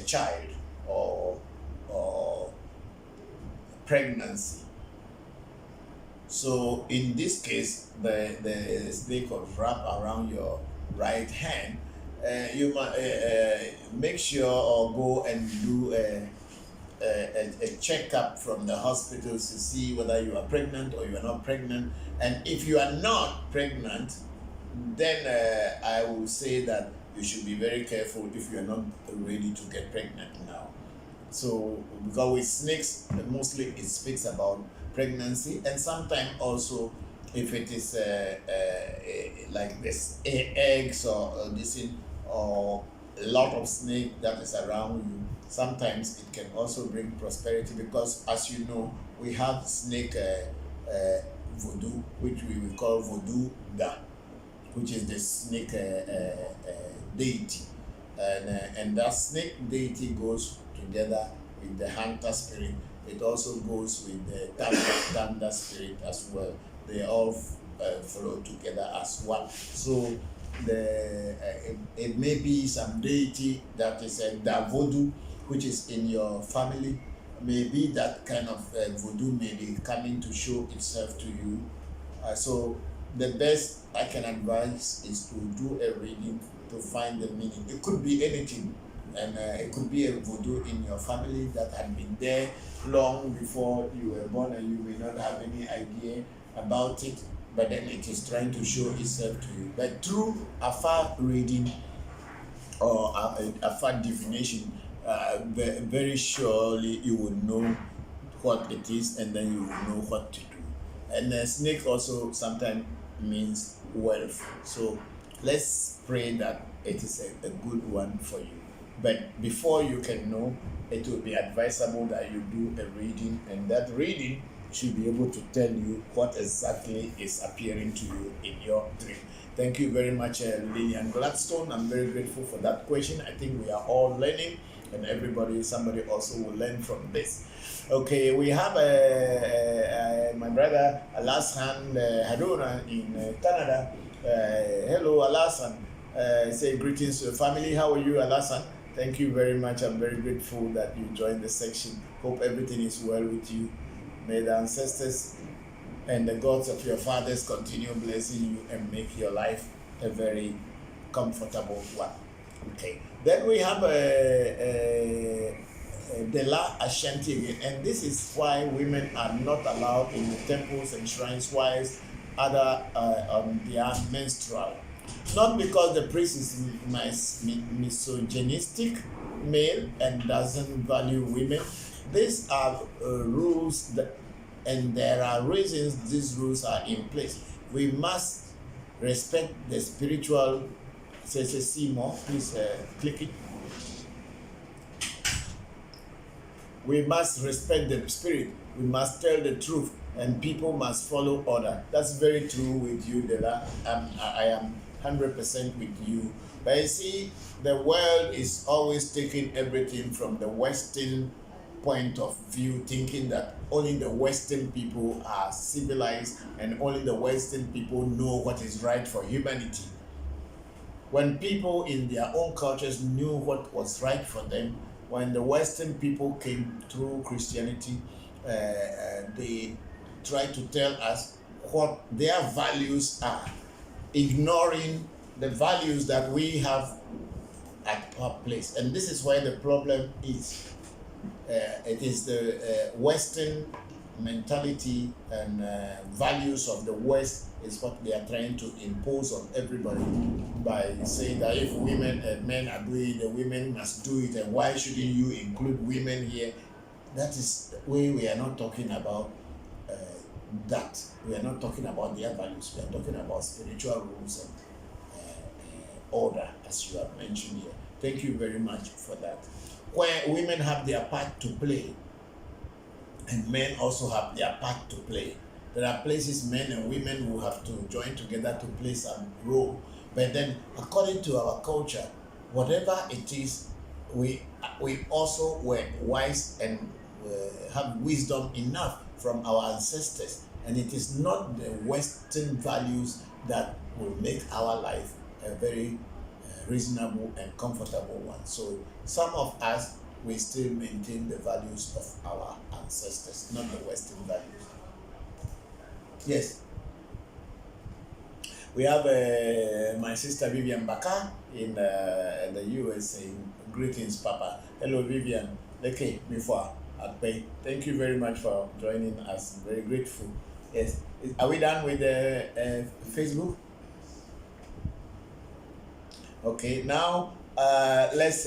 child or pregnancy. So in this case, the snake was wrapped around your right hand. You must make sure or go and do a checkup from the hospitals to see whether you are pregnant or you are not pregnant. And if you are not pregnant, then I will say that you should be very careful if you are not ready to get pregnant now. So, because with snakes, mostly it speaks about pregnancy, and sometimes also if it is like this eggs or this or a lot of snake that is around you, sometimes it can also bring prosperity, because as you know, we have snake voodoo, which we will call voodoo da, which is the snake deity. and that snake deity goes together with the hunter spirit. It also goes with the thunder spirit as well. They all flow together as one. So it may be some deity that is a voodoo, which is in your family. Maybe that kind of voodoo may be coming to show itself to you. So the best I can advise is to do a reading to find the meaning. It could be anything, and it could be a voodoo in your family that had been there long before you were born, and you may not have any idea about it, but then it is trying to show itself to you. But through a far reading or a far divination, very surely you will know what it is, and then you will know what to do. And snake also sometimes means wealth. So let's pray that it is a good one for you. But before you can know, it will be advisable that you do a reading, and that reading should be able to tell you what exactly is appearing to you in your dream. Thank you very much, Lillian Gladstone. I'm very grateful for that question. I think we are all learning, and somebody also will learn from this. Okay, we have my brother Alasan Haruna in Canada. Hello, Alasan. Say greetings to the family. How are you, Alasan? Thank you very much. I'm very grateful that you joined the section. Hope everything is well with you. May the ancestors and the gods of your fathers continue blessing you and make your life a very comfortable one. Okay. Then we have Dela Ashanti again, and this is why women are not allowed in the temples and shrines whilst other on their menstrual. Not because the priest is misogynistic male and doesn't value women. These are rules and there are reasons these rules are in place. We must respect the spiritual. See more, please click it. We must respect the spirit. We must tell the truth, and people must follow order. That's very true with you, Dela. I am 100% with you. But you see, the world is always taking everything from the Western point of view, thinking that only the Western people are civilized and only the Western people know what is right for humanity. When people in their own cultures knew what was right for them, when the Western people came through Christianity, they tried to tell us what their values are, ignoring the values that we have at our place. And this is why the problem is. It is the Western mentality and values of the West is what they are trying to impose on everybody by saying that if women and men are doing it, the women must do it, and why shouldn't you include women here? That is we are not talking about that. We are not talking about their values. We are talking about spiritual rules and order, as you have mentioned here. Thank you very much for that. Where women have their part to play, and men also have their part to play. There are places men and women will have to join together to play some role. But then, according to our culture, whatever it is, we also were wise and have wisdom enough from our ancestors. And it is not the Western values that will make our life a very reasonable and comfortable one. So some of us, we still maintain the values of our ancestors, not the Western values. Yes. We have my sister Vivian Baka in the US saying, greetings, Papa. Hello, Vivian. Okay, before thank you very much for joining us. I'm very grateful. Yes. Are we done with Facebook? Okay, now let's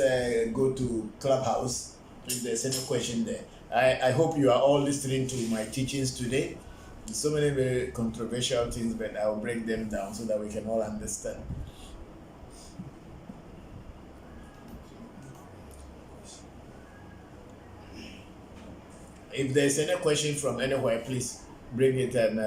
go to Clubhouse. If there's any question there. I hope you are all listening to my teachings today. So many very controversial things, but I'll break them down so that we can all understand. If there's any question from anywhere, please bring it and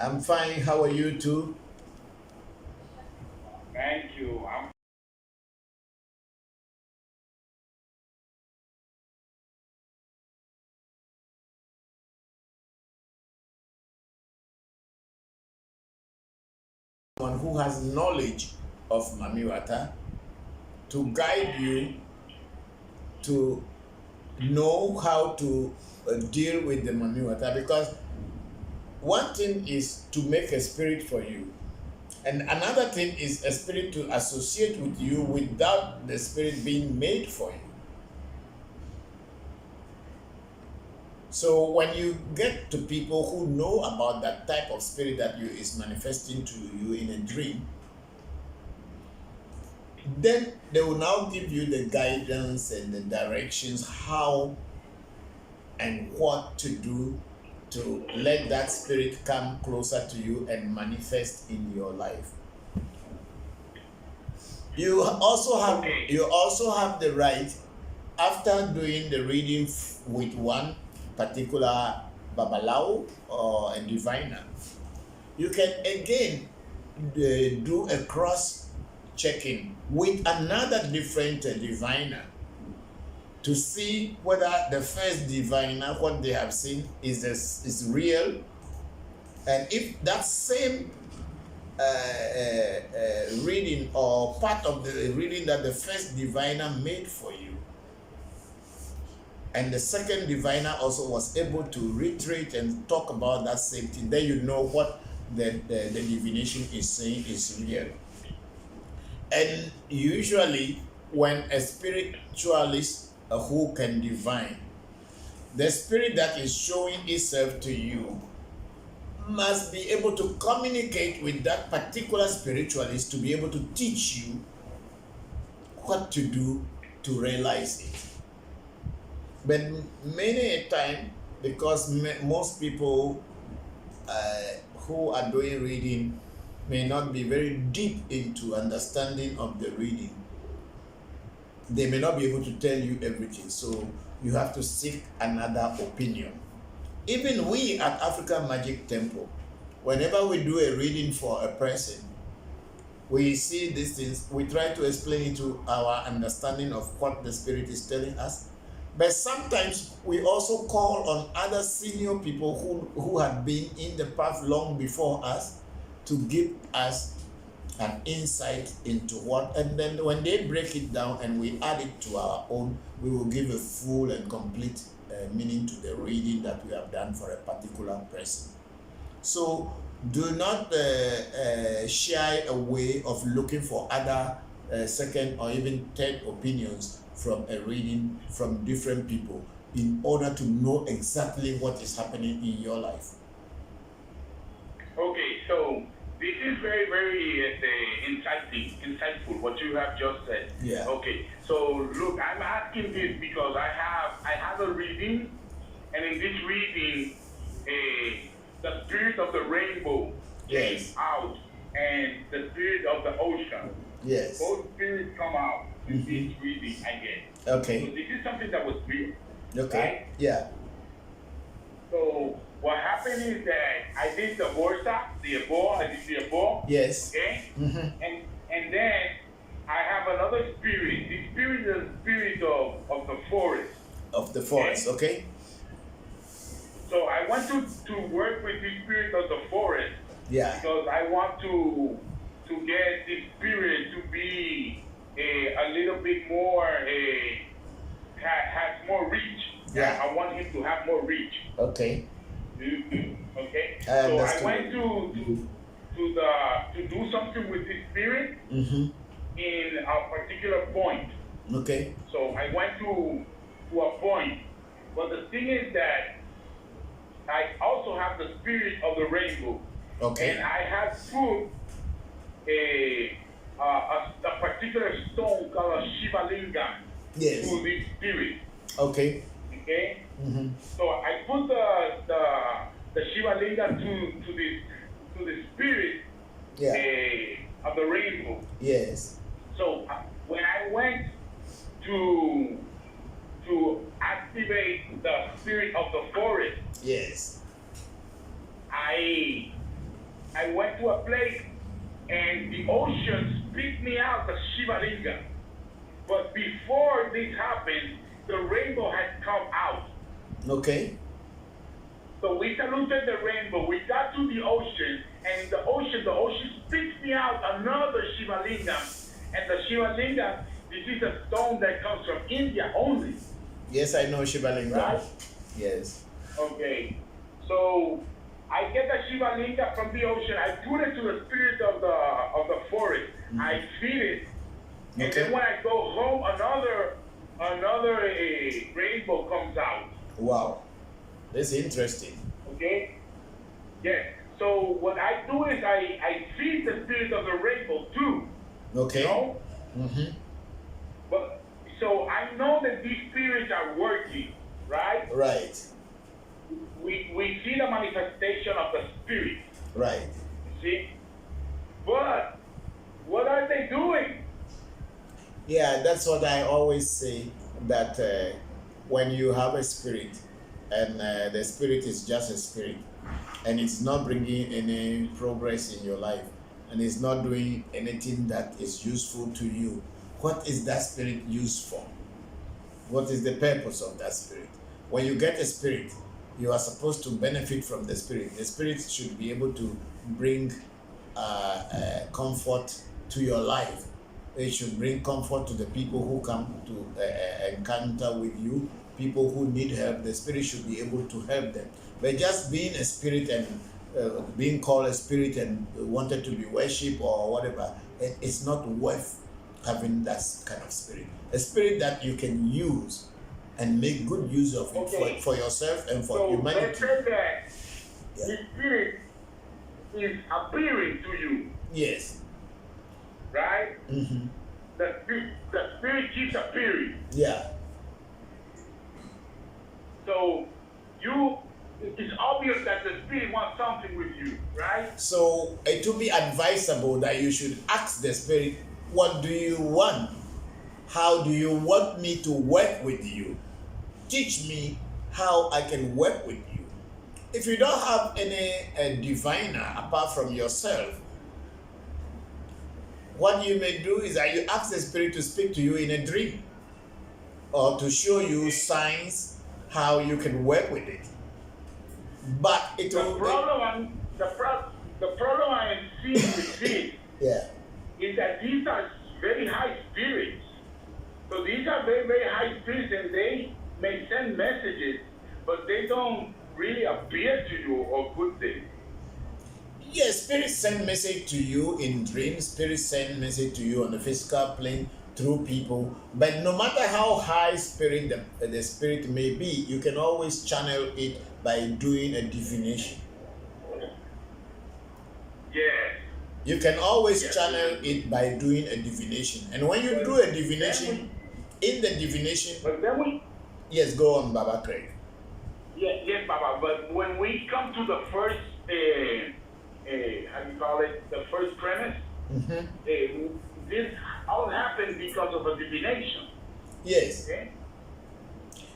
I'm fine. How are you too? Thank you. Someone who has knowledge of Mamiwata to guide you to know how to deal with the Mamiwata, because one thing is to make a spirit for you, and another thing is a spirit to associate with you without the spirit being made for you. So when you get to people who know about that type of spirit that is manifesting to you in a dream, then they will now give you the guidance and the directions how and what to do to let that spirit come closer to you and manifest in your life. You also have the right, after doing the reading with one particular babalawo or a diviner, you can again do a cross checking with another different diviner to see whether the first diviner, what they have seen is real, and if that same reading or part of the reading that the first diviner made for you and the second diviner also was able to reiterate and talk about that same thing, then you know what the divination is saying is real. And usually when a spiritualist who can divine, the spirit that is showing itself to you must be able to communicate with that particular spiritualist to be able to teach you what to do to realize it. But many a time, because most people who are doing reading may not be very deep into understanding of the reading, they may not be able to tell you everything, so you have to seek another opinion. Even we at African Magic Temple, whenever we do a reading for a person, we see these things, we try to explain it to our understanding of what the spirit is telling us. But sometimes we also call on other senior people who have been in the path long before us to give us an insight into what, and then when they break it down and we add it to our own, we will give a full and complete meaning to the reading that we have done for a particular person. So do not shy away of looking for other second or even third opinions from a reading from different people in order to know exactly what is happening in your life. Okay, so this is very, very insightful what you have just said. Yeah. Okay, so look, I'm asking this because I have a reading, and in this reading, the spirit of the rainbow came out, and the spirit of the ocean. Yes. Both spirits come out in this reading again. Okay. So this is something that was real. Okay. Right? Yeah. So what happened is that I did the borsa, the abo. Yes. Okay. Mm-hmm. And then I have another spirit. The spirit is the spirit of the forest. Of the forest. Okay. So I want to work with the spirit of the forest. Yeah. Because I want to get the spirit to be a little bit more has more reach. Yeah. I want him to have more reach. Okay. Okay. I so understood. I went to do something with the spirit in a particular point. Okay. So I went to a point. But the thing is that I also have the spirit of the rainbow. Okay. And I have put a particular stone called a Shiva Lingam to this spirit. Okay. Okay. Mm-hmm. So I put the Shiva Lingam to the spirit of the rainbow. Yes. So when I went to activate the spirit of the forest, yes, I I went to a place and the ocean spit me out the Shiva Linga. But before this happened, the rainbow had come out. Okay. So we saluted the rainbow. We got to the ocean, and in the ocean spits me out another Shiva Linga. And the Shiva Linga, this is a stone that comes from India only. Yes, I know Shiva Linga. Right? Yes. Okay. So I get the Shiva Linga from the ocean. I put it to the spirit of the forest. I feed it. And then when I go home, another rainbow comes out. Wow. That's interesting. Okay? Yes. So what I do is I feed the spirit of the rainbow too. Okay. You know? Mm-hmm. But so I know that these spirits are working, right? Right. We see the manifestation of the spirit. Right. See? But what are they doing? Yeah, that's what I always say, that when you have a spirit and the spirit is just a spirit and it's not bringing any progress in your life and it's not doing anything that is useful to you, what is that spirit used for? What is the purpose of that spirit? When you get a spirit, you are supposed to benefit from the spirit. The spirit should be able to bring comfort to your life. It should bring comfort to the people who come to encounter with you, people who need help. The spirit should be able to help them. But just being a spirit and being called a spirit and wanted to be worshipped or whatever, it's not worth having that kind of spirit. A spirit that you can use and make good use of it for yourself and for humanity. Let's say that the spirit is appearing to you. Yes. Right? Mm-hmm. The spirit keeps appearing. Yeah. So it's obvious that the spirit wants something with you, right? So it would be advisable that you should ask the spirit, what do you want? How do you want me to work with you? Teach me how I can work with you. If you don't have any diviner apart from yourself, what you may do is that you ask the spirit to speak to you in a dream or to show you signs how you can work with it. But it will... The problem I am seeing with this is that these are very high spirits. So these are very, very high spirits, and they may send messages, but they don't really appear to you or good things. Yes, spirits send message to you in dreams. Spirits send message to you on the physical plane through people. But no matter how high spirit the spirit may be, you can always channel it by doing a divination. Yes. You can always channel it by doing a divination. And when you do a divination, in the divination... But then we... Yes, go on, Baba Craig. Yes, Baba. But when we come to the first... how do you call it? The first premise. Mm-hmm. This all happened because of a divination. Yes. Okay.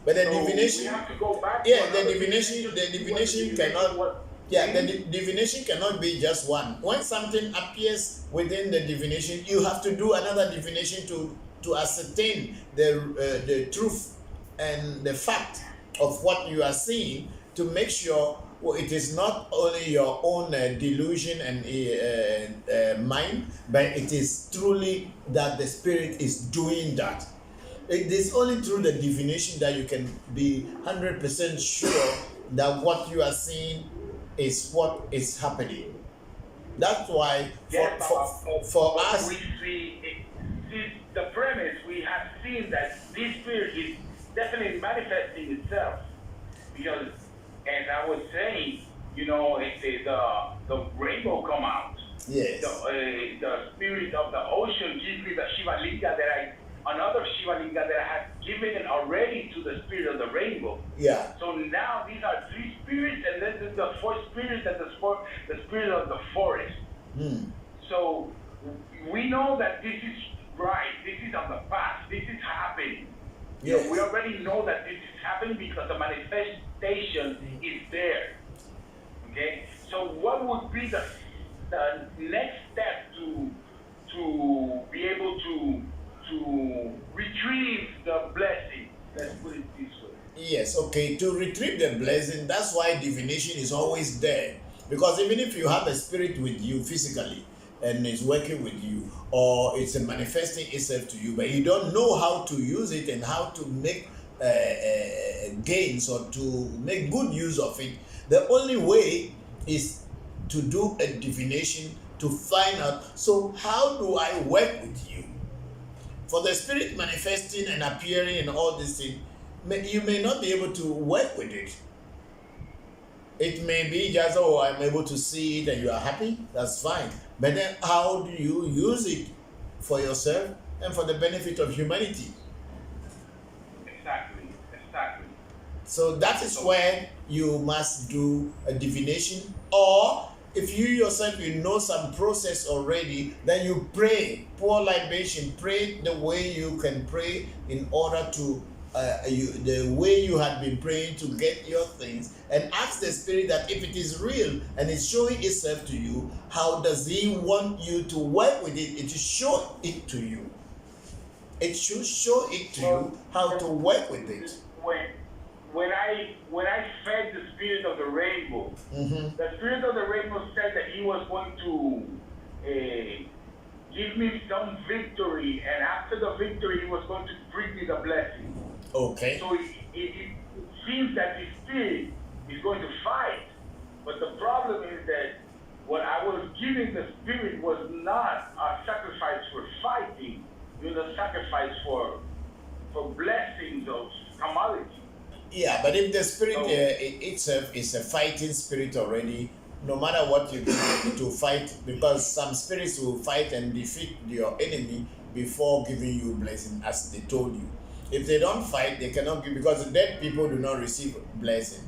But the so divination. We have to go back. Yeah, the divination cannot. Yeah, the divination cannot be just one. When something appears within the divination, you have to do another divination to ascertain the truth and the fact of what you are seeing, to make sure it is not only your own delusion and mind, but it is truly that the spirit is doing that. It is only through the divination that you can be 100% sure that what you are seeing is what is happening. That's why for us, we see the premise. We have seen that this spirit is definitely manifesting itself, because, as I was saying, you know, the rainbow come out. Yes. The spirit of the ocean gives me the Shiva Linga another Shiva Linga that I have given already to the spirit of the rainbow. Yeah. So now these are three spirits, and then there's the fourth spirit, and the spirit of the forest. So we know that this is right. This is on the past. This is happening. Yes. So we already know that this is happening because the manifestation is there. Okay? So what would be the the next step to be able to retrieve the blessing? Let's put it this way. Yes, okay. To retrieve the blessing, that's why divination is always there. Because even if you have a spirit with you physically and it's working with you, or it's manifesting itself to you, but you don't know how to use it and how to make gains or to make good use of it, the only way is to do a divination to find out, so how do I work with you? For the spirit manifesting and appearing and all these things, you may not be able to work with it. It may be just, oh, I'm able to see it and you are happy, that's fine. But then how do you use it for yourself and for the benefit of humanity? Exactly. So that is where you must do a divination, or if you yourself, you know some process already, then you pray, pour libation, pray the way you can pray in order to, the way you had been praying to get your things, and ask the Spirit that if it is real and it's showing itself to you, how does He want you to work with it? It should show it to you. It should show it to you how to work with it. When I fed the spirit of the rainbow, the spirit of the rainbow said that he was going to give me some victory, and after the victory, he was going to bring me the blessing. Okay. So it seems that the spirit is going to fight, but the problem is that what I was giving the spirit was not a sacrifice for fighting; it was a sacrifice for blessings of commodity. Yeah, but if the spirit itself is a fighting spirit already, no matter what you do to fight, because some spirits will fight and defeat your enemy before giving you blessing, as they told you. If they don't fight, they cannot give, because dead people do not receive blessing.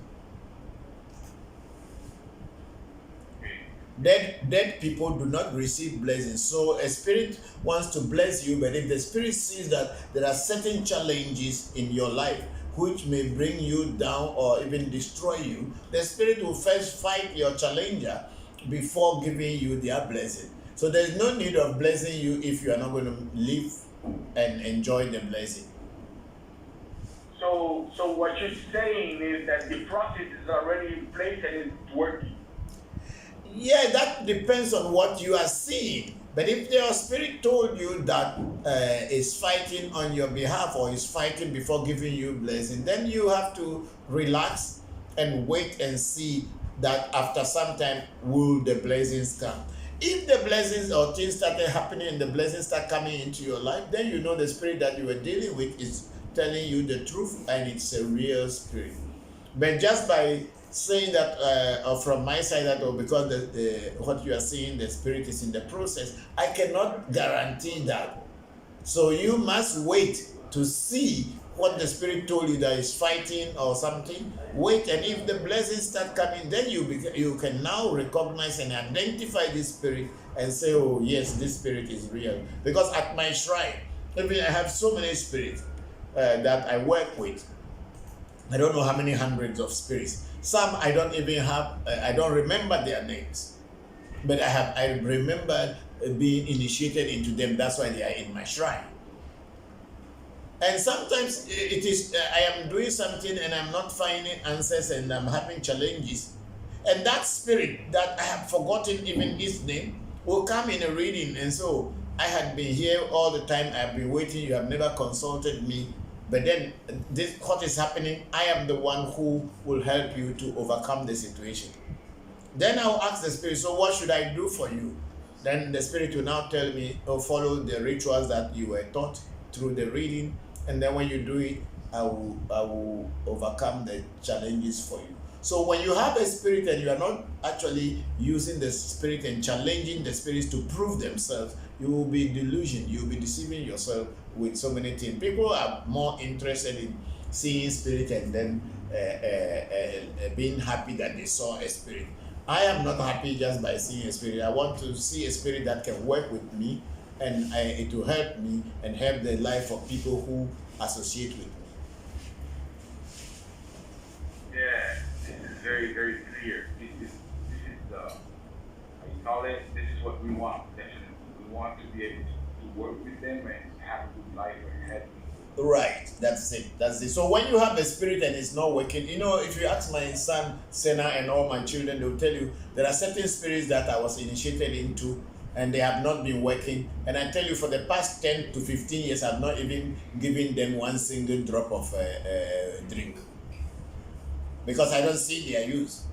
Dead people do not receive blessing. So a spirit wants to bless you, but if the spirit sees that there are certain challenges in your life which may bring you down or even destroy you, the spirit will first fight your challenger before giving you their blessing. So there's no need of blessing you if you are not going to live and enjoy the blessing. So what you're saying is that the process is already in place and it's working. Yeah, that depends on what you are seeing. But if your spirit told you that is fighting on your behalf or is fighting before giving you blessing, then you have to relax and wait and see that after some time will the blessings come. If the blessings or things started happening and the blessings start coming into your life, then you know the spirit that you were dealing with is telling you the truth and it's a real spirit. But just by saying that, or from my side, that, or because what you are saying, the spirit is in the process, I cannot guarantee that. So you must wait to see what the spirit told you that is fighting or something. Wait, and if the blessings start coming, then you can now recognize and identify this spirit and say, oh yes, this spirit is real. Because at my shrine, even I have so many spirits that I work with. I don't know how many hundreds of spirits. Some I don't even have, I don't remember their names. But I remember being initiated into them. That's why they are in my shrine. And sometimes it is, I am doing something and I'm not finding answers and I'm having challenges. And that spirit that I have forgotten even its name will come in a reading. And so I had been here all the time. I've been waiting. You have never consulted me. But then this, what is happening, I am the one who will help you to overcome the situation. Then I'll ask the spirit, so what should I do for you? Then the spirit will now tell me, oh, follow the rituals that you were taught through the reading. And then when you do it, I will overcome the challenges for you. So when you have a spirit and you are not actually using the spirit and challenging the spirits to prove themselves, you will be delusioned. You will be deceiving yourself with so many things. People are more interested in seeing spirit and then being happy that they saw a spirit. I am not happy just by seeing a spirit. I want to see a spirit that can work with me, and it will help me and help the life of people who associate with me. Yeah, this is very, very clear. This is how you tell them this is what we want. Definitely, we want to be able to work with them and have a good life and help people. Right, that's it. That's it. So when you have a spirit and it's not working, you know, if you ask my son, Senna, and all my children, they'll tell you there are certain spirits that I was initiated into and they have not been working. And I tell you, for the past 10 to 15 years, I've not even given them one single drop of drink because I don't see their use.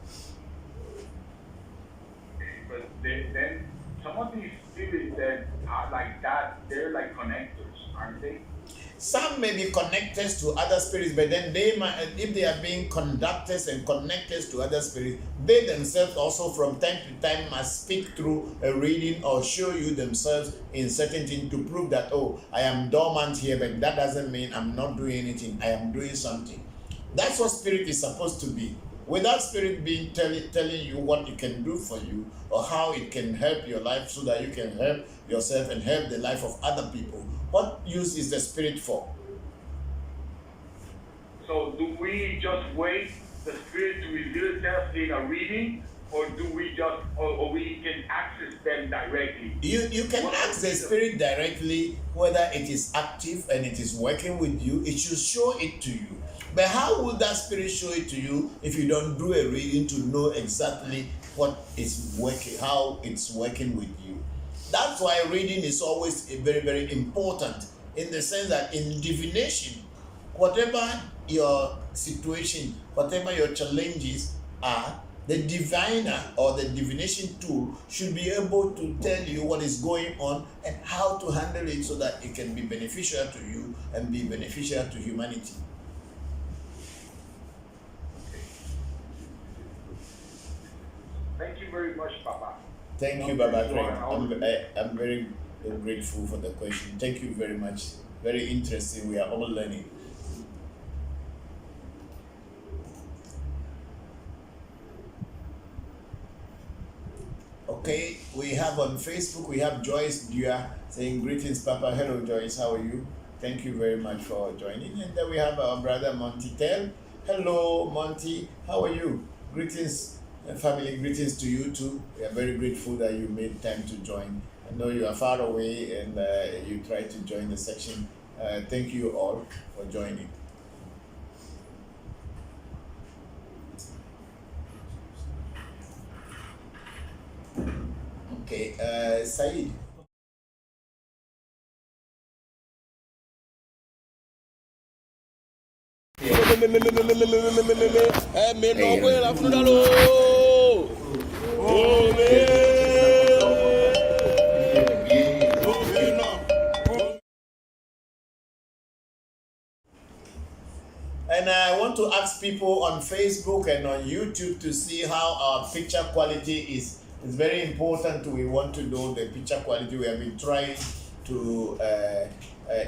But then some of these spirits that are like that, they're like connectors, aren't they? Some may be connectors to other spirits, but then they might, if they are being conductors and connectors to other spirits, they themselves also from time to time must speak through a reading or show you themselves in certain things to prove that, oh, I am dormant here, but that doesn't mean I'm not doing anything. I am doing something. That's what spirit is supposed to be. Without spirit being telling you what it can do for you or how it can help your life so that you can help yourself and help the life of other people, what use is the spirit for? So do we just wait the spirit to reveal itself in a reading, or do we just, or we can access them directly? You can ask the spirit directly whether it is active and it is working with you. It should show it to you. But how will that spirit show it to you if you don't do a reading to know exactly what is working, how it's working with you? That's why reading is always very, very important, in the sense that in divination, whatever your situation, whatever your challenges are, the diviner or the divination tool should be able to tell you what is going on and how to handle it so that it can be beneficial to you and be beneficial to humanity. Thank you very much, Papa. Thank you, Baba. I'm very grateful for the question. Thank you very much. Very interesting. We are all learning. Okay, we have on Facebook, we have Joyce Dua saying, greetings, Papa. Hello, Joyce. How are you? Thank you very much for joining. And then we have our brother Monty Tell. Hello, Monty. How are you? Greetings. Family, greetings to you too. We are very grateful that you made time to join. I know you are far away and you tried to join the section. Thank you all for joining. Okay, Said. And I want to ask people on Facebook and on YouTube to see how our picture quality is. It's very important. We want to know the picture quality. We have been trying to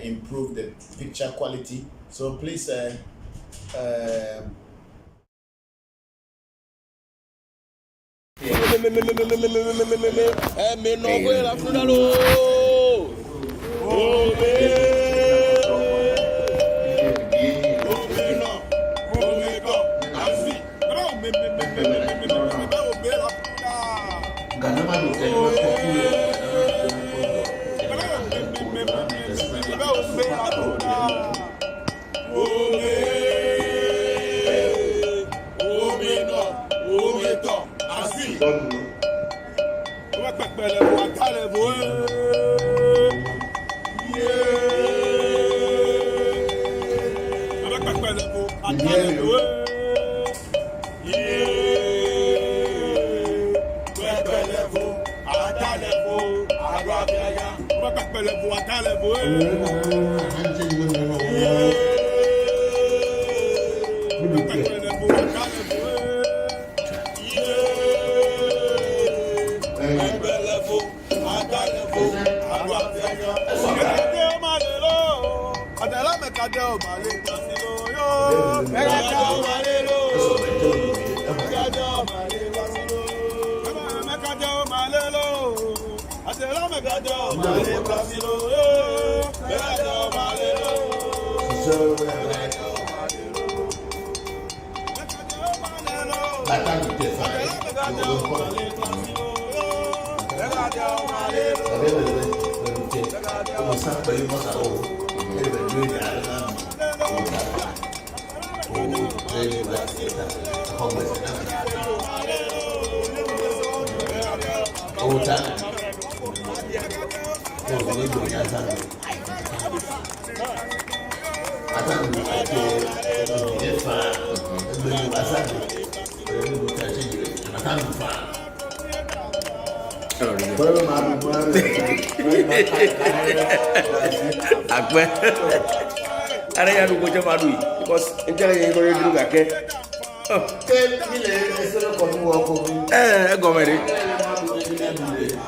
improve the picture quality. So please Ada yang aku coba dulu, because entah yang kau dulu kakek. Gomeri.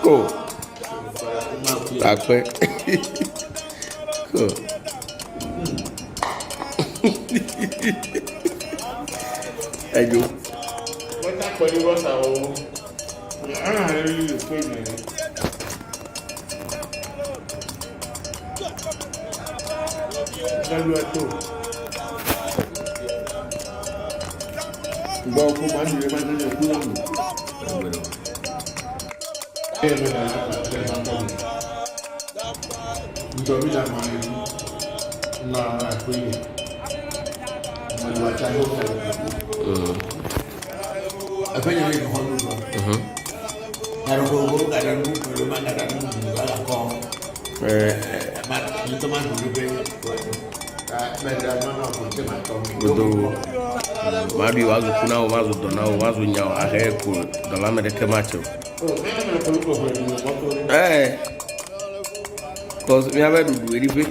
Ko. Akwe. Ko. Ayo. Kita pergi pasal. Ini kena. Kalau tu, bawa kuman di mana ni pulang. Untuk bila mana? Nah, aku ini. Mana cahaya? Apa yang ini kau lupa? Kalau kau ada lupa, rumah ada lupa, ada kau. Itu mana lupa? Betul. Madu wazu kuna wazu dona wazu nyao ahe ku dola me de kemacho. Cause me ave du eri fe.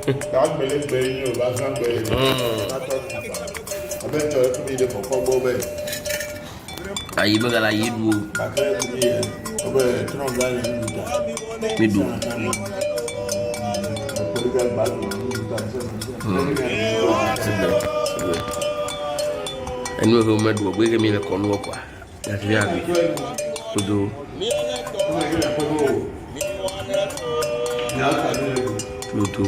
That bele bele yo ba san bele. Abe to ko bi de poko bo be. Ayi bagala yidu. Bakale bi obe tron ga ni duta. Midu. Enu ho medu ogbe mi le kono kwa. Ya ti ya bi. Odo. Lutu.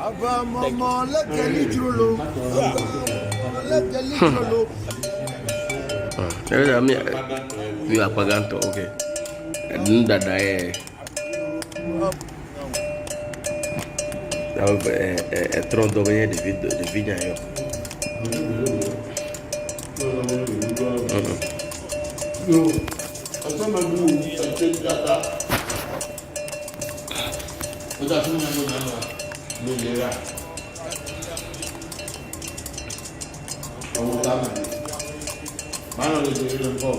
Ava mama lekeli jurolo. Lekeli jurolo. Ya mi apaganto, okay. Nda dae. Tron do venire di vigna io. Asama du atenda. Oda tuna mwana. Lera. Awu tama. Mana le de po.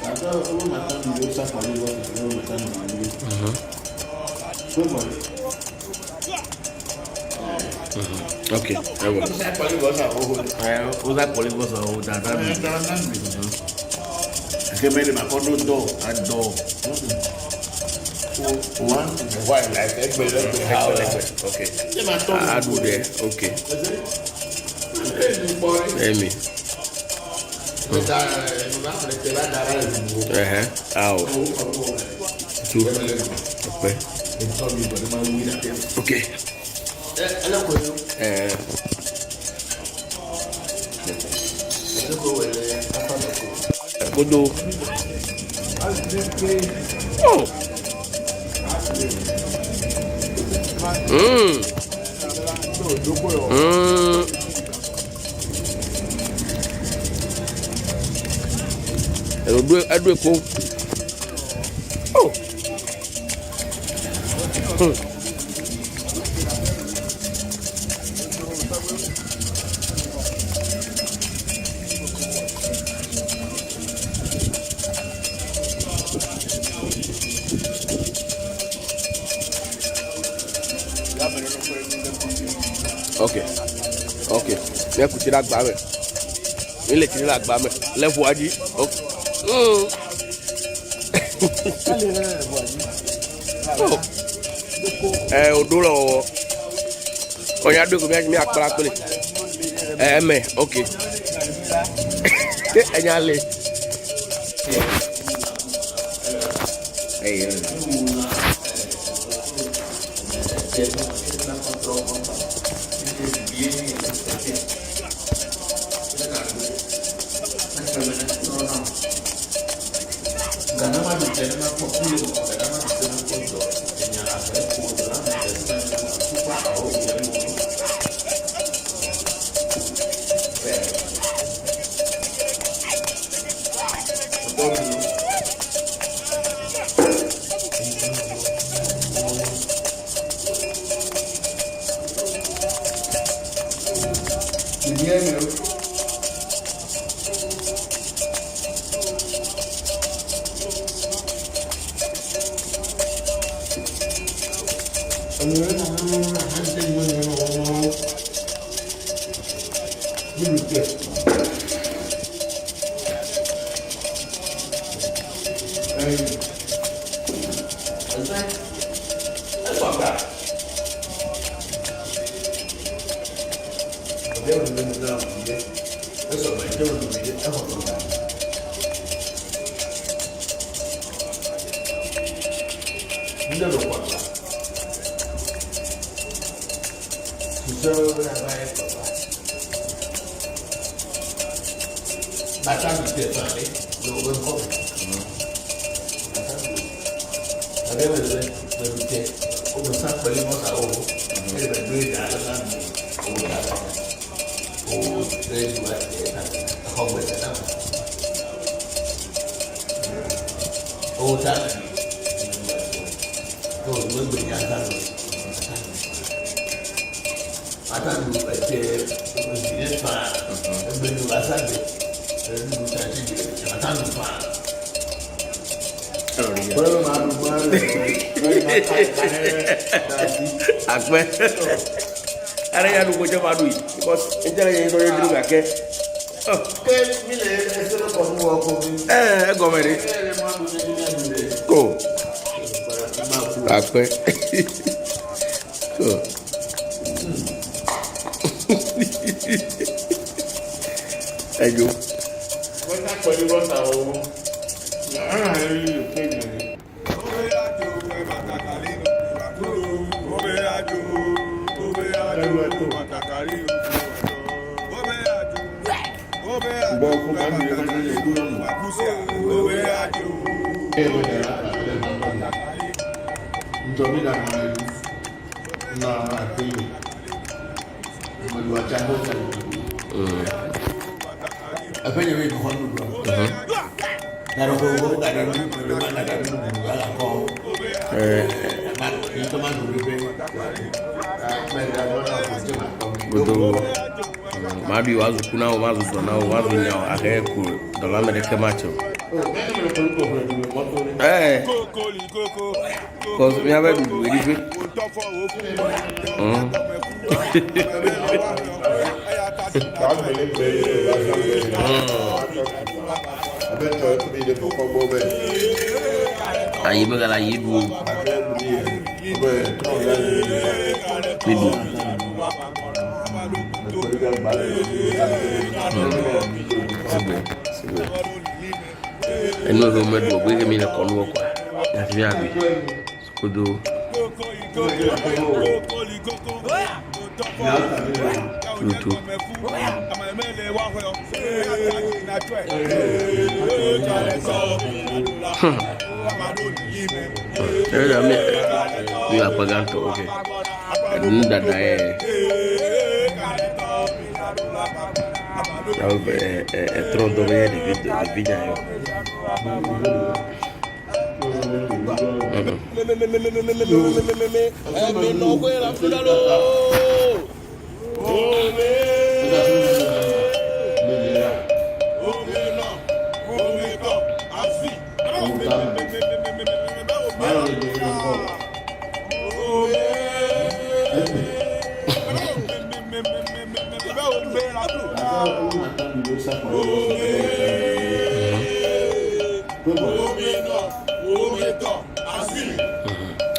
Ada orang makan di desa paling luar, orang makan di desa. Semua. Okay, ewo. Desa paling luar sah. Usa poligosa o dada mi. Kemene makondo do, ado. One why like Okay. I do there. Okay. Emi. Ow. Two. Okay. Kodo. Oh. Edo ko. Oh. Okay. Ya ku tira gba me. Ile tira gba me. Level aji. Okay. Odoro. Oya do ko mi akpara pele. Me, okay. Enya le.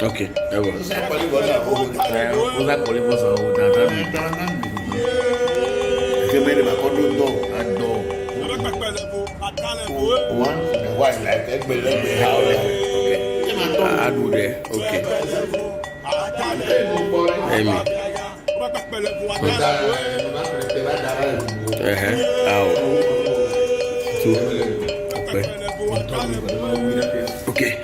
Okay, that was. I do there. Okay. Amen. Out. Two. Okay. Okay.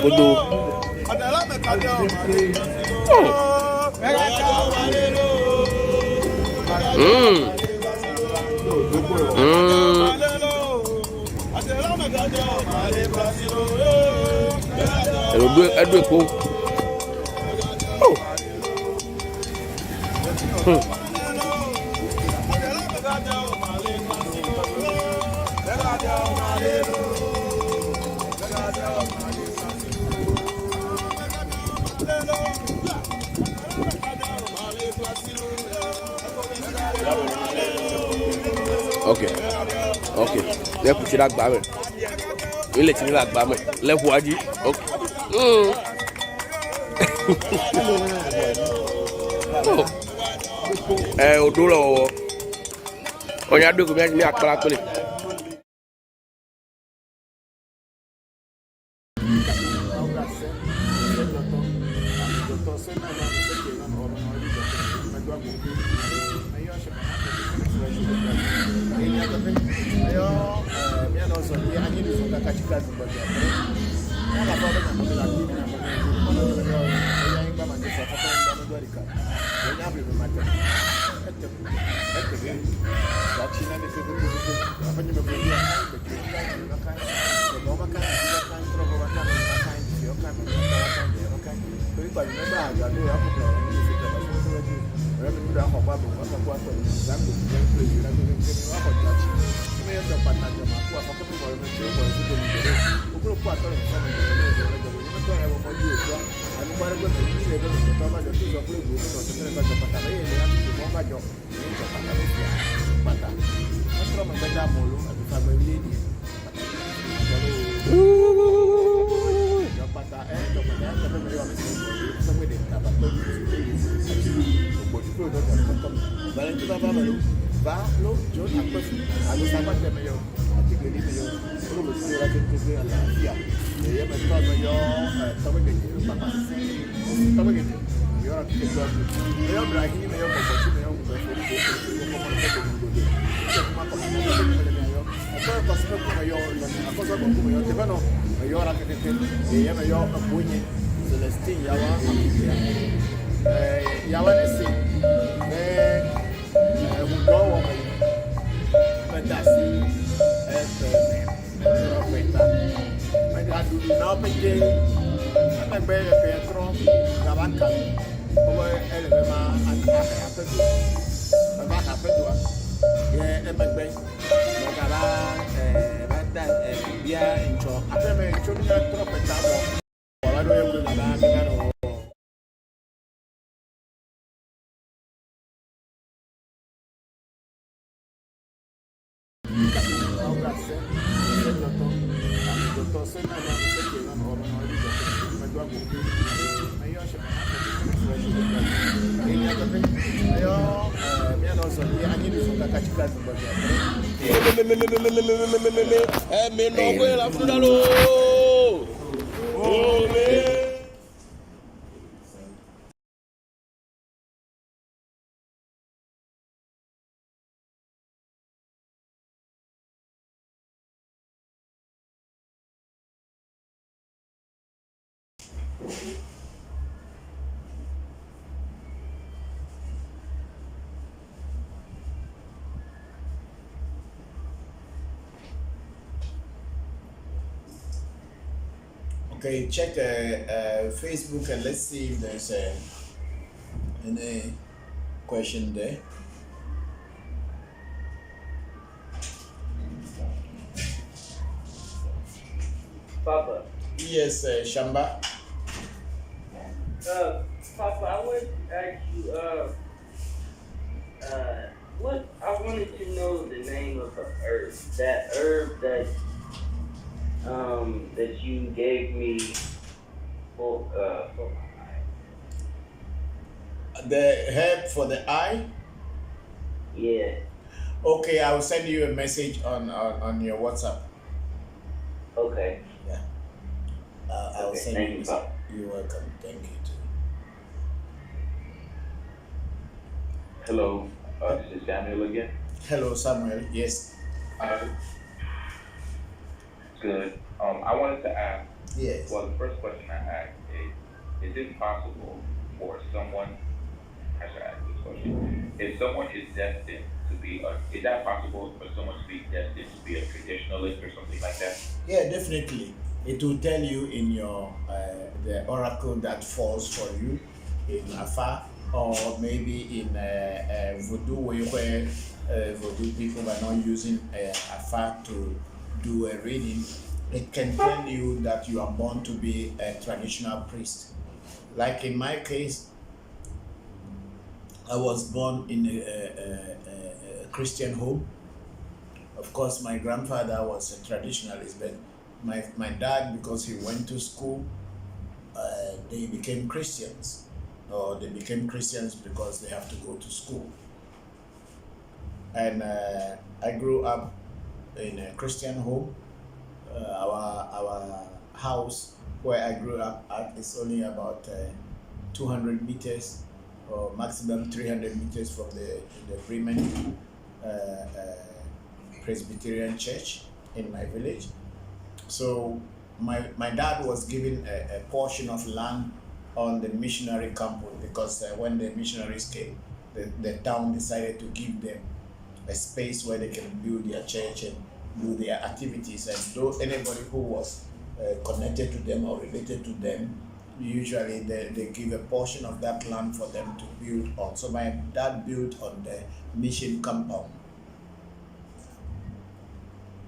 Bodo. Edu epo. Oh. Okay. Okay. Let's put it back. Let's put it back. Let's watch it. Okay. Odolo. Onya do go me akpala kole. Okay, check Facebook and let's see if there's any question there. Papa. Yes, Shamba. Papa, I wanted to ask you, I wanted to know the name of the herb. That herb that you gave me for my eye. The herb for the eye? Yeah. Okay, I will send you a message on your WhatsApp. Okay. Yeah. I'll Okay, send thank you a you, message. Papa. You're welcome. Thank you too. Hello. This is Samuel again. Hello, Samuel. Yes. Good. I wanted to ask. Yes. Well, the first question I asked is it possible for someone? How should I ask this question? If someone is destined to be is that possible for someone to be destined to be a traditionalist or something like that? Yeah, definitely. It will tell you in your the oracle that falls for you in Afa, or maybe in Voodoo, where Voodoo people are not using Afa to do a reading. It can tell you that you are born to be a traditional priest. Like in my case, I was born in a Christian home. Of course, my grandfather was a traditionalist, but my dad, because he went to school, they became Christians. Or they became Christians because they have to go to school. And I grew up in a Christian home. Our house where I grew up at is only about 200 meters or maximum 300 meters from the Bremen Presbyterian Church in my village. So my dad was given a portion of land on the missionary campus because when the missionaries came, the town decided to give them a space where they can build their church and do their activities. And so anybody who was connected to them or related to them, usually they give a portion of that land for them to build on. So my dad built on the mission compound.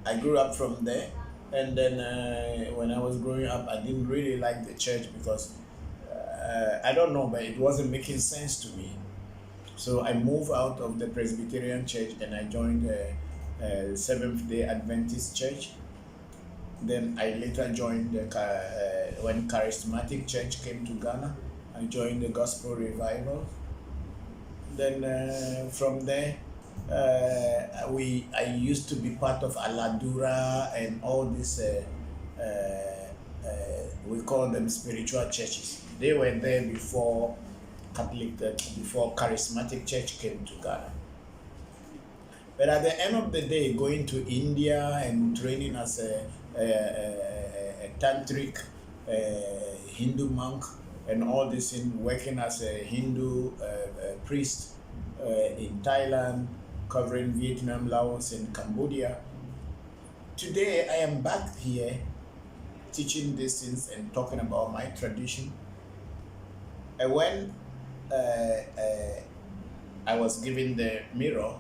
I grew up from there, and then when I was growing up, I didn't really like the church because I don't know, but it wasn't making sense to me. So I moved out of the Presbyterian church and I joined the Seventh-day Adventist church. Then I later joined when Charismatic Church came to Ghana, I joined the Gospel Revival. Then from there, I used to be part of Aladura and all these, we call them spiritual churches. They were there before before Charismatic Church came to Ghana. But at the end of the day, going to India and training as a tantric Hindu monk and all this, in working as a Hindu priest in Thailand, covering Vietnam, Laos, and Cambodia. Today, I am back here teaching these things and talking about my tradition. And when I was given the mirror,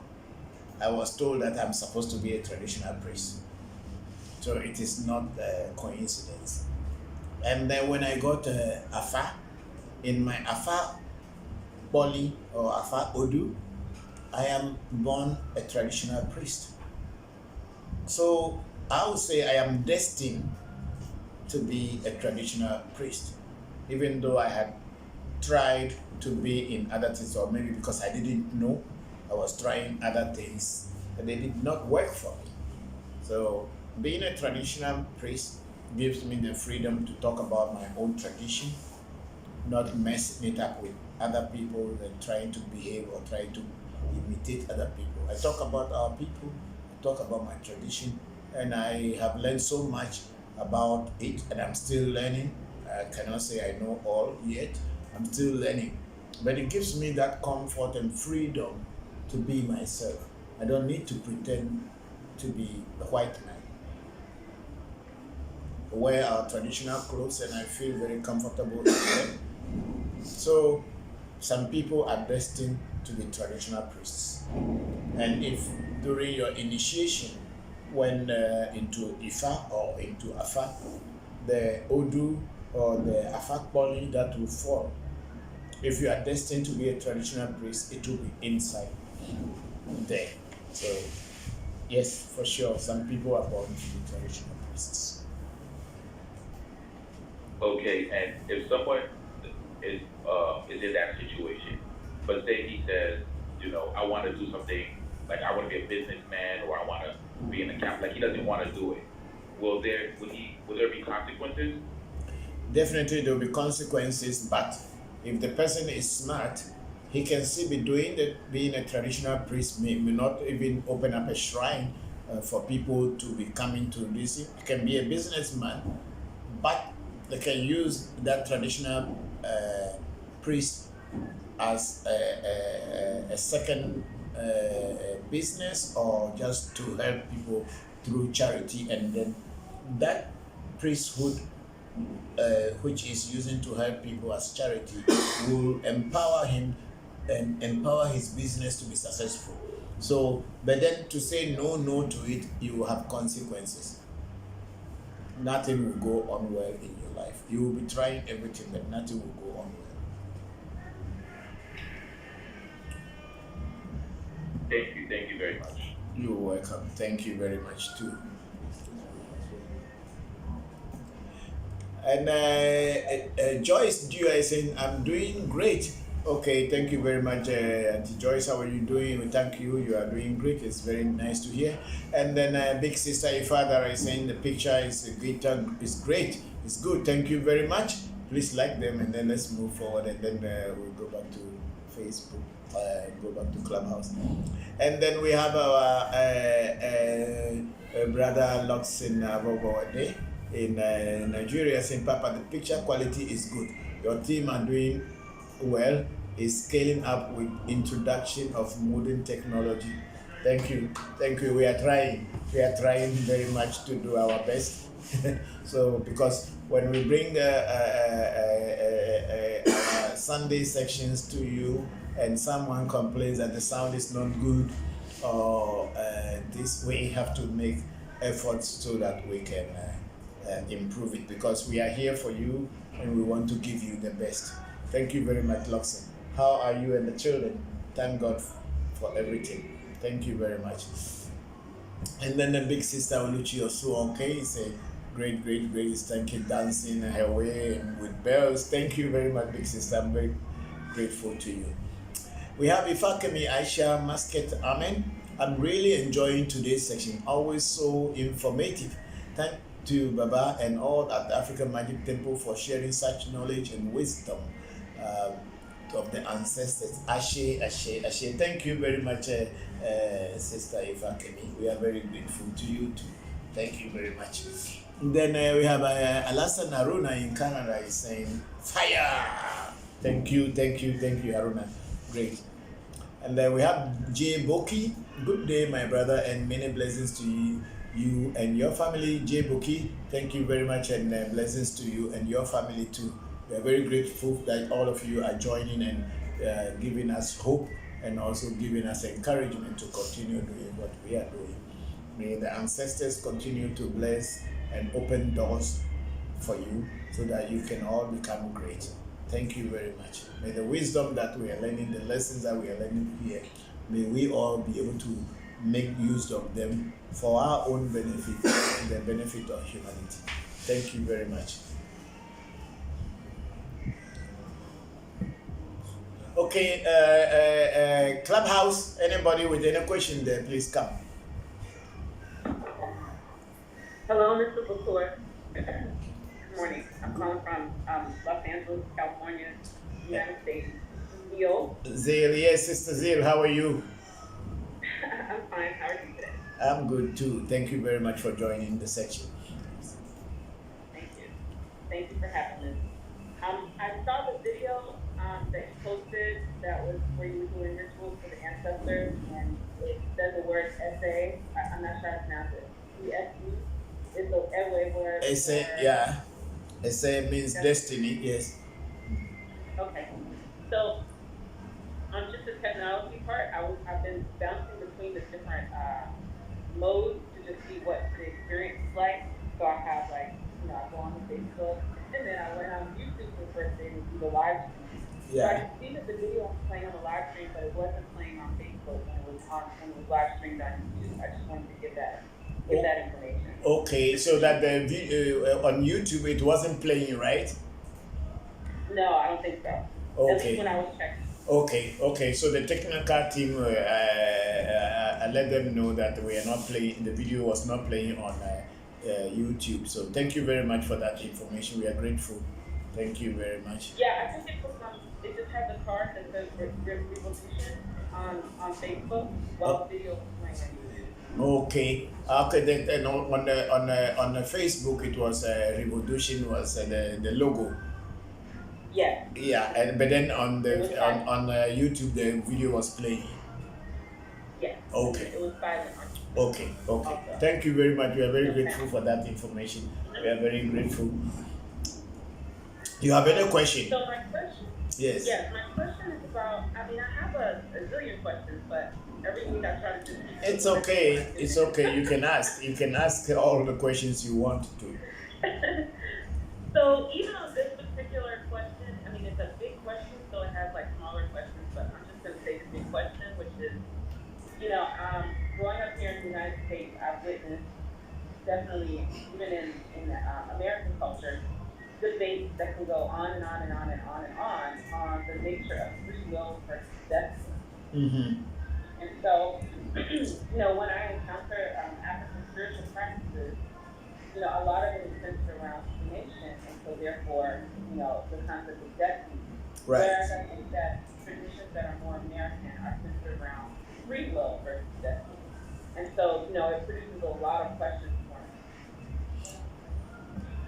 I was told that I'm supposed to be a traditional priest. So it is not a coincidence. And then when I got Afa, in my Afa Boli or Afa Odu, I am born a traditional priest. So I would say I am destined to be a traditional priest, even though I had tried to be in other things, or maybe because I didn't know, I was trying other things, but they did not work for me. So being a traditional priest gives me the freedom to talk about my own tradition, not messing it up with other people and trying to behave or trying to imitate other people. I talk about our people, I talk about my tradition, and I have learned so much about it, and I'm still learning. I cannot say I know all yet. I'm still learning, but it gives me that comfort and freedom to be myself. I don't need to pretend to be a white man. I wear our traditional clothes and I feel very comfortable in them. So some people are destined to be traditional priests. And if during your initiation, when into Ifa or into Afa, the Odu or the Afak Boli that will fall, if you are destined to be a traditional priest, it will be inside there. So yes, for sure, some people are born to be traditional priests. Okay, and if someone is in that situation, but say he says, you know, I want to do something, like I want to be a businessman or I want to be an accountant, like he doesn't want to do it, will there be consequences? Definitely there will be consequences, but if the person is smart, he can still be doing that. Being a traditional priest may not even open up a shrine for people to be coming to this. He can be a businessman, but they can use that traditional priest as a second business, or just to help people through charity, and then that priesthood which is using to help people as charity will empower him and empower his business to be successful. So, but then to say no to it, you will have consequences. Nothing will go on well in your life. You will be trying everything, but nothing will go on well. Thank you very much. You're welcome. Thank you very much too. And Joyce, you are saying, I'm doing great. Okay, thank you very much, Auntie Joyce. How are you doing? We thank you. You are doing great. It's very nice to hear. And then Big Sister Ifadara is saying the picture is great. It's great. It's good. Thank you very much. Please like them, and then let's move forward. And then we'll go back to Facebook, go back to Clubhouse. And then we have our brother Luxin Bobode in Nigeria saying, Papa, the picture quality is good. Your team are doing well, is scaling up with introduction of modern technology. Thank you. We are trying very much to do our best. So because when we bring Sunday sections to you and someone complains that the sound is not good, or this, we have to make efforts so that we can improve it, because we are here for you and we want to give you the best. Thank you very much, Luxon. How are you and the children? Thank God for everything. Thank you very much. And then the big sister Oluchi Osuonke is a great. Thank you, dancing her way with bells. Thank you very much, big sister. I'm very grateful to you. We have Ifakemi Aisha Masket Amen. I'm really enjoying today's section. Always so informative. Thank you, Baba, and all at the African Magic Temple for sharing such knowledge and wisdom of the ancestors. Ashe. Thank you very much, Sister Ifakemi. We are very grateful to you too. Thank you very much. And then we have Alasan Haruna in Canada is saying, fire! Thank you, Haruna. Great. And then we have Jay Boki. Good day, my brother, and many blessings to you and your family. Jay Boki, thank you very much, and blessings to you and your family too. We are very grateful that all of you are joining and giving us hope, and also giving us encouragement to continue doing what we are doing. May the ancestors continue to bless and open doors for you so that you can all become great. Thank you very much. May the wisdom that we are learning, the lessons that we are learning here, may we all be able to make use of them for our own benefit and the benefit of humanity. Thank you very much. Okay, Clubhouse, anybody with any question there, please come. Hello, Mr. Bokor. Good morning. I'm calling from Los Angeles, California, United States. Zale, yes, Sister Zale, how are you? I'm fine. How are you today? I'm good too. Thank you very much for joining the section. Thank you. Thank you for having me. I saw the video that you posted that was where you were doing rituals for the ancestors, and it said the word essay. I'm not sure how to pronounce it. E-S-E. It's the Ewe word. Essay, yeah. Essay means destiny, yes. Okay. So, on just the technology part, I've been bouncing between the different modes to just see what the experience is like. So I have I go on Facebook, and then I went on YouTube for the first day to do the live stream. Yeah. So I could see that the video was playing on the live stream, but it wasn't playing on Facebook when it was live streamed on YouTube. I just wanted to get that information. Okay, so that the video on YouTube it wasn't playing, right? No, I don't think so. Okay. At least when I was checking. Okay. So the technical team, I let them know that we are not playing. The video was not playing on YouTube. So thank you very much for that information. We are grateful. Thank you very much. Yeah, I think it just have the card that says Revolution on Facebook while the video was playing. Okay. Okay. Then on the Facebook, it was Revolution was the logo. Yes. Yeah, but then on YouTube, the video was playing. Yes. Okay. It was silent. Okay. Thank you very much. We are very grateful for that information. We are very grateful. You have any question? So my question. Yes. Yes, my question is about. I mean, I have a zillion questions, but every week I try to just. It's okay. It's okay. You can ask. You can ask all the questions you want to. So even on this particular question, I mean, it's a big question, so it has like smaller questions, but I'm just going to say the big question, which is, growing up here in the United States, I've witnessed definitely, even in American culture, debates that can go on and on and on and on and on the nature of free will versus destiny. Mm-hmm. And so, when I encounter African spiritual practices, a lot of it is centered around cremation, and so therefore, the concept of destiny. Right. Whereas I think that traditions that are more American are centered around free will versus destiny. And so, it produces a lot of questions for me.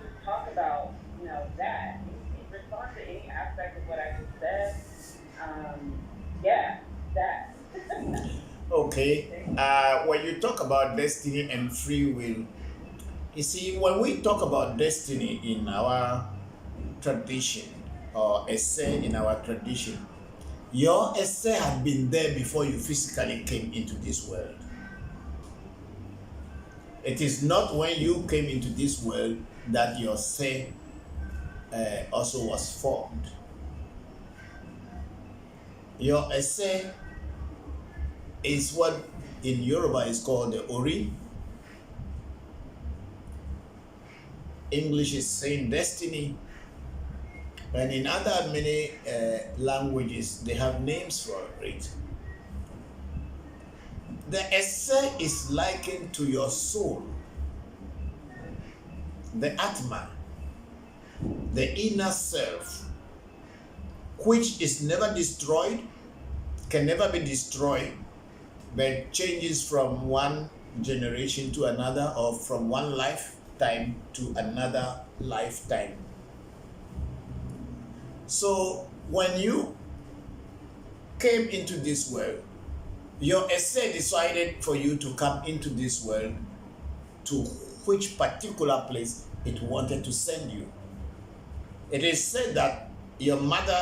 Just talk about, that. Respond to any aspect of what I just said. That. Okay. When you talk about destiny and free will, you see, when we talk about destiny in our tradition, or essay in our tradition, your essay had been there before you physically came into this world. It is not when you came into this world that your essay also was formed. Your essay is what in Yoruba is called the Ori. English is saying destiny, and in other many languages they have names for it. The essay is likened to your soul, the Atma, the inner self, which is never destroyed, can never be destroyed, but changes from one generation to another, or from one lifetime to another lifetime. So when you came into this world, your essay decided for you to come into this world to which particular place it wanted to send you. It is said that your mother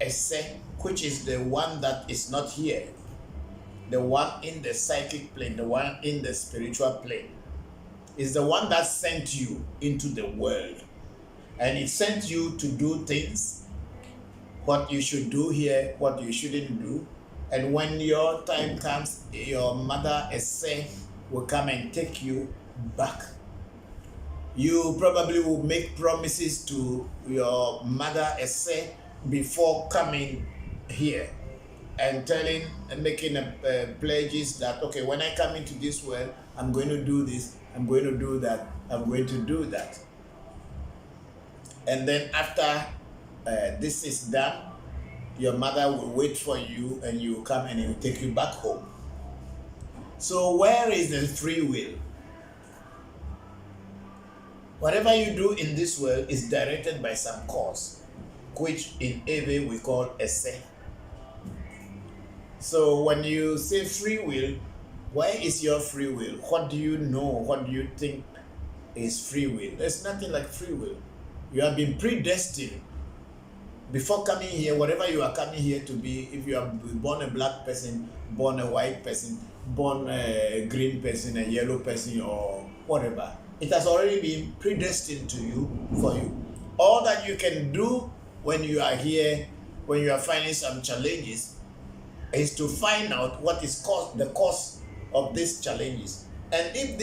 essay, which is the one that is not here, the one in the psychic plane, the one in the spiritual plane, is the one that sent you into the world. And it sent you to do things, what you should do here, what you shouldn't do. And when your time comes, your mother essay will come and take you back. You probably will make promises to your mother essay before coming here, and telling and making pledges that, okay, when I come into this world, I'm going to do this, I'm going to do that, I'm going to do that. And then after this is done, your mother will wait for you, and you will come and it will take you back home. So where is the free will? Whatever you do in this world is directed by some cause, which in Ewe we call essay. So when you say free will, where is your free will? What do you know? What do you think is free will? There's nothing like free will. You have been predestined. Before coming here, whatever you are coming here to be, if you are born a black person, born a white person, born a green person, a yellow person, or whatever, it has already been predestined to you, for you. All that you can do when you are here, when you are finding some challenges, is to find out what is the cause of these challenges. And if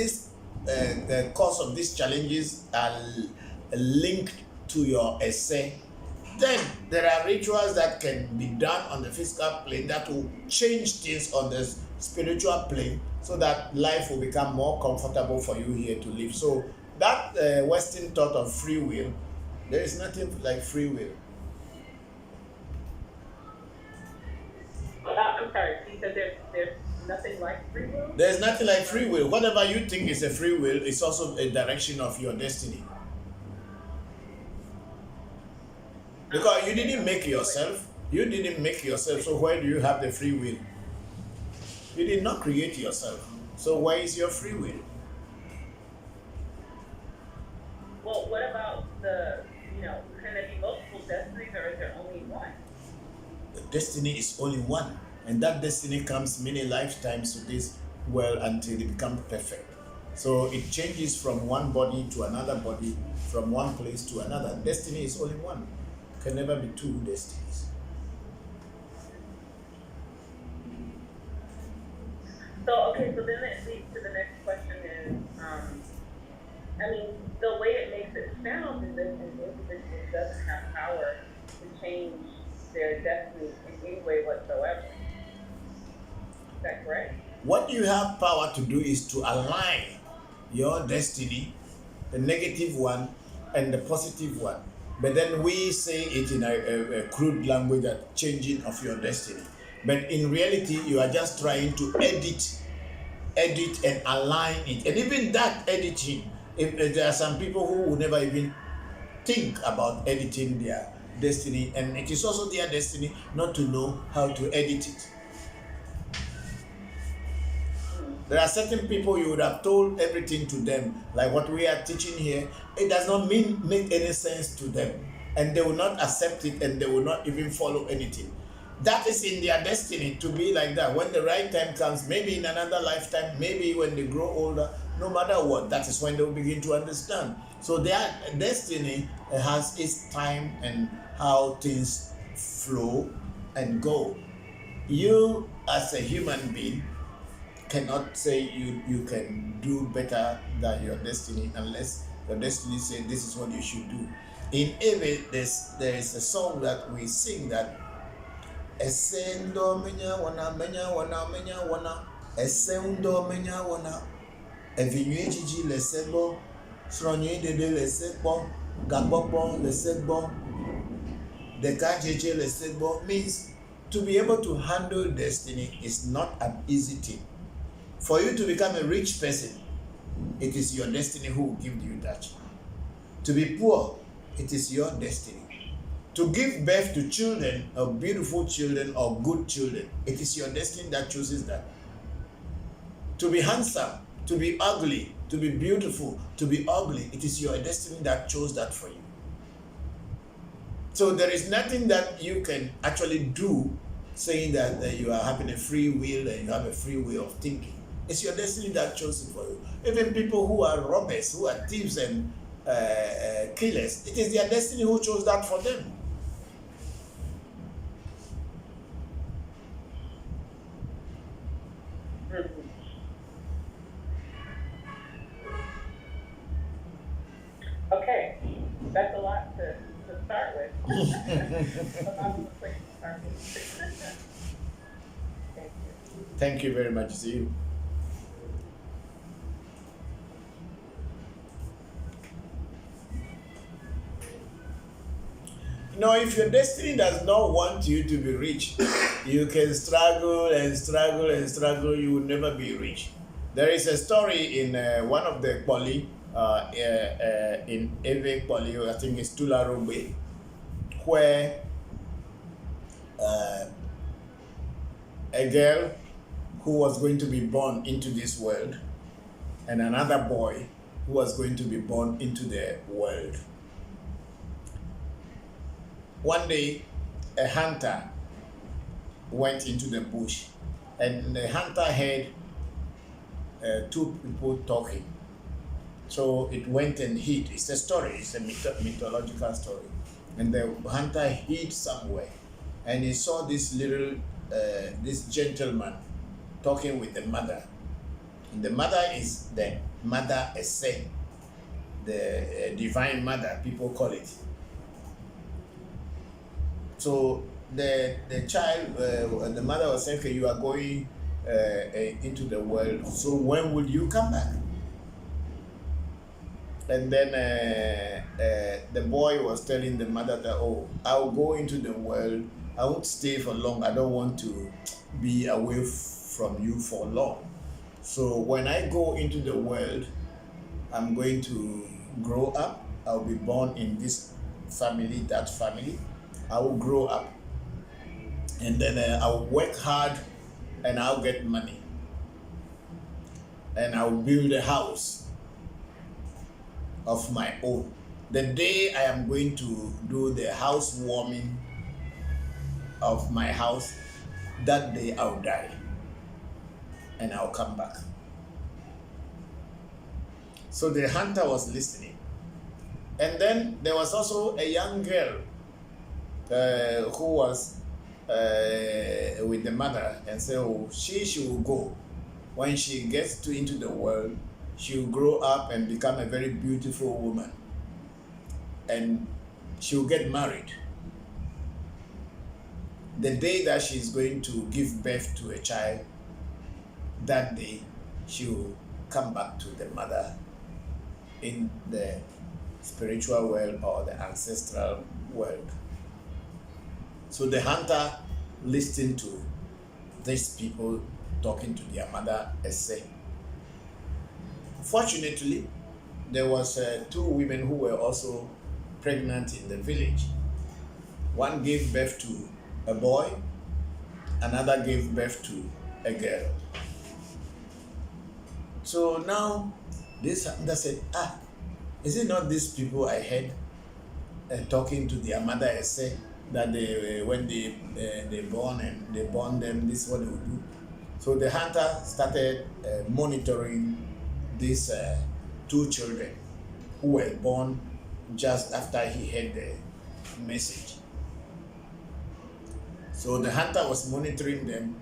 the cause of these challenges are linked to your essay, then there are rituals that can be done on the physical plane that will change things on the spiritual plane, so that life will become more comfortable for you here to live. So that Western thought of free will, there is nothing like free will. said there's nothing like free will? There's nothing like free will. Whatever you think is a free will is also a direction of your destiny. Because you didn't make yourself. You didn't make yourself. So where do you have the free will? You did not create yourself. So where is your free will? Well, what about can there be multiple destinies or is there only one? The destiny is only one. And that destiny comes many lifetimes to this world until it becomes perfect. So it changes from one body to another body, from one place to another. Destiny is only one. Can never be two destinies. So then it leads to the next question is, the way it makes it sound is that an individual doesn't have power to change their destiny in any way whatsoever. Is that correct? What you have power to do is to align your destiny, the negative one and the positive one. But then we say it in a crude language, that changing of your destiny. But in reality, you are just trying to edit and align it. And even that editing, if there are some people who will never even think about editing their destiny, and it is also their destiny not to know how to edit it. There are certain people you would have told everything to them, like what we are teaching here. It does not make any sense to them, and they will not accept it, and they will not even follow anything. That is in their destiny to be like that. When the right time comes, maybe in another lifetime, maybe when they grow older, no matter what, that is when they will begin to understand. So their destiny has its time and how things flow and go. You, as a human being, cannot say you can do better than your destiny unless your destiny says this is what you should do. In Ewe, there is a song that we sing that Esendo menya wana Esendo menya wana Evinye jiji lesebo Sronye dede lesebo Gabokbo lesebo Deka jeje lesebo means to be able to handle destiny is not an easy thing. For you to become a rich person, it is your destiny who will give you that. To be poor, it is your destiny. To give birth to children, or beautiful children, or good children, it is your destiny that chooses that. To be handsome, to be ugly, to be beautiful, to be ugly, it is your destiny that chose that for you. So there is nothing that you can actually do saying that you are having a free will and you have a free way of thinking. It's your destiny that chose it for you. Even people who are robbers, who are thieves and killers, it is their destiny who chose that for them. Okay, that's a lot to start with. Thank you. Thank you very much. See you. No, if your destiny does not want you to be rich, you can struggle and struggle and struggle, you will never be rich. There is a story in one of the Poli, in Eve Poli, I think it's Tularobe, where a girl who was going to be born into this world and another boy who was going to be born into the world. One day, a hunter went into the bush, and the hunter heard two people talking. So it went and hid. It's a story, it's a mythological story. And the hunter hid somewhere, and he saw this little, this gentleman talking with the mother. And the mother is the Mother Ese, the divine mother, people call it. So the child, the mother was saying, okay, you are going into the world, so when will you come back? And then the boy was telling the mother that, oh, I'll go into the world, I won't stay for long, I don't want to be away from you for long. So when I go into the world, I'm going to grow up. I'll be born in this family, that family. I will grow up, and then I'll work hard, and I'll get money, and I'll build a house of my own. The day I am going to do the housewarming of my house, that day I'll die, and I'll come back. So the hunter was listening. And then there was also a young girl who was with the mother, and said, oh, she will go. When she gets into the world, she will grow up and become a very beautiful woman. And she will get married. The day that she is going to give birth to a child, that day she will come back to the mother in the spiritual world or the ancestral world. So the hunter listened to these people talking to their mother essay. Fortunately, there was 2 women who were also pregnant in the village. One gave birth to a boy, another gave birth to a girl. So now this hunter said, is it not these people I heard talking to their mother essay that they when they born and they born them, this is what they would do. So the hunter started monitoring these 2 children who were born just after he heard the message. So the hunter was monitoring them.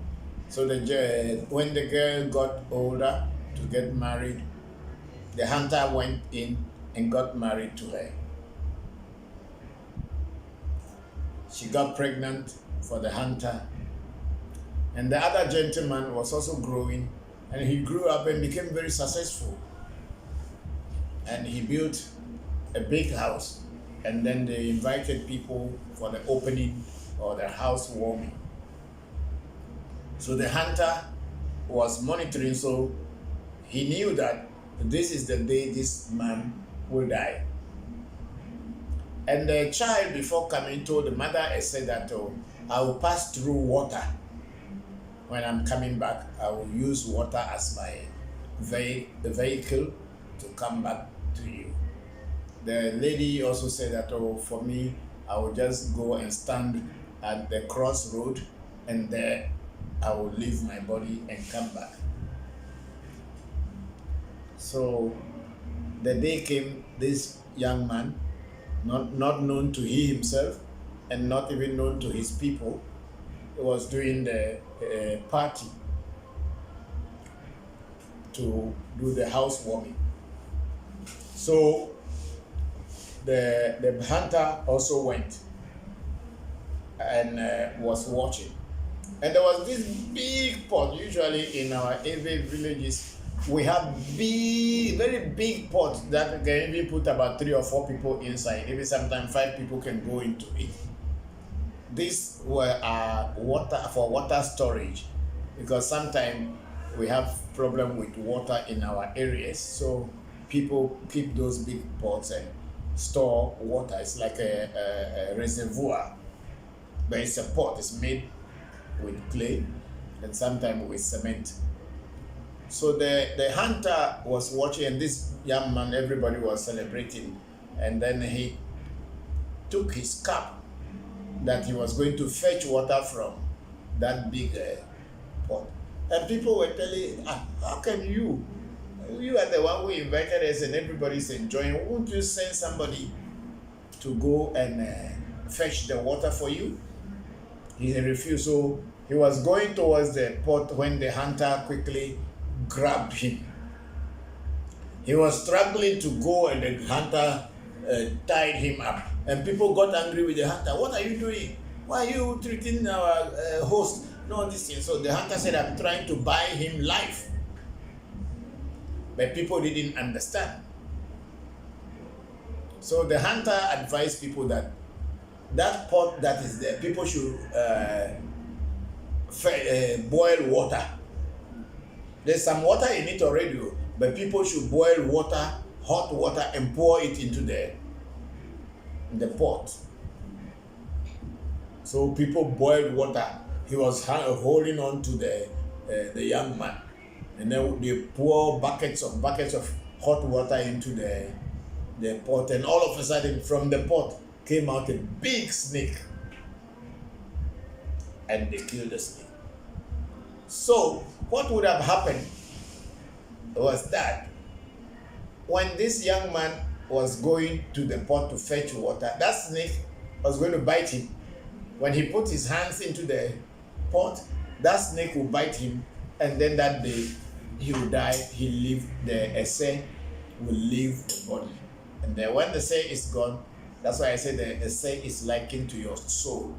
So when the girl got older to get married, the hunter went in and got married to her. She got pregnant for the hunter. And the other gentleman was also growing, and he grew up and became very successful. And he built a big house, and then they invited people for the opening or the housewarming. So the hunter was monitoring, so he knew that this is the day this man will die. And the child, before coming, told the mother, I said that, I will pass through water. When I'm coming back, I will use water as my vehicle to come back to you. The lady also said that, for me, I will just go and stand at the crossroad, and there I will leave my body and come back. So the day came, this young man, not known to he himself and not even known to his people, was doing the party to do the housewarming. So the hunter also went and was watching. And there was this big pot. Usually in our Ewe villages, we have very big pots that can even put about 3 or 4 people inside. Maybe sometimes 5 people can go into it. These were water storage, because sometimes we have problem with water in our areas. So people keep those big pots and store water. It's like a reservoir, but it's a pot. It's made with clay and sometimes with cement. So the hunter was watching, and this young man, everybody was celebrating, and then he took his cup that he was going to fetch water from that big pot. And people were telling, how can you are the one who invited us and everybody's enjoying, won't you send somebody to go and fetch the water for you? He refused. So he was going towards the pot when the hunter quickly grabbed him. He was struggling to go, and the hunter tied him up. And people got angry with the hunter. What are you doing? Why are you treating our host? No, this thing. So the hunter said, I'm trying to buy him life. But people didn't understand. So the hunter advised people that pot that is there, people should boil water. There's some water in it already, but people should boil water, hot water, and pour it into the pot. So people boiled water. He was holding on to the young man, and then they pour buckets of hot water into the pot, and all of a sudden from the pot came out a big snake, and they killed the snake. So what would have happened was that when this young man was going to the pot to fetch water, that snake was going to bite him. When he put his hands into the pot, that snake will bite him, and then that day he will die. The essay will leave the body. And then when the essay is gone, that's why I say the essay is likened to your soul.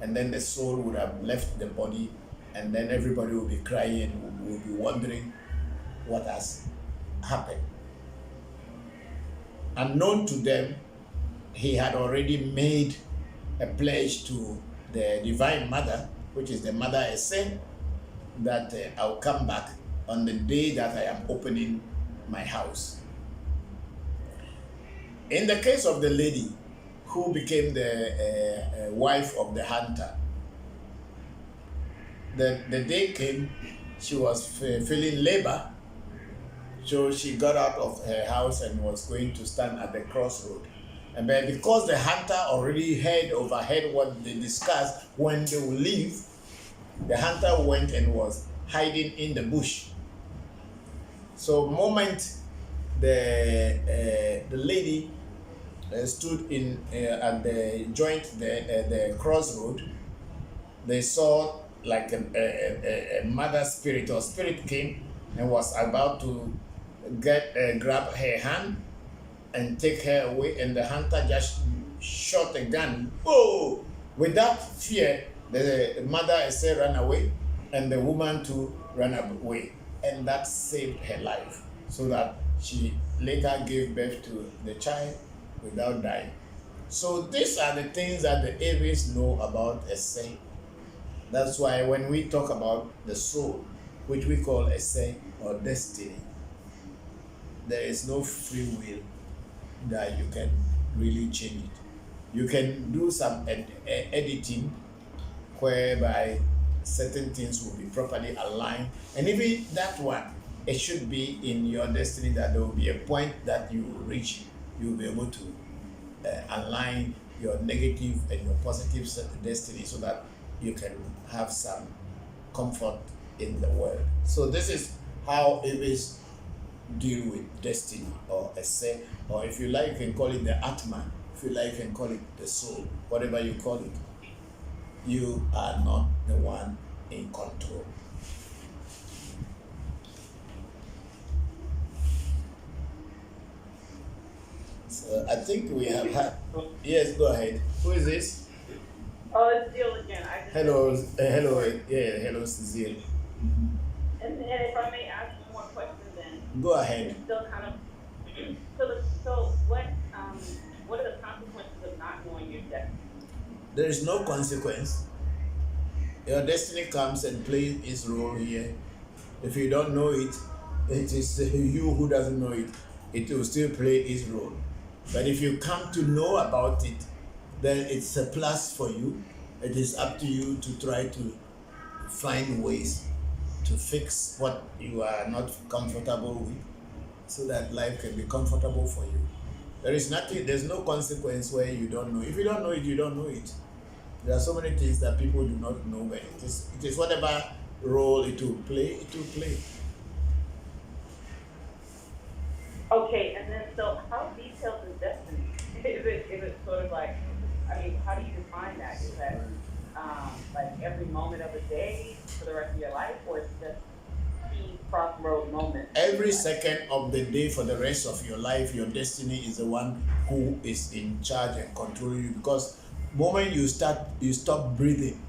And then the soul would have left the body, and then everybody will be crying, will be wondering what has happened. Unknown to them, he had already made a pledge to the Divine Mother, which is the Mother Essay, that I'll come back on the day that I am opening my house. In the case of the lady who became the wife of the hunter, the day came, she was feeling labor, so she got out of her house and was going to stand at the crossroad. And then because the hunter already overheard what they discussed when they will leave, the hunter went and was hiding in the bush. So moment the lady stood at the joint, the crossroad, they saw like a mother spirit or spirit came and was about to grab her hand and take her away, and the hunter just shot a gun. Oh! Without fear, the mother ran away, and the woman too ran away, and that saved her life, so that she later gave birth to the child without dying. So these are the things that the Aries know about a saint. That's why when we talk about the soul, which we call a saint or destiny, there is no free will that you can really change it. You can do some editing whereby certain things will be properly aligned, and even that one, it should be in your destiny that there will be a point that you will reach. You will be able to align your negative and your positive destiny so that you can have some comfort in the world. So this is how it is deal with destiny, or essay, or if you like, you can call it the Atman. If you like, you can call it the soul. Whatever you call it, you are not the one in control. So I think we have had. Yes, go ahead. Who is this? Oh, it's Jill again. Hello, hello, Cecile. And if I may ask one more question, then. Go ahead. It's still kind of. So what are the consequences of not knowing your destiny? There is no consequence. Your destiny comes and plays its role here. If you don't know it, it is you who doesn't know it. It will still play its role. But if you come to know about it, then it's a plus for you. It is up to you to try to find ways to fix what you are not comfortable with, so that life can be comfortable for you. There's no consequence where you don't know. If you don't know it, you don't know it. There are so many things that people do not know, but it is whatever role it will play, it will play. Okay, and then so how detailed is destiny? Is it sort of like, I mean, how do you define that? Is that like every moment of the day for the rest of your life, or is it just key crossroad moments? Every second of the day for the rest of your life, your destiny is the one who is in charge and controlling you, because the moment you stop breathing,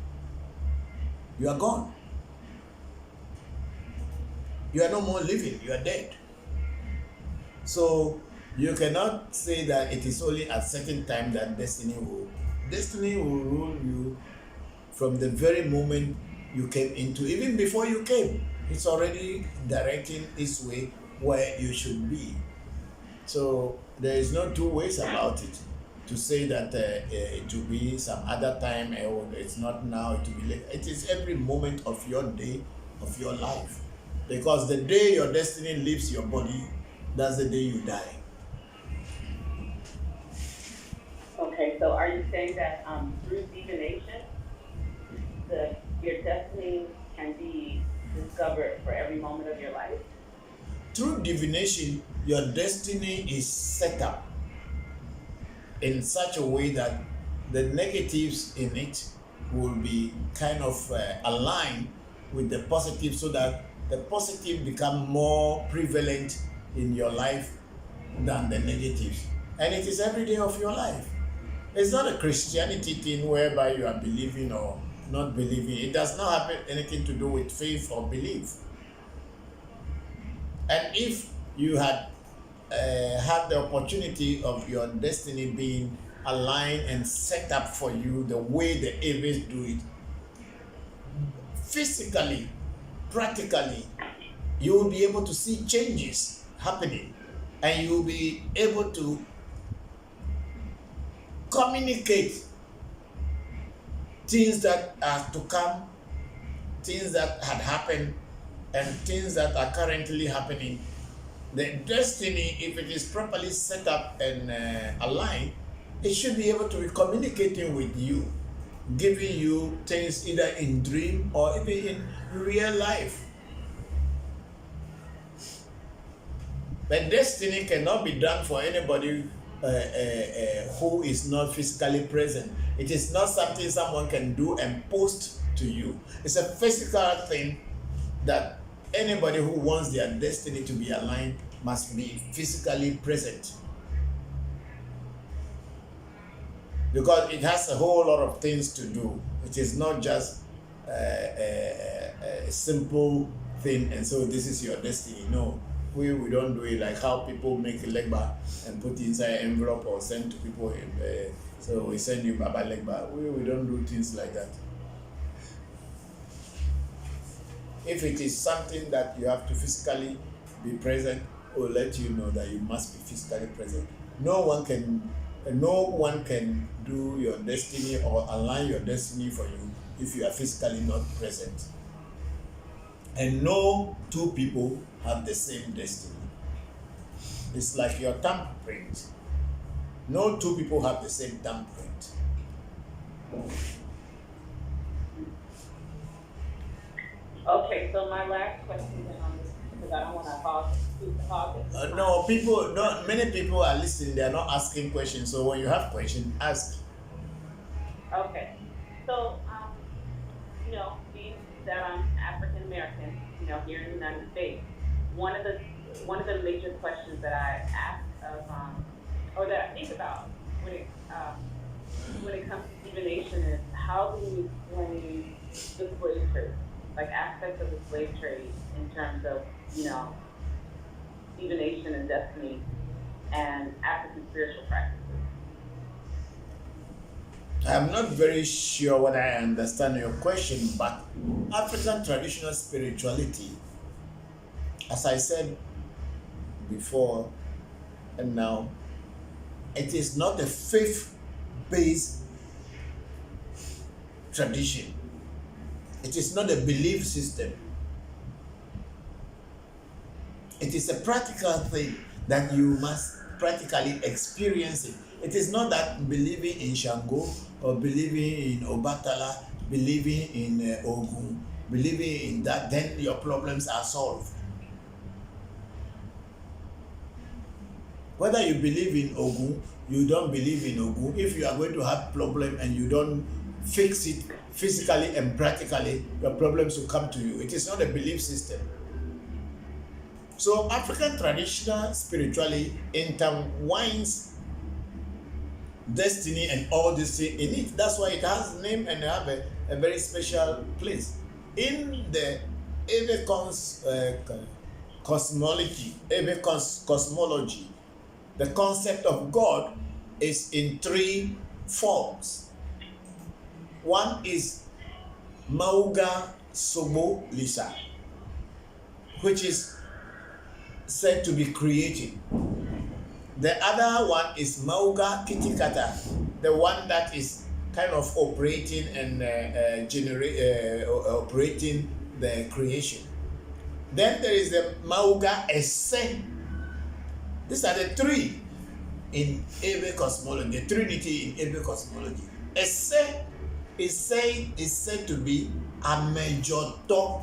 you are gone. You are no more living, you are dead. So you cannot say that it is only at certain time that destiny will rule you from the very moment you came into. Even before you came, it's already directing its way where you should be. So there is no two ways about it. To say that it will be some other time, it's not now, it will be later. It is every moment of your day, of your life. Because the day your destiny leaves your body, that's the day you die. Okay, so are you saying that through divination, your destiny can be discovered for every moment of your life? Through divination, your destiny is set up in such a way that the negatives in it will be kind of aligned with the positive, so that the positive become more prevalent in your life than the negatives. And it is every day of your life. It's not a Christianity thing whereby you are believing or not believing. It does not have anything to do with faith or belief. And if you had had the opportunity of your destiny being aligned and set up for you the way the Aves do it, physically, practically, you will be able to see changes happening, and you will be able to communicate things that are to come, things that had happened, and things that are currently happening. The destiny, if it is properly set up and aligned, it should be able to be communicating with you, giving you things either in dream or even in real life. But destiny cannot be done for anybody who is not physically present. It is not something someone can do and post to you. It's a physical thing that anybody who wants their destiny to be aligned must be physically present. Because it has a whole lot of things to do. It is not just a simple thing and so this is your destiny. No, we don't do it like how people make legba and put inside an envelope or send to people. So we send you Baba legba. We don't do things like that. If it is something that you have to physically be present, we'll let you know that you must be physically present. No one can do your destiny or align your destiny for you if you are physically not present. And no two people have the same destiny. It's like your thumbprint. No two people have the same thumbprint. Okay, so my last question then on this, because I don't want to hog it. No, many people are listening, they are not asking questions. So when you have questions, ask. Okay, so, being that I'm African American, here in the United States, one of the major questions that I ask or that I think about when it comes to divination is how do you explain the slave trade, like aspects of the slave trade in terms of, divination and destiny and African spiritual practices? I'm not very sure whether I understand your question, but African traditional spirituality, as I said before and now, it is not a faith-based tradition. It is not a belief system. It is a practical thing that you must practically experience it. It is not that believing in Shango or believing in Obatala, believing in Ogun, believing in that, then your problems are solved. Whether you believe in Ogun, you don't believe in Ogun, if you are going to have problem and you don't fix it physically and practically, your problems will come to you. It is not a belief system. So African traditional spirituality intertwines destiny and all this thing in it. That's why it has a name and have a very special place. In the Ave cosmology, the concept of God is in three forms. One is Mauga Sobo Lisa, which is said to be creating. The other one is Mauga Kitikata, the one that is kind of operating and operating the creation. Then there is the Mauga Esse. These are the three in Ebe cosmology, the Trinity in Ebe cosmology. Esse is said to be Amejoto,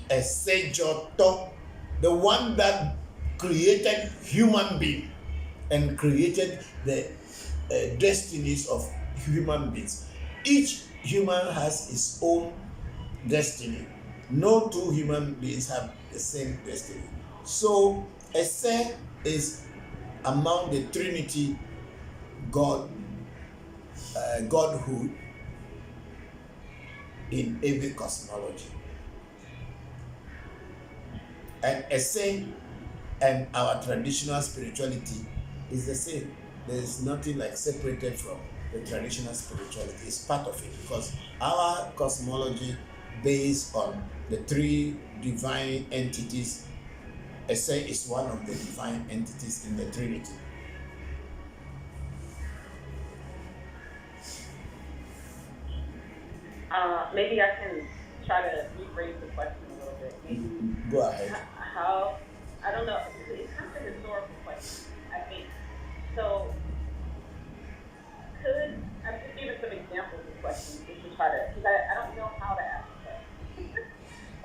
Essejoto, the one that created human being and created the destinies of human beings. Each human has his own destiny. No two human beings have the same destiny. So Esse is among the Trinity Godhood in every cosmology. And Esse and our traditional spirituality is the same. There is nothing like separated from the traditional spirituality. It's part of it, because our cosmology based on the three divine entities. Esse is one of the divine entities in the Trinity. Maybe I can try to rephrase the question a little bit. Maybe Go ahead. How, I don't know, it's kind of a historical question, I think. So, I'm just giving some examples of questions just to try to, because I don't know how to ask the question.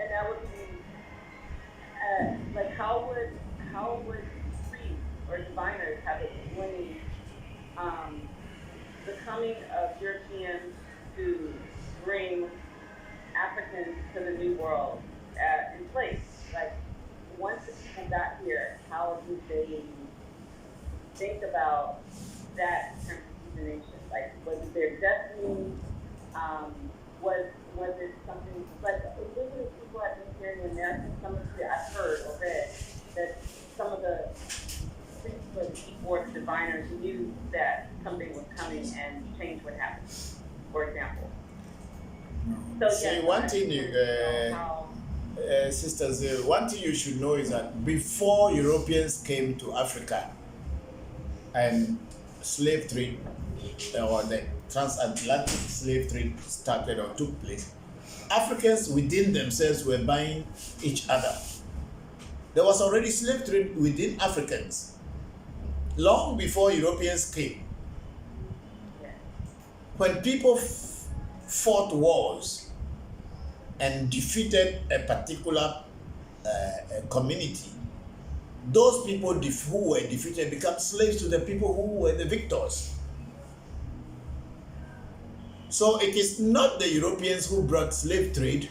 And that would be, like, how would priests or diviners have explained the coming of Europeans to bring Africans to the New World in place? Like, once the people got here, how did they think about that in terms of nation? Like, was it their destiny? Was it something like indigenous people have been here in America? Some of the, I've heard or read that some of the priests or the people or the diviners knew that something was coming and change would happen, for example. So, See, one thing sisters, one thing you should know is that before Europeans came to Africa and slave trade or the transatlantic slave trade started or took place, Africans within themselves were buying each other. There was already slave trade within Africans long before Europeans came. When people fought wars and defeated a particular community, those people who were defeated became slaves to the people who were the victors. So it is not the Europeans who brought slave trade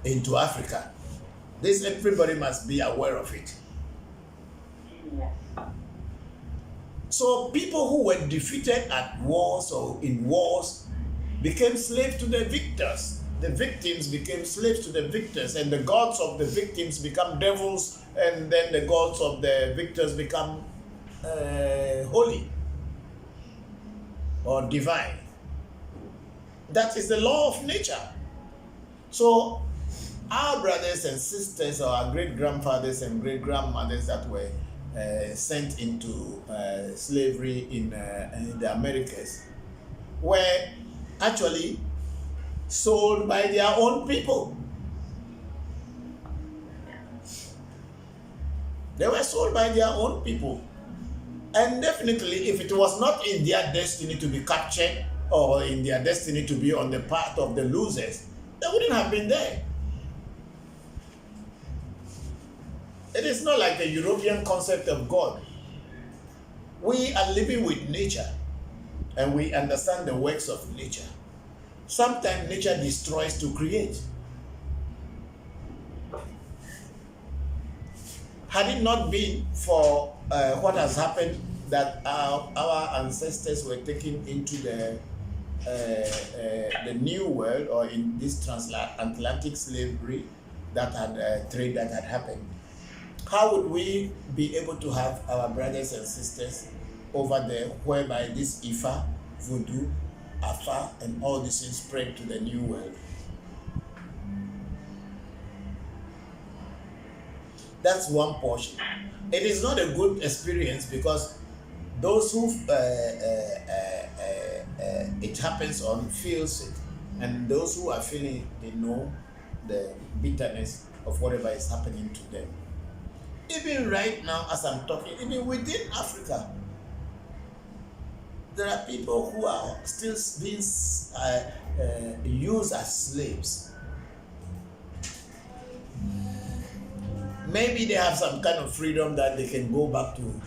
into Africa. This, everybody must be aware of it. So people who were defeated at wars or in wars became slaves to the victors. The victims became slaves to the victors, and the gods of the victims become devils, and then the gods of the victors become holy or divine. That is the law of nature. So our brothers and sisters, or our great-grandfathers and great-grandmothers that were sent into slavery in the Americas were actually sold by their own people. They were sold by their own people. And definitely, if it was not in their destiny to be captured or in their destiny to be on the path of the losers, they wouldn't have been there. It is not like the European concept of God. We are living with nature and we understand the works of nature. Sometimes nature destroys to create. Had it not been for what has happened, that our ancestors were taken into the New World, or in this transatlantic slavery that had trade that had happened, how would we be able to have our brothers and sisters over there, whereby this Ifa, Voodoo, Afa, and all these things spread to the New World? That's one portion. It is not a good experience because those who it happens on feels it, and those who are feeling it, they know the bitterness of whatever is happening to them. Even right now, as I'm talking, even within Africa, there are people who are still being used as slaves. Maybe they have some kind of freedom that they can go back to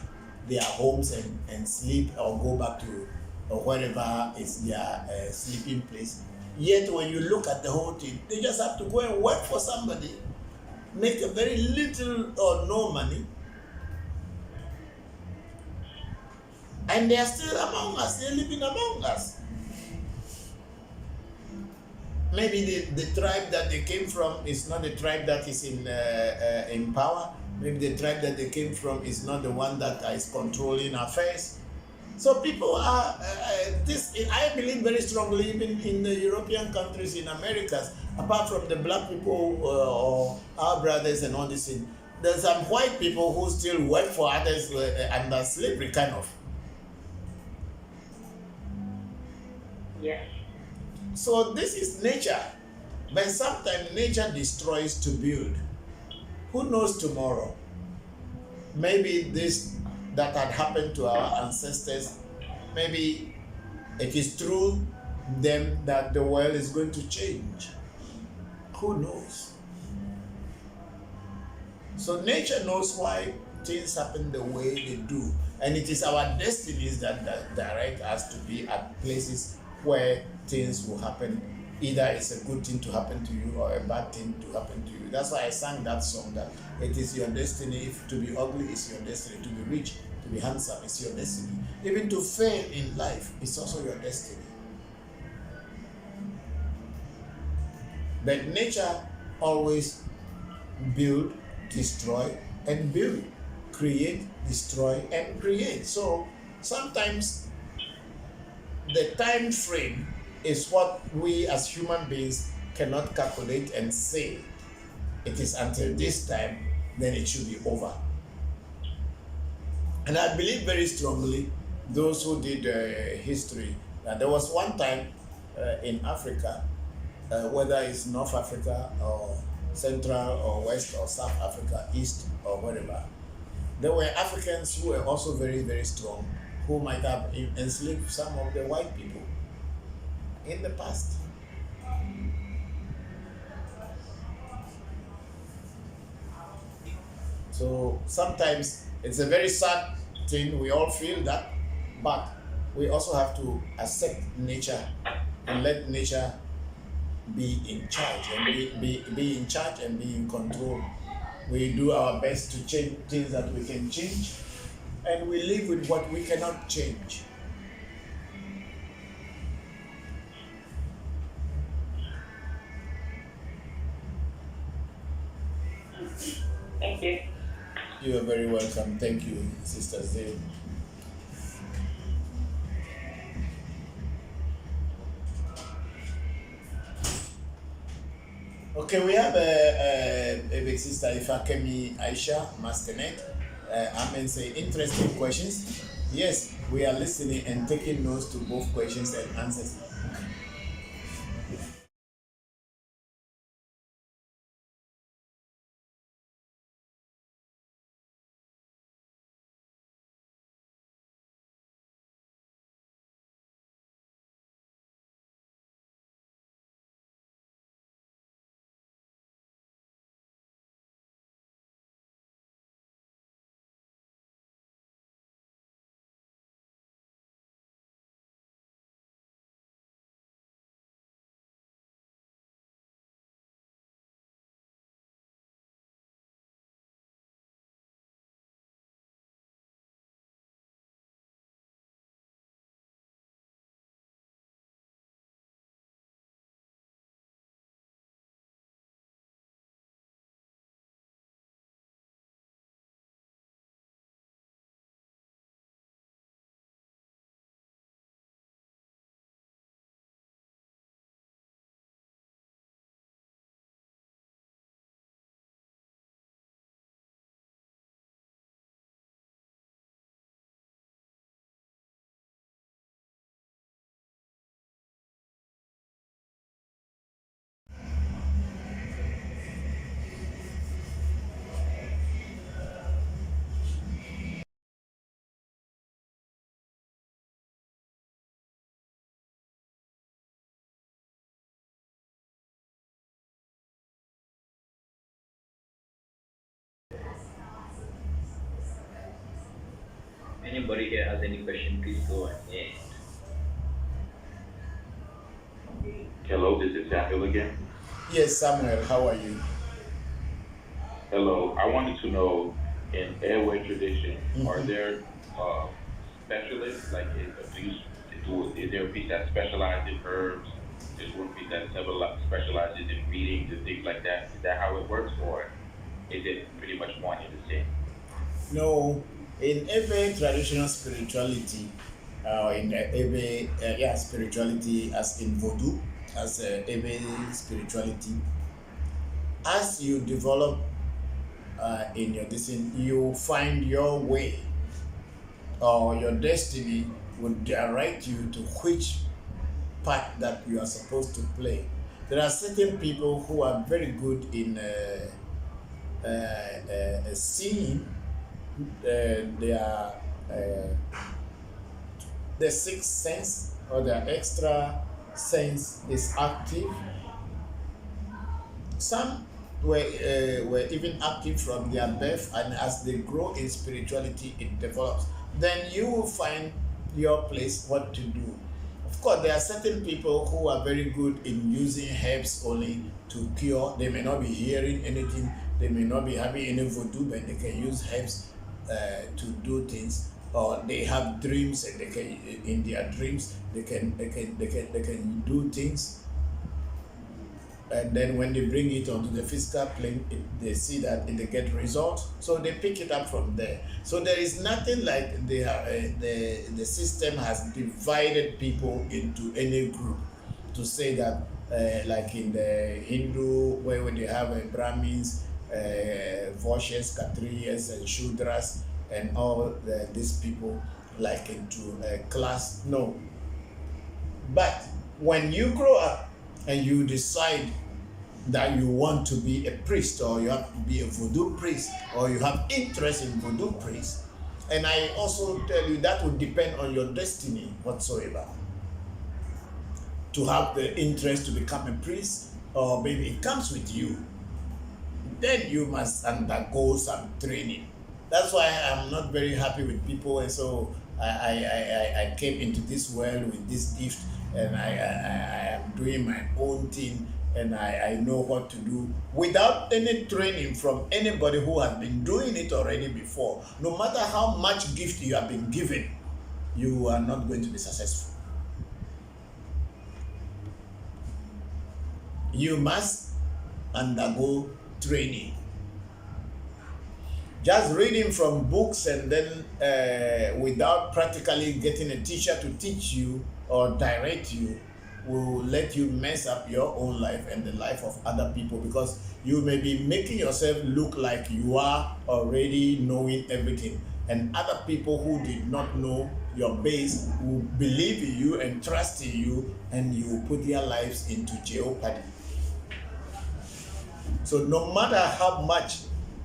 their homes and sleep, or go back to or wherever is their sleeping place. Yet when you look at the whole thing, they just have to go and work for somebody, make a very little or no money, and they are still among us, they're living among us. Maybe the tribe that they came from is not the tribe that is in power. Maybe the tribe that they came from is not the one that is controlling affairs. So people are this. I believe very strongly, even in the European countries, in Americas, apart from the black people or our brothers and all this thing, there's some white people who still work for others under slavery, kind of. Yes. So this is nature, but sometimes nature destroys to build. Who knows tomorrow? Maybe this that had happened to our ancestors, maybe it is through them that the world is going to change. Who knows? So nature knows why things happen the way they do, and it is our destinies that direct us to be at places where things will happen. Either it's a good thing to happen to you or a bad thing to happen to you. That's why I sang that song, that it is your destiny. If to be ugly is your destiny, to be rich, to be handsome is your destiny. Even to fail in life is also your destiny. But nature always build, destroy, and build, create, destroy, and create. So sometimes the time frame is what we as human beings cannot calculate and say it is until this time, then it should be over. And I believe very strongly, those who did history, that there was one time in Africa, whether it's North Africa or Central or West or South Africa, East or wherever, there were Africans who were also very, very strong, who might have enslaved some of the white people in the past. So sometimes it's a very sad thing, we all feel that, but we also have to accept nature and let nature be in charge and be in charge and be in control. We do our best to change things that we can change, and we live with what we cannot change. Thank you. You are very welcome. Thank you, Sister Zane. Okay, we have a big sister Ifakemi Aisha Mastenet. Amen say interesting questions. Yes, we are listening and taking notes to both questions and answers. anybody here has any question, please go ahead. Hello, this is Samuel again. Yes, Samuel, how are you? Hello, I wanted to know, in airway tradition, are there specialists, like is there a piece that specializes in herbs? Is one piece that specializes in readings and things like that? Is that how it works, or is it pretty much one and the same? No, in every traditional spirituality, in every spirituality, as in voodoo, as every spirituality, as you develop in your destiny, you find your way, or your destiny would direct you to which part that you are supposed to play. There are certain people who are very good in seeing. The sixth sense, or their extra sense, is active. Some were even active from their birth, and as they grow in spirituality, it develops. Then you will find your place, what to do. Of course, there are certain people who are very good in using herbs only to cure. They may not be hearing anything, they may not be having any voodoo, but they can use herbs to do things. Or they have dreams, and they can, in their dreams, they can do things. And then when they bring it onto the physical plane, they see that they get results, so they pick it up from there. So there is nothing like the system has divided people into any group to say that like in the Hindu, where they have Brahmins, Vaishyas, Kshatriyas, and Shudras, and all these people like into a class. No. But when you grow up and you decide that you want to be a priest, or you have to be a voodoo priest, or you have interest in voodoo priest, and I also tell you that would depend on your destiny whatsoever. To have the interest to become a priest, or maybe it comes with you, then you must undergo some training. That's why I'm not very happy with people, and so I came into this world with this gift, and I am doing my own thing, and I know what to do without any training from anybody who has been doing it already before. No matter how much gift you have been given, you are not going to be successful. You must undergo training. Just reading from books and then without practically getting a teacher to teach you or direct you will let you mess up your own life and the life of other people, because you may be making yourself look like you are already knowing everything, and other people who did not know your base will believe in you and trust in you, and you will put their lives into jeopardy. So no matter how much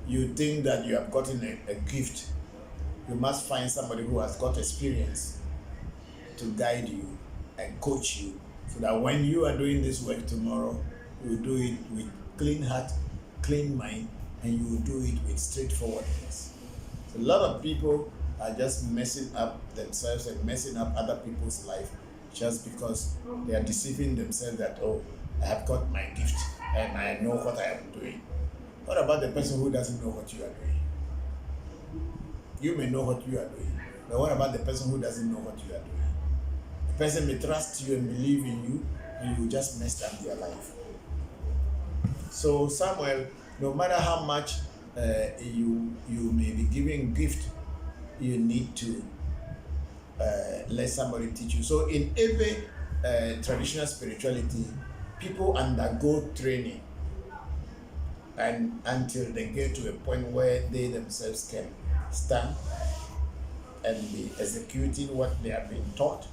you think that you have gotten a gift, you must find somebody who has got experience to guide you and coach you, so that when you are doing this work tomorrow, you will do it with clean heart, clean mind, and you will do it with straightforwardness. So a lot of people are just messing up themselves and messing up other people's life just because they are deceiving themselves that, oh, I have got my gift and I know what I am doing. What about the person who doesn't know what you are doing? You may know what you are doing, but what about the person who doesn't know what you are doing? The person may trust you and believe in you, and you just messed up their life. So Samuel, no matter how much you may be giving gift, you need to let somebody teach you. So in every traditional spirituality, people undergo training, and until they get to a point where they themselves can stand and be executing what they have been taught,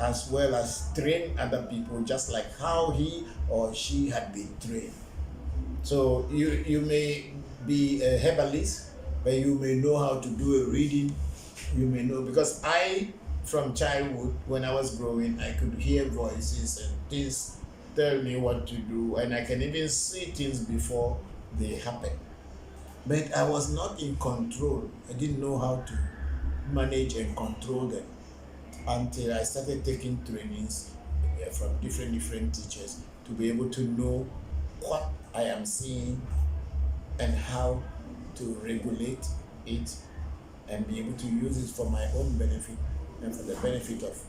as well as train other people just like how he or she had been trained. So you may be a herbalist, but you may know how to do a reading. You may know, because from childhood, when I was growing, I could hear voices and things tell me what to do, and I can even see things before they happen. But I was not in control. I didn't know how to manage and control them until I started taking trainings from different teachers to be able to know what I am seeing and how to regulate it and be able to use it for my own benefit and for the benefit of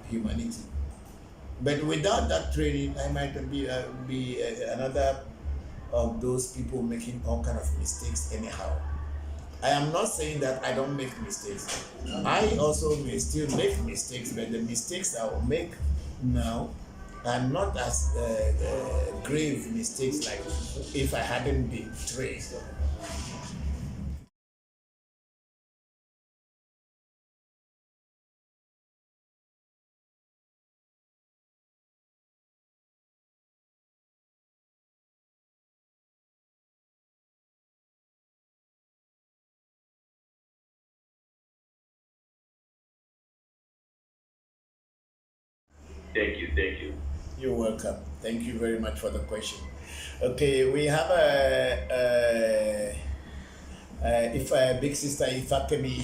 humanity. But without that training, I might be another of those people making all kind of mistakes anyhow. I am not saying that I don't make mistakes. I also may still make mistakes, but the mistakes I will make now are not as grave mistakes like if I hadn't been trained. Thank you, thank you. You're welcome. Thank you very much for the question. Okay, we have if big sister Ifakemi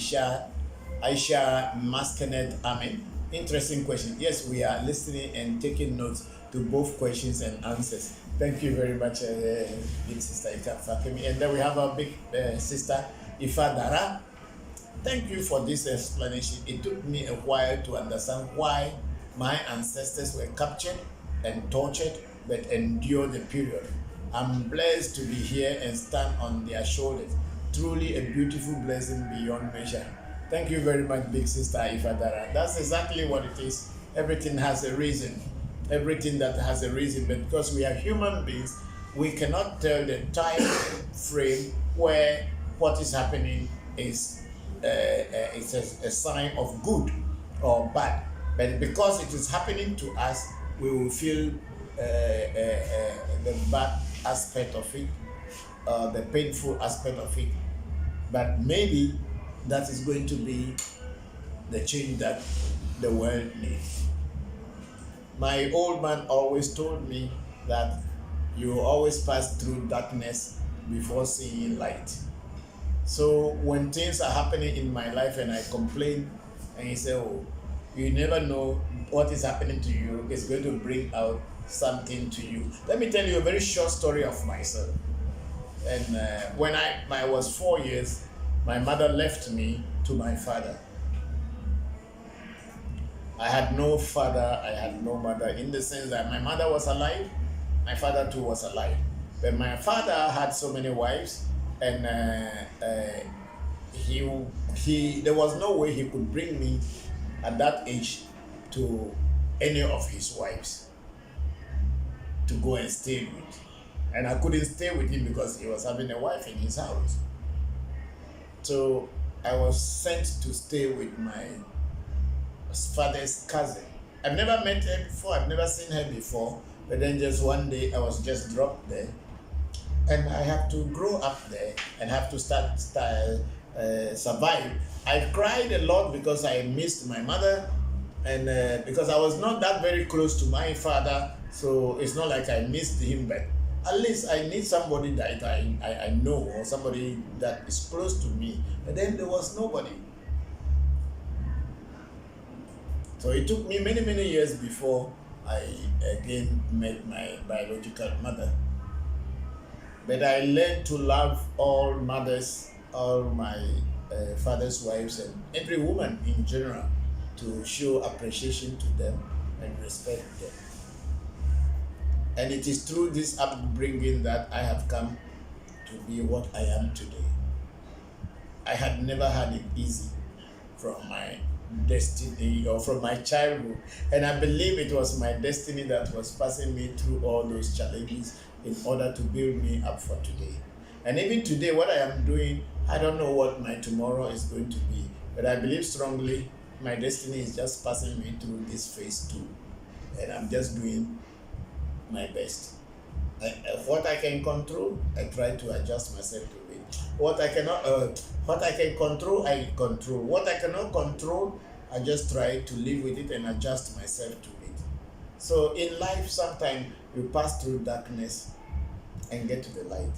Aisha Maskenet Amen. Interesting question. Yes, we are listening and taking notes to both questions and answers. Thank you very much, big sister Ifakemi. And then we have our big sister Ifadara. Thank you for this explanation. It took me a while to understand why my ancestors were captured and tortured but endured the period. I'm blessed to be here and stand on their shoulders. Truly a beautiful blessing beyond measure. Thank you very much, big sister Ifadara. That's exactly what it is. Everything has a reason. Everything that has a reason, but because we are human beings, we cannot tell the time frame where what is happening is it's a sign of good or bad. But because it is happening to us, we will feel the bad aspect of it, the painful aspect of it. But maybe that is going to be the change that the world needs. My old man always told me that you always pass through darkness before seeing light. So when things are happening in my life and I complain and he say, oh, you never know what is happening to you is going to bring out something to you. Let me tell you a very short story of myself. And when I was 4 years, my mother left me to my father. I had no father, I had no mother, in the sense that my mother was alive, my father too was alive. But my father had so many wives, and there was no way he could bring me at that age to any of his wives to go and stay with. And I couldn't stay with him because he was having a wife in his house. So I was sent to stay with my father's cousin. I've never met her before, I've never seen her before, but then just one day I was just dropped there. And I have to grow up there and have to start survive. I cried a lot because I missed my mother, and because I was not that very close to my father, so it's not like I missed him, but at least I need somebody that I know, or somebody that is close to me. But then there was nobody. So it took me many years before I again met my biological mother. But I learned to love all mothers, all my father's wives, and every woman in general, to show appreciation to them and respect them. And it is through this upbringing that I have come to be what I am today. I had never had it easy from my destiny or from my childhood, and I believe it was my destiny that was passing me through all those challenges in order to build me up for today. And even today, what I am doing, I don't know what my tomorrow is going to be, but I believe strongly my destiny is just passing me through this phase too, and I'm just doing my best. What I can control, I try to adjust myself to it. What I can control, I control. What I cannot control, I just try to live with it and adjust myself to it. So in life, sometimes you pass through darkness and get to the light.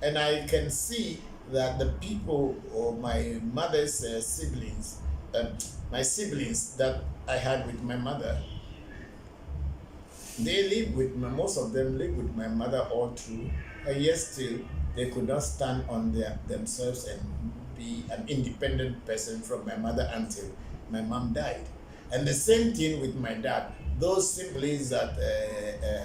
And I can see that the people or my mother's siblings, my siblings that I had with my mother, they live with most of them live with my mother all through, and yet still they could not stand on themselves and be an independent person from my mother until my mom died. And the same thing with my dad. Those siblings that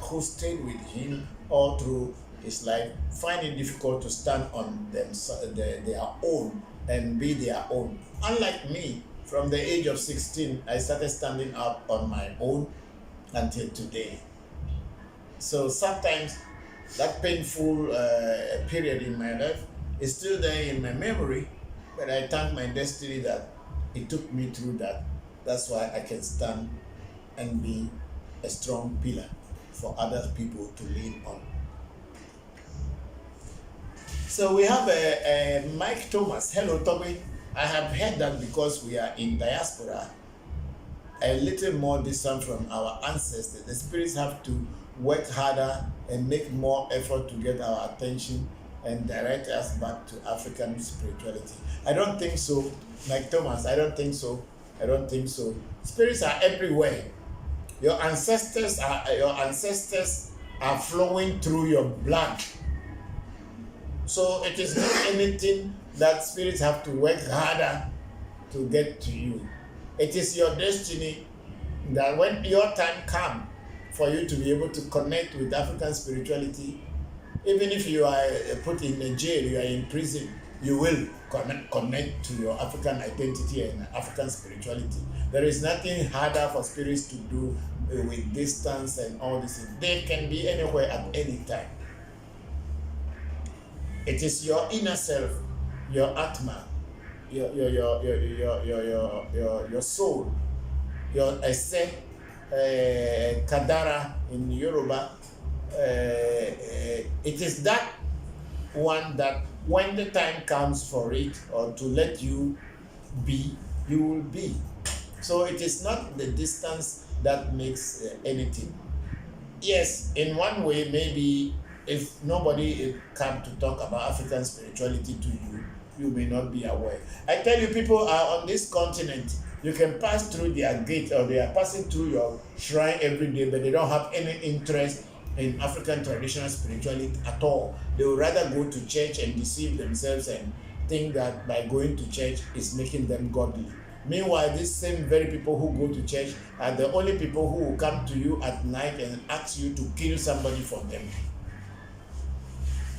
who stayed with him all through his life find it difficult to stand on their own and be their own. Unlike me, from the age of 16, I started standing up on my own until today. So sometimes that painful period in my life is still there in my memory, but I thank my destiny that it took me through that. That's why I can stand and be a strong pillar for other people to lean on. So we have a Mike Thomas. Hello, Toby. I have heard that because we are in diaspora, a little more distant from our ancestors, the spirits have to work harder and make more effort to get our attention and direct us back to African spirituality. I don't think so, Mike Thomas. I don't think so. I don't think so. Spirits are everywhere. Your ancestors are flowing through your blood. So it is not anything that spirits have to work harder to get to you. It is your destiny that when your time comes for you to be able to connect with African spirituality, even if you are put in a jail, you are in prison, you will connect to your African identity and African spirituality. There is nothing harder for spirits to do with distance and all this. They can be anywhere at any time. It is your inner self, your Atma, your soul, your Ese, Kadara in Yoruba. It is that one that when the time comes for it or to let you be, you will be. So it is not the distance that makes anything. Yes, in one way, maybe if nobody come to talk about African spirituality to you, you may not be aware. I tell you, people are on this continent. You can pass through their gate or they are passing through your shrine every day, but they don't have any interest in African traditional spirituality at all. They would rather go to church and deceive themselves and think that by going to church is making them godly. Meanwhile, these same very people who go to church are the only people who will come to you at night and ask you to kill somebody for them.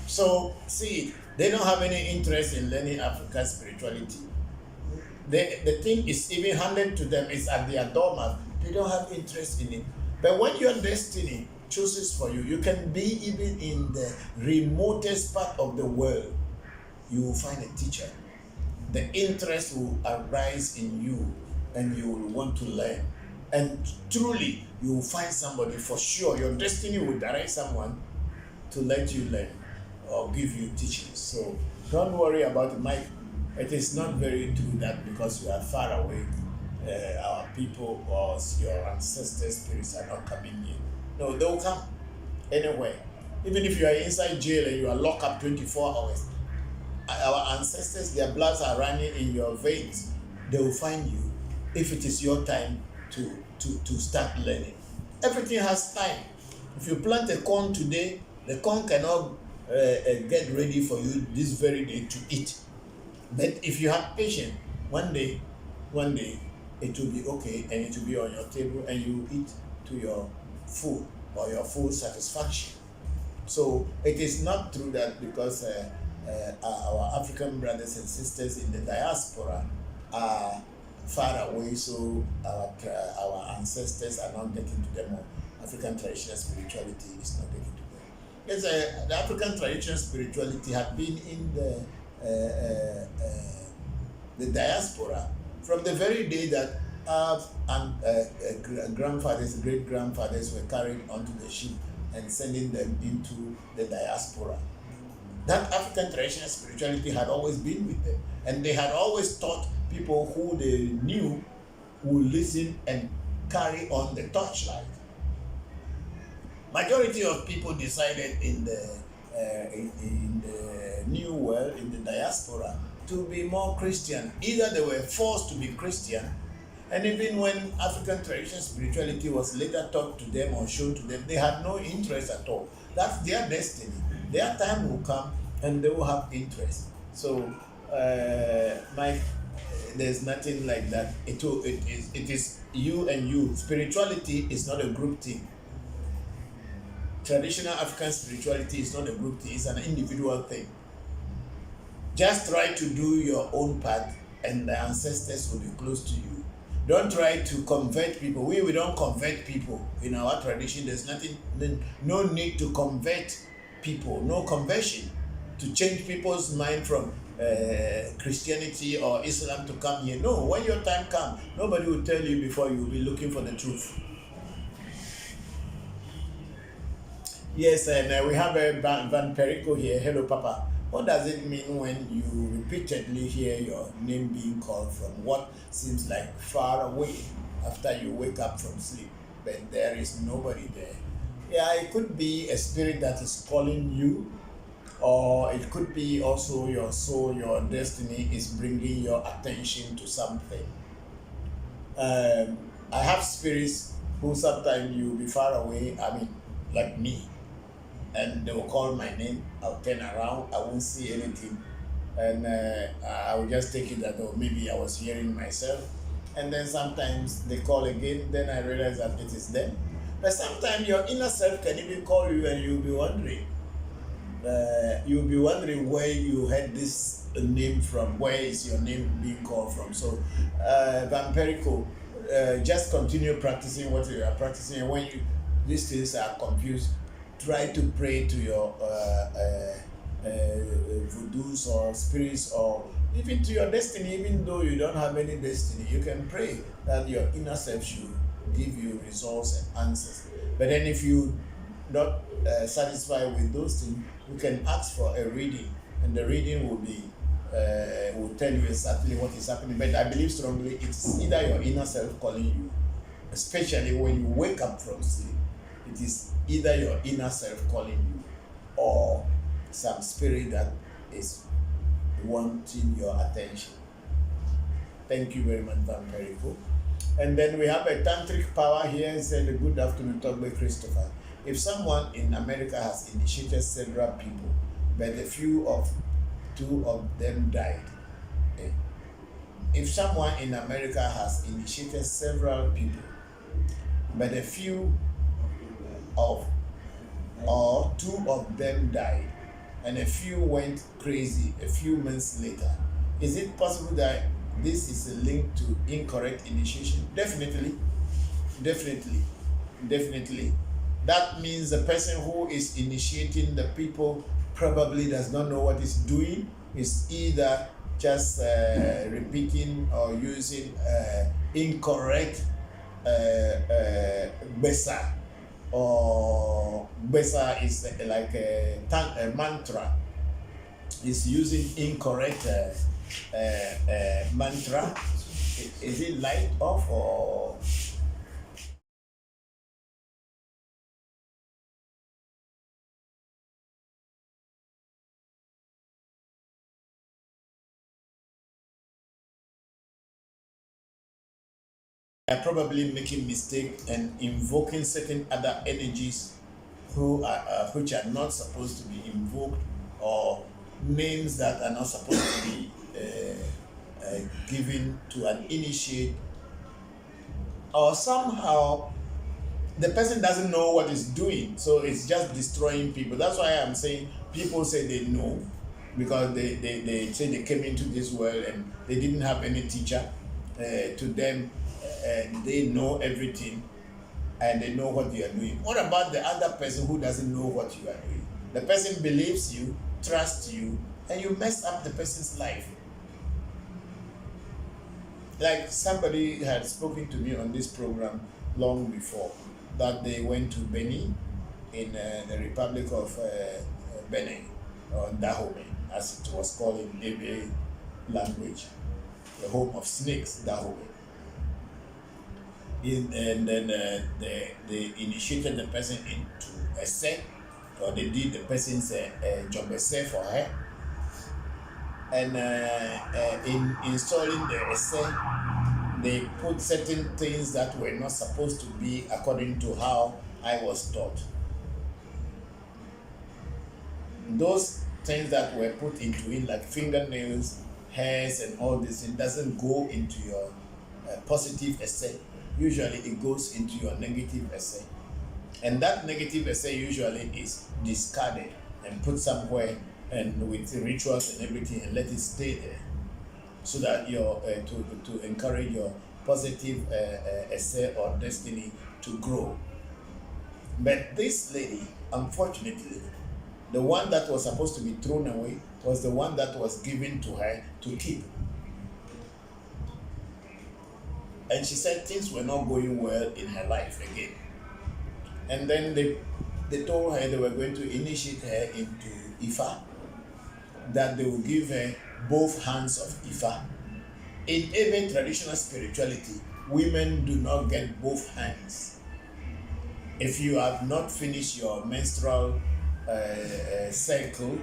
So, see, they don't have any interest in learning African spirituality. The thing is even handed to them, is at their doormat. They don't have interest in it. But when your destiny chooses for you, you can be even in the remotest part of the world. You will find a teacher. The interest will arise in you and you will want to learn. And truly, you will find somebody for sure. Your destiny will direct someone to let you learn or give you teachings. So don't worry about it, Mike. It is not very true that because you are far away, our people or your ancestors' spirits are not coming in. No, they will come anywhere. Even if you are inside jail and you are locked up 24 hours, our ancestors, their bloods are running in your veins. They will find you if it is your time to start learning. Everything has time. If you plant a corn today, the corn cannot get ready for you this very day to eat. But if you have patience, one day, it will be okay and it will be on your table and you eat to your food or your full satisfaction. So it is not true that because our African brothers and sisters in the diaspora are far away, so our ancestors are not getting to them, or African traditional spirituality is not getting to them. Yes, the African traditional spirituality had been in the diaspora from the very day that our grandfathers, great-grandfathers were carried onto the ship and sending them into the diaspora. That African traditional spirituality had always been with them, and they had always taught people who they knew would listen and carry on the torchlight. Majority of people decided in the new world, in the diaspora, to be more Christian. Either they were forced to be Christian, and even when African tradition spirituality was later taught to them or shown to them, they had no interest at all. That's their destiny. Their time will come and they will have interest. So, Mike, there's nothing like that. It is you and you. Spirituality is not a group thing. Traditional African spirituality is not a group thing, it's an individual thing. Just try to do your own part and the ancestors will be close to you. Don't try to convert people. We don't convert people. In our tradition, there's no need to convert people, no conversion to change people's mind from Christianity or Islam to come here. No, when your time comes, nobody will tell you before you will be looking for the truth. Yes, and we have a Van Perico here. Hello, Papa. What does it mean when you repeatedly hear your name being called from what seems like far away after you wake up from sleep, but there is nobody there? Yeah, it could be a spirit that is calling you, or it could be also your soul, your destiny is bringing your attention to something. I have spirits who sometimes you'll be far away, like me, and they will call my name. I'll turn around, I won't see anything, and I will just take it that maybe I was hearing myself, and then sometimes they call again, then I realize that it is them. But sometimes your inner self can even call you and you'll be wondering. Where you heard this name from, where is your name being called from. So Van Perico, just continue practicing what you are practicing, and when these things are confused, try to pray to your voodoos or spirits, or even to your destiny. Even though you don't have any destiny, you can pray that your inner self should give you results and answers. But then if you not satisfied with those things, you can ask for a reading, and the reading will tell you exactly what is happening. But I believe strongly it's either your inner self calling you, especially when you wake up from sleep. It is either your inner self calling you or some spirit that is wanting your attention. Thank you very much, Van Perico. And then we have a tantric power here and said, good afternoon, Togbe Christopher. If someone in America has initiated several people, but two of them died. If someone in America has initiated several people, but two of them died, and a few went crazy a few months later, is it possible that this is a link to incorrect initiation? Definitely. That means the person who is initiating the people probably does not know what he's doing. Is either just repeating or using incorrect besa, or besa is like a mantra. Is using incorrect mantra. Is it light off or? Are probably making mistake and invoking certain other energies which are not supposed to be invoked, or names that are not supposed to be given to an initiate, or somehow the person doesn't know what it's doing, so it's just destroying people. That's why I'm saying people say they know, because they say they came into this world and they didn't have any teacher. To them, they know everything and they know what you are doing. What about the other person who doesn't know what you are doing? The person believes you, trusts you, and you mess up the person's life. Like somebody had spoken to me on this program long before, that they went to Benin in the Republic of Benin, or Dahomey, as it was called in Ebe language, the home of snakes, Dahomey. And then they initiated the person into a set, or they did the person's job for her. And in installing the essay, they put certain things that were not supposed to be according to how I was taught. Those things that were put into it, like fingernails, hairs, and all this, it doesn't go into your positive essay. Usually it goes into your negative essay. And that negative essay usually is discarded and put somewhere and with rituals and everything, and let it stay there, so that your to encourage your positive essay or destiny to grow. But this lady, unfortunately, the one that was supposed to be thrown away was the one that was given to her to keep. And she said things were not going well in her life again. And then they told her they were going to initiate her into Ifa, that they will give her both hands of Ifa. In even traditional spirituality, women do not get both hands. If you have not finished your menstrual cycle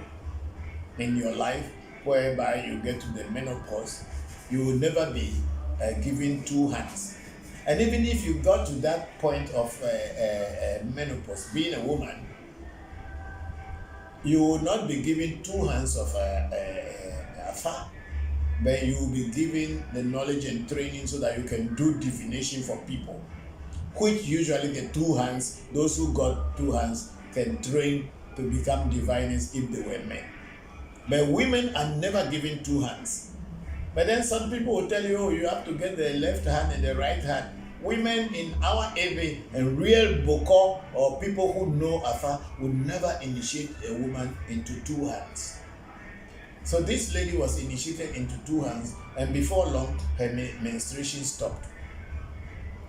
in your life, whereby you get to the menopause, you will never be given two hands. And even if you got to that point of menopause, being a woman, you will not be given two hands of Afa, but you will be given the knowledge and training so that you can do divination for people, which usually the two hands, those who got two hands can train to become diviners if they were men. But women are never given two hands. But then some people will tell you, oh, you have to get the left hand and the right hand. Women in our Ebe and real Bokor or people who know Afa would never initiate a woman into two hands. So this lady was initiated into two hands, and before long, her menstruation stopped.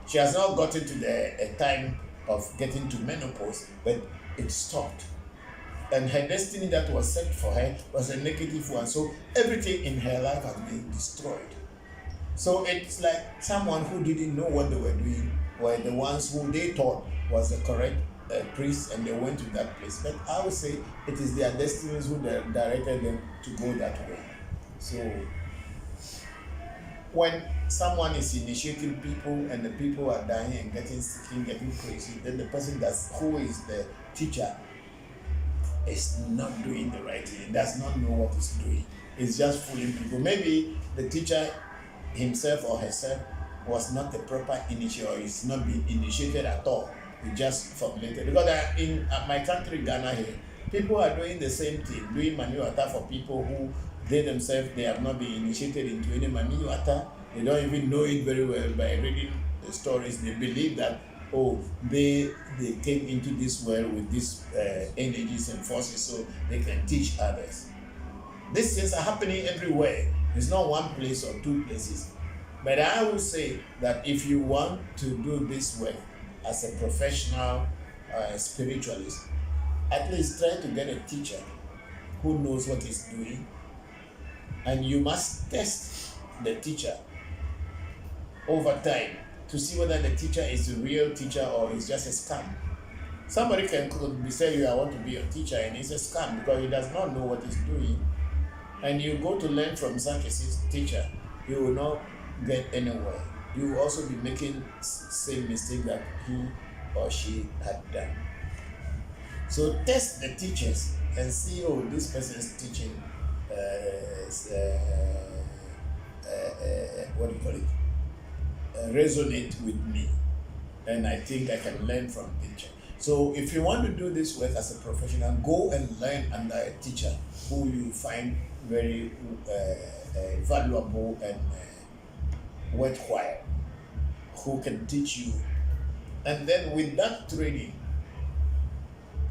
She has not gotten to the time of getting to menopause, but it stopped. And her destiny that was set for her was a negative one. So everything in her life has been destroyed. So it's like someone who didn't know what they were doing were the ones who they thought was the correct priest, and they went to that place. But I would say it is their destinies who directed them to go that way. So when someone is initiating people and the people are dying and getting sick and getting crazy, then the person who is the teacher is not doing the right thing, does not know what he's doing. It's just fooling people. Maybe the teacher himself or herself was not the proper initiator, or is not being initiated at all. He just formulated. Because in my country, Ghana here, people are doing the same thing, doing manuata for people who they themselves, they have not been initiated into any manuata. They don't even know it very well. By reading the stories, they believe that, oh, they came into this world with these energies and forces so they can teach others. These things are happening everywhere. It's not one place or two places. But I will say that if you want to do this work as a professional spiritualist, at least try to get a teacher who knows what he's doing. And you must test the teacher over time to see whether the teacher is a real teacher or is just a scam. Somebody could be saying, I want to be a teacher, and it's a scam because he does not know what he's doing. And you go to learn from such a teacher, you will not get anywhere. You will also be making same mistake that he or she had done. So test the teachers and see, oh, this person is teaching what do you call it? Resonate with me, and I think I can learn from teacher. So if you want to do this work as a professional, go and learn under a teacher who you find very valuable and worthwhile, who can teach you. And then with that training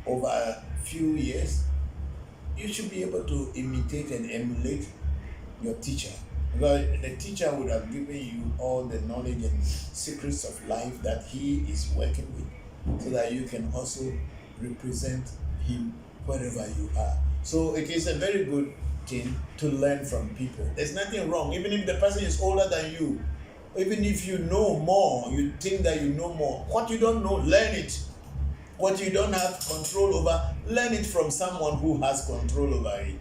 over a few years, you should be able to imitate and emulate your teacher. Because the teacher would have given you all the knowledge and secrets of life that he is working with, so that you can also represent him wherever you are. So it is a very good thing to learn from people. There's nothing wrong, even if the person is older than you. Even if you know more, you think that you know more. What you don't know, learn it. What you don't have control over, learn it from someone who has control over it.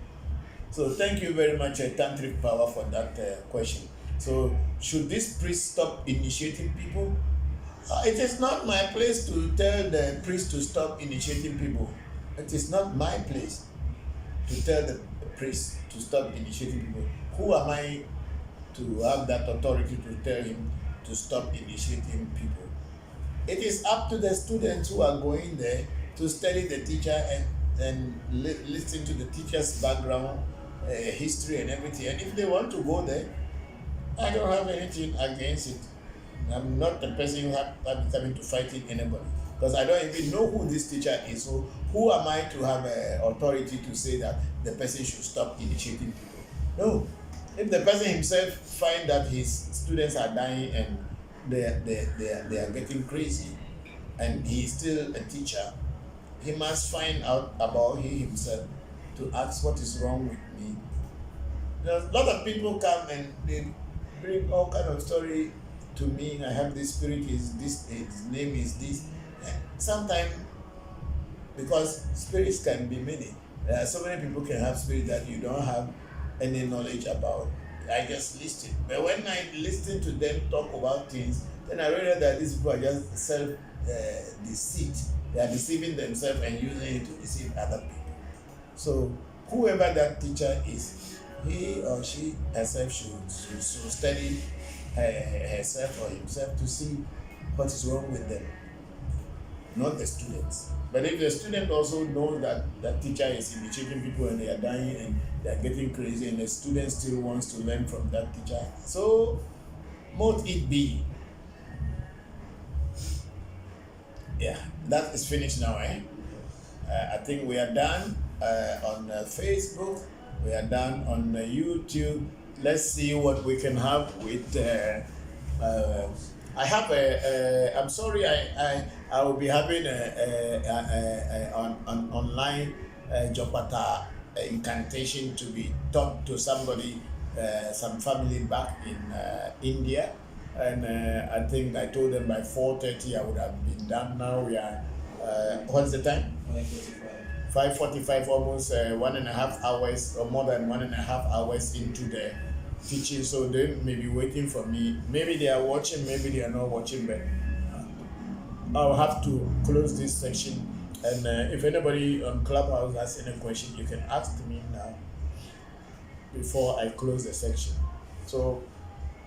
So thank you very much, Tantric Power, for that question. So should this priest stop initiating people? It is not my place to tell the priest to stop initiating people. It is not my place to tell the priest to stop initiating people. Who am I to have that authority to tell him to stop initiating people? It is up to the students who are going there to study the teacher and listen to the teacher's background, history and everything. And if they want to go there, I don't have anything against it. I'm not the person who have coming to fighting anybody, because I don't even know who this teacher is. So who am I to have authority to say that the person should stop initiating people? No. If the person himself find that his students are dying and they are getting crazy, and he is still a teacher, he must find out about he himself to ask what is wrong with me. There's a lot of people come and they bring all kind of story to me. I have this spirit, is this, his name is this. Sometimes, because spirits can be many, so many people can have spirits that you don't have any knowledge about. I just listen. But when I listen to them talk about things, then I realize that these people are just self-deceit. They are deceiving themselves and using it to deceive other people. So whoever that teacher is, he or she herself should study herself or himself to see what is wrong with them, not the students. But if the student also knows that that teacher is initiating people and they are dying and they are getting crazy, and the student still wants to learn from that teacher, so mote it be. Yeah, that is finished now, eh? I think we are done on Facebook. We are done on YouTube. Let's see what we can have with. I have I'm sorry. I will be having an online Jopata incantation to be taught to somebody, some family back in India. And I think I told them by 4:30 I would have been done. Now we are, what's the time? 5:45, almost 1.5 hours or more than 1.5 hours into the teaching. So they may be waiting for me. Maybe they are watching, maybe they are not watching, but I'll have to close this section. And if anybody on Clubhouse has any question, you can ask me now before I close the section. So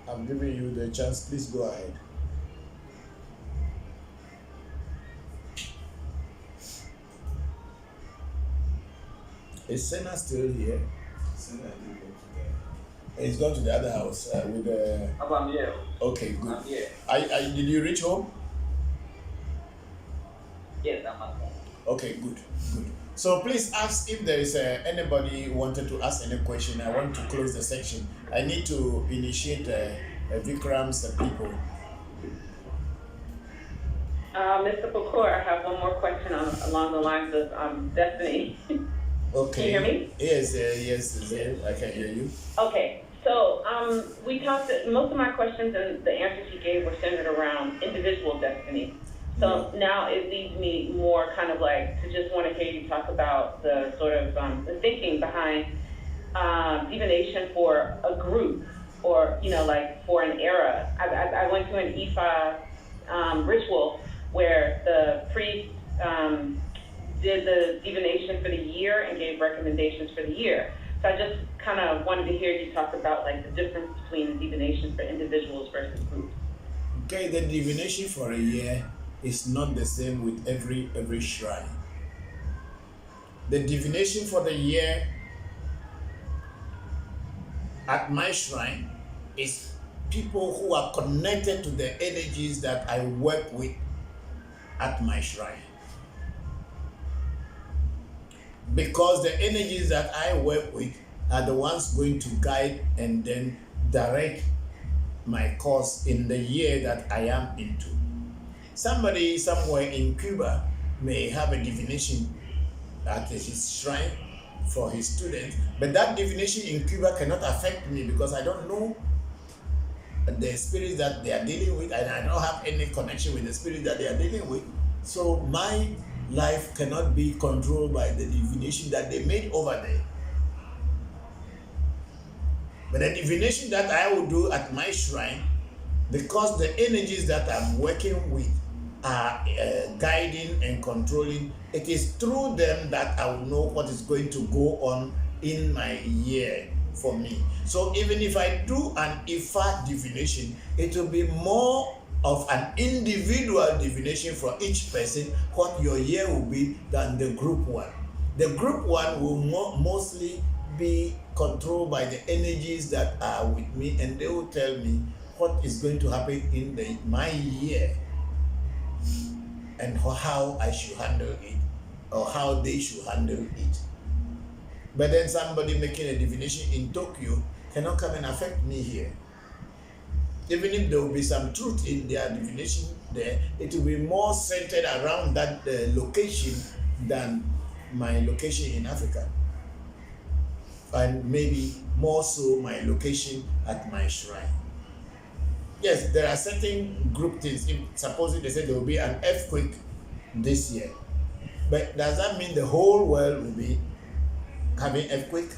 I'm giving you the chance. Please go ahead. Is Senna still here? Senna didn't go to there. He's gone to the other house with the. I'm here. Okay, good. I'm here. Did you reach home? Yes, I'm at home. Okay, good. So please ask if there is anybody who wanted to ask any question. I want to close the section. I need to initiate Vikram's people. Mr. Bokor, I have one more question along the lines of Destiny. Okay. Can you hear me? Yes, I can hear you. Okay, so we talked. Most of my questions and the answers you gave were centered around individual destiny. So now it leads me more kind of like to just want to hear you talk about the sort of the thinking behind divination for a group, or like for an era. I went to an Ifa ritual where the priest did the divination for the year and gave recommendations for the year. So I just kind of wanted to hear you talk about like the difference between divination for individuals versus groups. Okay, the divination for a year is not the same with every shrine. The divination for the year at my shrine is people who are connected to the energies that I work with at my shrine. Because the energies that I work with are the ones going to guide and then direct my course in the year that I am into. Somebody somewhere in Cuba may have a divination at his shrine for his students, but that divination in Cuba cannot affect me because I don't know the spirits that they are dealing with, and I don't have any connection with the spirits that they are dealing with. So my life cannot be controlled by the divination that they made over there. But the divination that I will do at my shrine, because the energies that I'm working with are guiding and controlling, it is through them that I will know what is going to go on in my year for me. So even if I do an Ifa divination, it will be more of an individual divination for each person, what your year will be, than the group one. The group one will mostly be controlled by the energies that are with me, and they will tell me what is going to happen in my year and how I should handle it, or how they should handle it. But then somebody making a divination in Tokyo cannot come and affect me here. Even if there will be some truth in their divination there, it will be more centered around that location than my location in Africa. And maybe more so my location at my shrine. Yes, there are certain group things. If supposing they say there will be an earthquake this year, but does that mean the whole world will be having earthquake?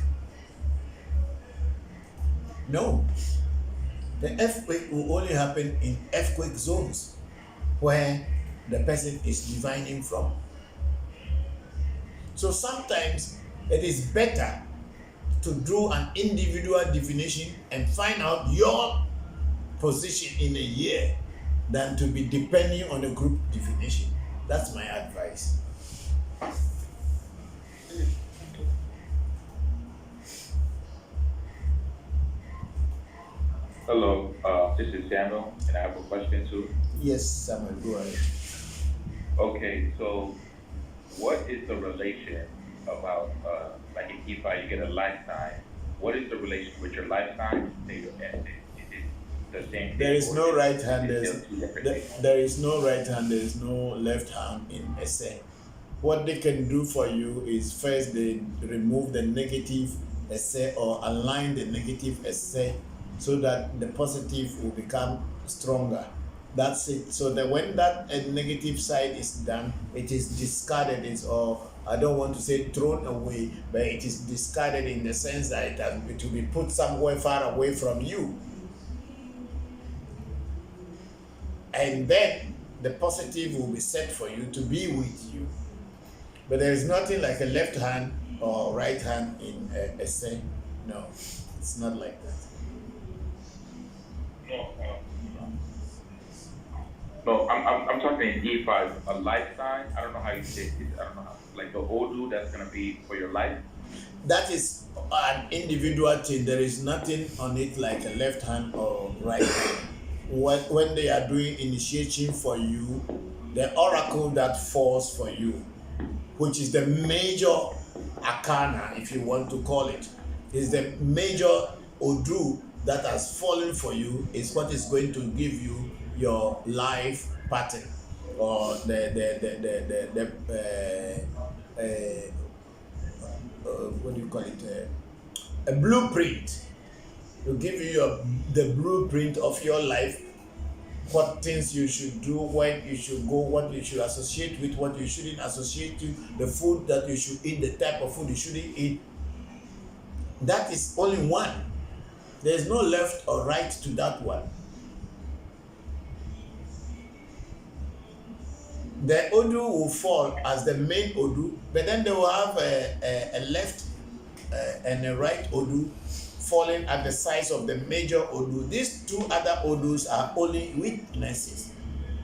No. The earthquake will only happen in earthquake zones where the person is divining from. So sometimes it is better to do an individual divination and find out your position in a year than to be depending on a group divination. That's my advice. Hello, this is Samuel, and I have a question too. Yes, Samuel, go ahead. Okay, so what is the relation about, like in Ifa, you get a lifetime. What is the relation with your lifetime and your essence? Is it the same thing? There is no right hand, there is no right hand, there is no left hand in essay. What they can do for you is first they remove the negative essay or align the negative essay so that the positive will become stronger. That's it. So that when that negative side is done, it is discarded. I don't want to say thrown away, but it is discarded in the sense that it will be put somewhere far away from you. And then the positive will be set for you to be with you. But there is nothing like a left hand or right hand in essay. No, it's not like that. No, I'm talking in E5, a lifetime. I don't know how you say it. I don't know how, like the Odu that's gonna be for your life. That is an individual thing. There is nothing on it like a left hand or right hand. When they are doing initiation for you, the oracle that falls for you, which is the major arcana, if you want to call it, is the major Odu that has fallen for you, is what is going to give you your life pattern, or what do you call it? A blueprint. To give you the blueprint of your life, what things you should do, where you should go, what you should associate with, what you shouldn't associate with, the food that you should eat, the type of food you shouldn't eat. That is only one. There is no left or right to that one. The Odu will fall as the main Odu, but then they will have a left and a right Odu falling at the size of the major Odu. These two other Odus are only witnesses.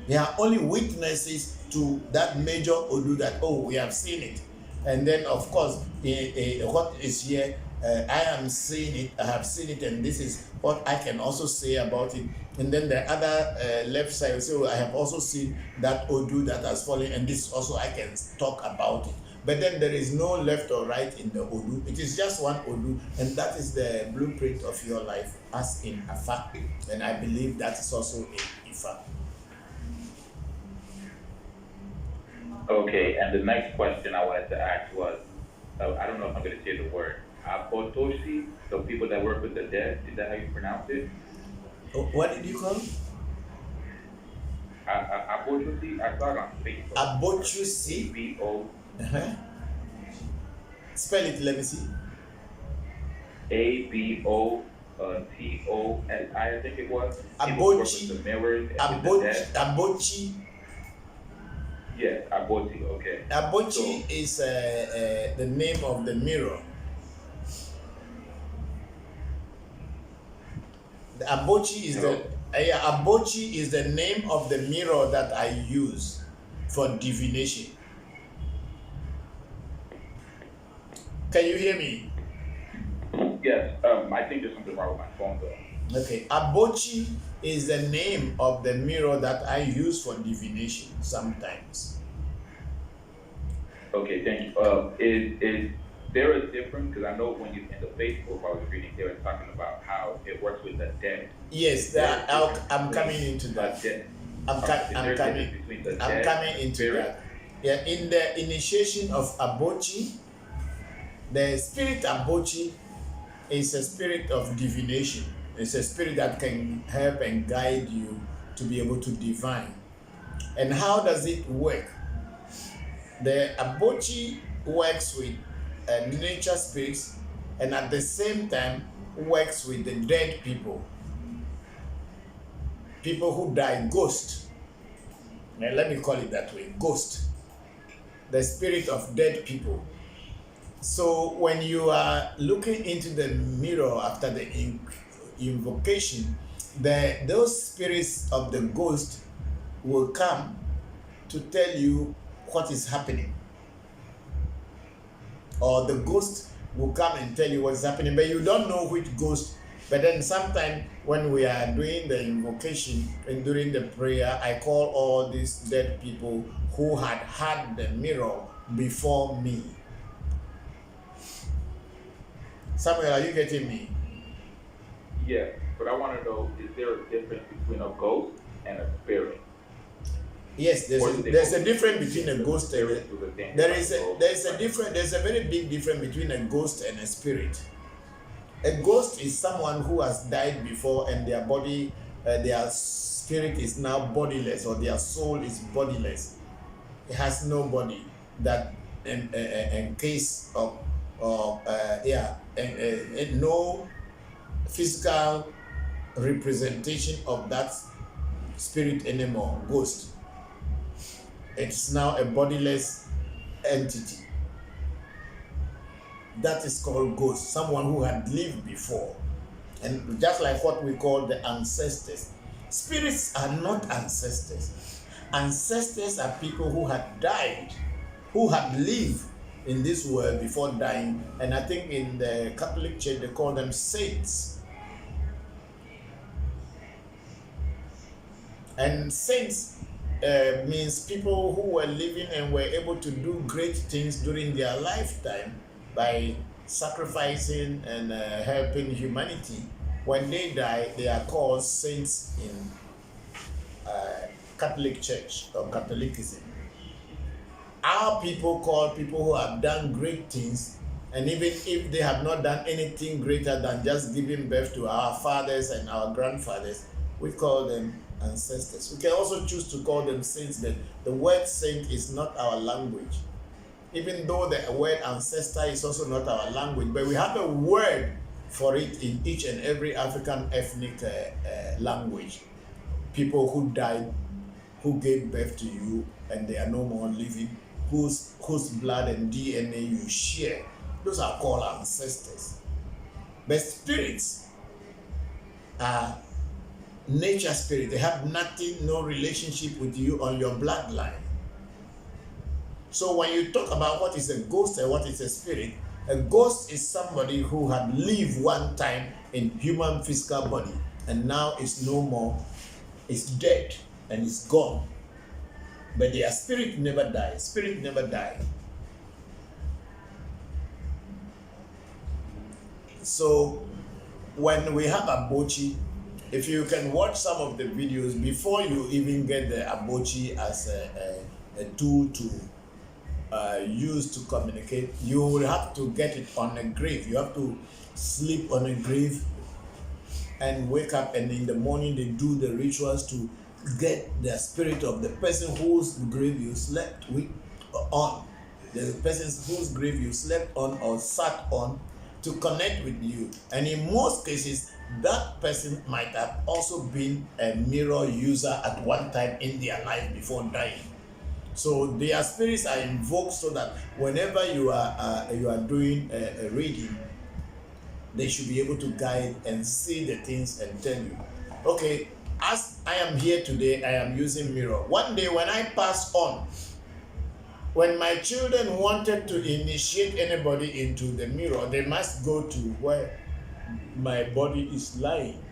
They are only witnesses to that major Odu that, oh, we have seen it. And then, of course, what is here, I am seeing it, I have seen it, and this is what I can also say about it. And then the other left side will say, oh, I have also seen that Odu that has fallen, and this also I can talk about it. But then there is no left or right in the Odu. It is just one Odu, and that is the blueprint of your life as in Afa. And I believe that is also in Ifa. Okay, and the next question I wanted to ask was, I don't know if I'm going to say the word, Abotoshi, the people that work with the dead, is that how you pronounce it? What did you call it? Abotoshi, I saw it on Facebook. Abotoshi? A-B-O. Spell it, let me see. A-B-O-T-O-S-H-I. Tosi, I think it was. He would work with the mirrors and with the dead. Abochi. Yes, Aboti. Okay. Abochi is the name of the mirror. The Abochi is Abochi is the name of the mirror that I use for divination. Can you hear me? Yes. I think there's something wrong with my phone though. Okay. Abochi is the name of the mirror that I use for divination sometimes. Okay, thank you. Is there a difference? Because I know when you in the Facebook I was reading, they were talking about how it works with the dead. Yes, I'm coming into that. I'm coming into that. Yeah, in the initiation of Abochi, the spirit Abochi is a spirit of divination. It's a spirit that can help and guide you to be able to divine. And how does it work? The Abochi works with nature spirits and at the same time works with the dead people. People who die, ghost. Now let me call it that way, ghost. The spirit of dead people. So when you are looking into the mirror after the invocation, those spirits of the ghost will come to tell you what is happening. Or the ghost will come and tell you what's happening, but you don't know which ghost. But then sometime when we are doing the invocation and during the prayer, I call all these dead people who had the mirror before me. Samuel, are you getting me? Yeah, but I want to know, is there a difference between a ghost and a spirit? Yes, there's a difference between a ghost and there's a very big difference between a ghost and a spirit. A ghost is someone who has died before and their body, their spirit is now bodiless, or their soul is bodiless. It has no body. That in case of no physical representation of that spirit anymore. Ghost. It's now a bodiless entity. That is called ghost, someone who had lived before. And just like what we call the ancestors. Spirits are not ancestors. Ancestors are people who had died, who had lived in this world before dying. And I think in the Catholic Church they call them saints. And saints means people who were living and were able to do great things during their lifetime by sacrificing and helping humanity. When they die, they are called saints in Catholic Church or Catholicism. Our people call people who have done great things, and even if they have not done anything greater than just giving birth to our fathers and our grandfathers, we call them ancestors. We can also choose to call them saints, but the word saint is not our language. Even though the word ancestor is also not our language, but we have a word for it in each and every African ethnic language. People who died, who gave birth to you, and they are no more living, whose blood and DNA you share. Those are called ancestors. But spirits are nature spirit. They have nothing, no relationship with you on your bloodline. So when you talk about what is a ghost and what is a spirit, a ghost is somebody who had lived one time in human physical body and now is no more, is dead and is gone. But their spirit never dies. Spirit never died. So when we have Abochi, if you can watch some of the videos before you even get the Abochi as a tool to use to communicate, you will have to get it on a grave. You have to sleep on a grave and wake up, and in the morning they do the rituals to get the spirit of the person whose grave you slept on, the person whose grave you slept on or sat on, to connect with you. And in most cases, that person might have also been a mirror user at one time in their life before dying. So their spirits are invoked so that whenever you are doing a reading, they should be able to guide and see the things and tell you, okay, as I am here today, I am using mirror. One day when I pass on, when my children wanted to initiate anybody into the mirror, they must go to where my body is lying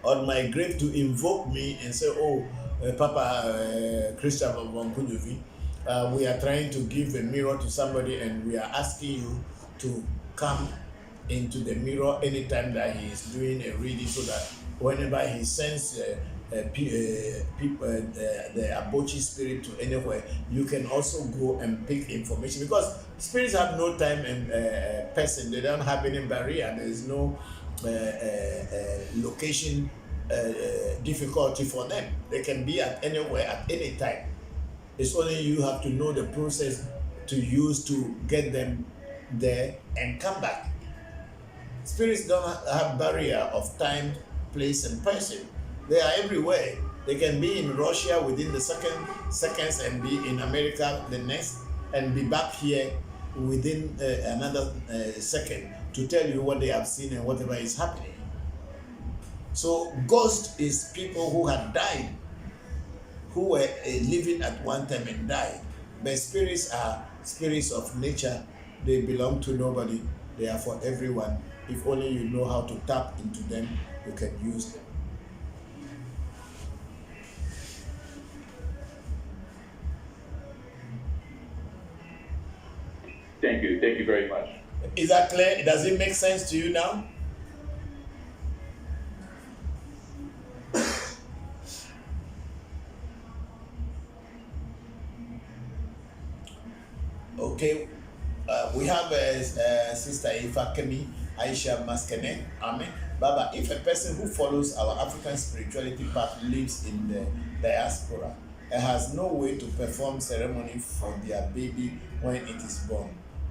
on my grave to invoke me and say, oh, Papa Christian of Voncujovi, we are trying to give a mirror to somebody and we are asking you to come into the mirror anytime that he is doing a reading, so that whenever he sends people, the Abochi spirit to anywhere, you can also go and pick information, because spirits have no time and person. They don't have any barrier. There is no location difficulty for them. They can be at anywhere at any time. It's only you have to know the process to use to get them there and come back. Spirits don't have barrier of time, place, and person. They are everywhere. They can be in Russia within the seconds and be in America the next and be back here within another second to tell you what they have seen and whatever is happening. So ghost is people who had died, who were living at one time and died. But spirits are spirits of nature. They belong to nobody. They are for everyone. If only you know how to tap into them, you can use them. Thank you very much. Is that clear? Does it make sense to you now? Okay, we have Sister Ifa Kemi, Aisha Maskene, Amen. Baba, if a person who follows our African spirituality path lives in the diaspora and has no way to perform ceremony for their baby when it is born,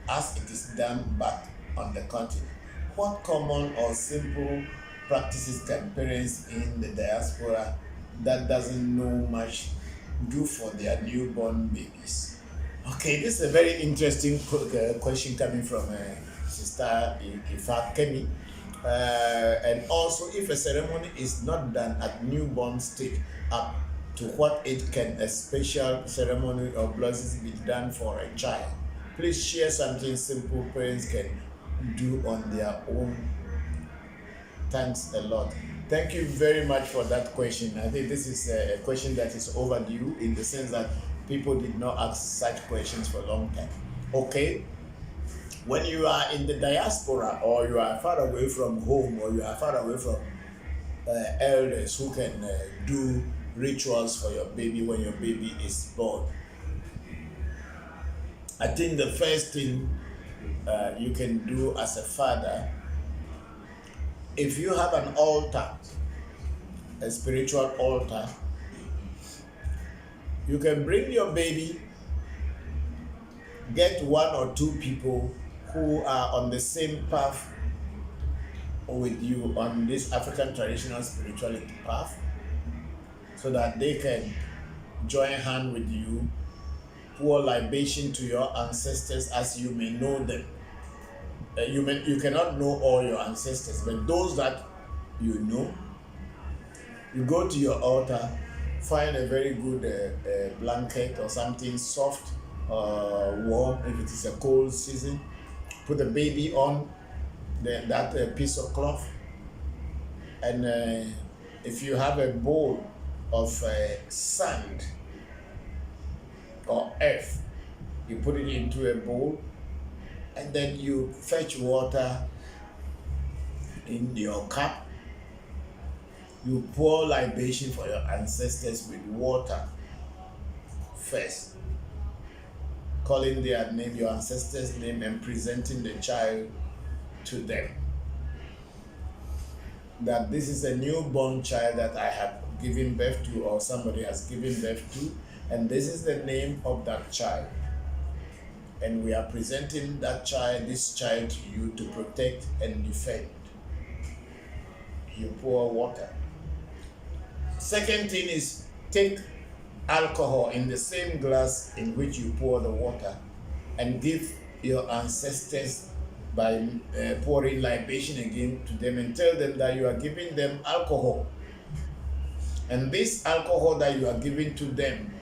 as it is done back on the continent, what common or simple practices can parents in the diaspora that doesn't know much do for their newborn babies? Okay, this is a very interesting question coming from Sister Ifa Kemi. And also, if a ceremony is not done at newborn stage, up to what age can a special ceremony or blessings be done for a child? Please share something simple parents can do on their own. Thanks a lot. Thank you very much for that question. I think this is a question that is overdue, in the sense that people did not ask such questions for a long time. Okay, when you are in the diaspora, or you are far away from home, or you are far away from elders who can do rituals for your baby when your baby is born, I think the first thing you can do as a father, if you have an altar, a spiritual altar, you can bring your baby, get one or two people who are on the same path with you on this African traditional spirituality path, so that they can join hand with you, pour libation to your ancestors as you may know them. You cannot know all your ancestors, but those that you know, you go to your altar, find a very good blanket or something soft, warm, if it is a cold season, put the baby on that piece of cloth, and if you have a bowl of sand or earth, you put it into a bowl, and then you fetch water in your cup. You pour libation for your ancestors with water first, calling their name, your ancestors' name, and presenting the child to them. That this is a newborn child that I have given birth to, or somebody has given birth to, and this is the name of that child. and we are presenting this child to you to protect and defend. You pour water. Second thing is, take alcohol in the same glass in which you pour the water and give your ancestors by pouring libation again to them, and tell them that you are giving them alcohol. And this alcohol that you are giving to them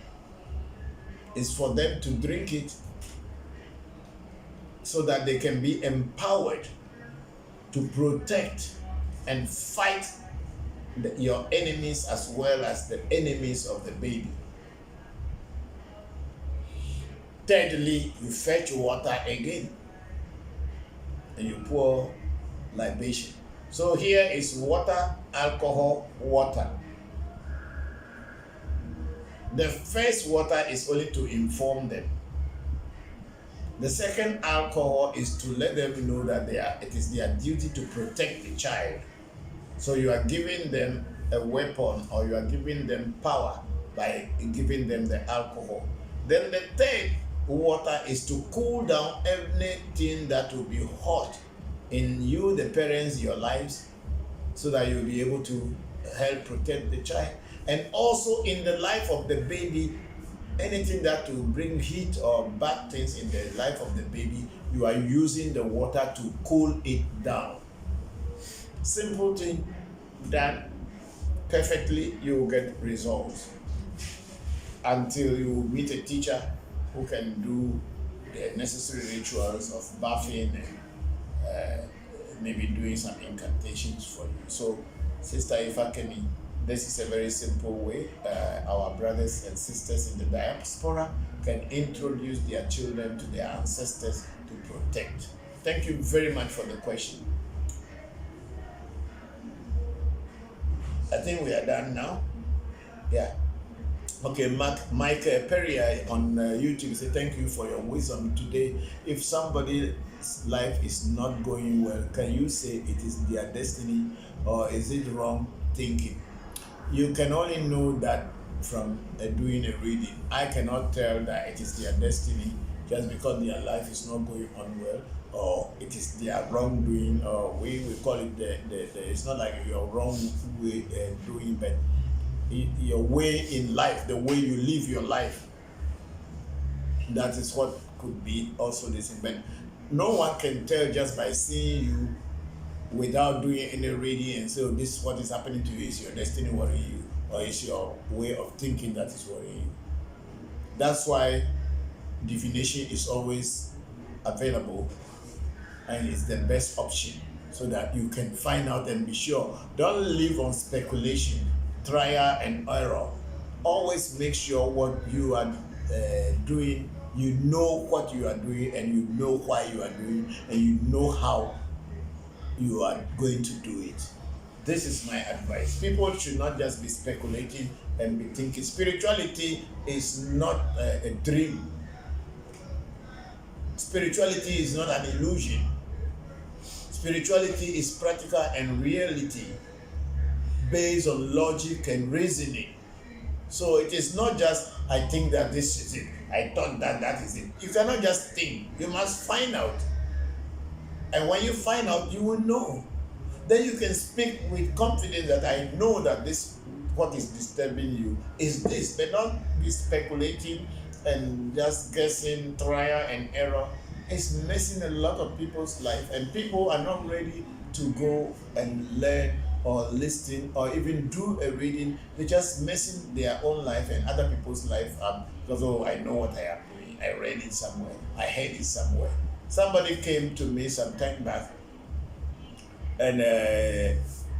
is for them to drink it so that they can be empowered to protect and fight your enemies as well as the enemies of the baby. Thirdly, you fetch water again and you pour libation. So here is water, alcohol, water. The first water is only to inform them. The second alcohol is to let them know that it is their duty to protect the child. So you are giving them a weapon, or you are giving them power by giving them the alcohol. Then the third water is to cool down anything that will be hot in you, the parents, your lives, so that you'll be able to help protect the child. And also in the life of the baby, anything that will bring heat or bad things in the life of the baby, you are using the water to cool it down. Simple thing, done perfectly, you will get results. Until you meet a teacher who can do the necessary rituals of bathing and maybe doing some incantations for you. So, Sister Ifakemi, this is a very simple way our brothers and sisters in the diaspora can introduce their children to their ancestors to protect. Thank you very much for the question. I think we are done now. Yeah. Okay, Mike Perry on YouTube say thank you for your wisdom today. If somebody's life is not going well, can you say it is their destiny, or is it wrong thinking? You can only know that from doing a reading. I cannot tell that it is their destiny just because their life is not going on well, or it is their wrongdoing, or we call it it's not like your wrong way doing, but your way in life, the way you live your life. That is what could be also this thing. But no one can tell just by seeing you without doing any reading and say, oh, this is what is happening to you, is your destiny worrying you, or is your way of thinking that is worrying you. That's why divination is always available, and it's the best option, so that you can find out and be sure. Don't live on speculation, trial and error. Always make sure what you are doing, you know what you are doing, and you know why you are doing, and you know how you are going to do it. This is my advice. People should not just be speculating and be thinking. Spirituality is not a dream. Spirituality is not an illusion. Spirituality is practical and reality based on logic and reasoning. So it is not just, I think that this is it, I thought that that is it. You cannot just think. You must find out. And when you find out, you will know. Then you can speak with confidence that I know that this, what is disturbing you is this, but not be speculating and just guessing, trial and error. It's messing a lot of people's life, and people are not ready to go and learn or listen or even do a reading. They're just messing their own life and other people's life up because, oh, I know what I am doing. I read it somewhere. I heard it somewhere. Somebody came to me some time back, and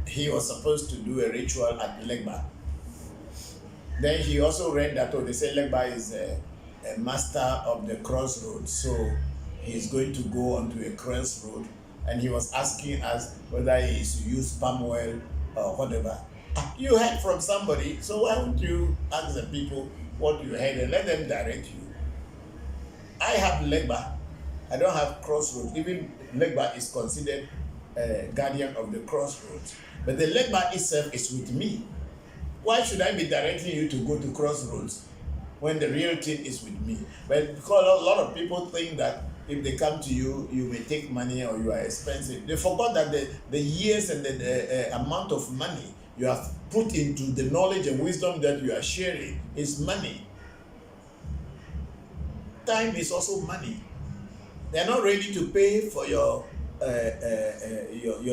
he was supposed to do a ritual at Legba. Then he also read that, oh, they say Legba is a master of the crossroads, so he's going to go onto a crossroad, and he was asking us whether he is to use palm oil or whatever. You heard from somebody, so why don't you ask the people what you heard and let them direct you? I have Legba. I don't have crossroads. Even Legba is considered a guardian of the crossroads. But the Legba itself is with me. Why should I be directing you to go to crossroads? when the real thing is with me. But because a lot of people think that if they come to you, you may take money or you are expensive. They forgot that the years and the amount of money you have put into the knowledge and wisdom that you are sharing is money. Time is also money. They are not ready to pay for your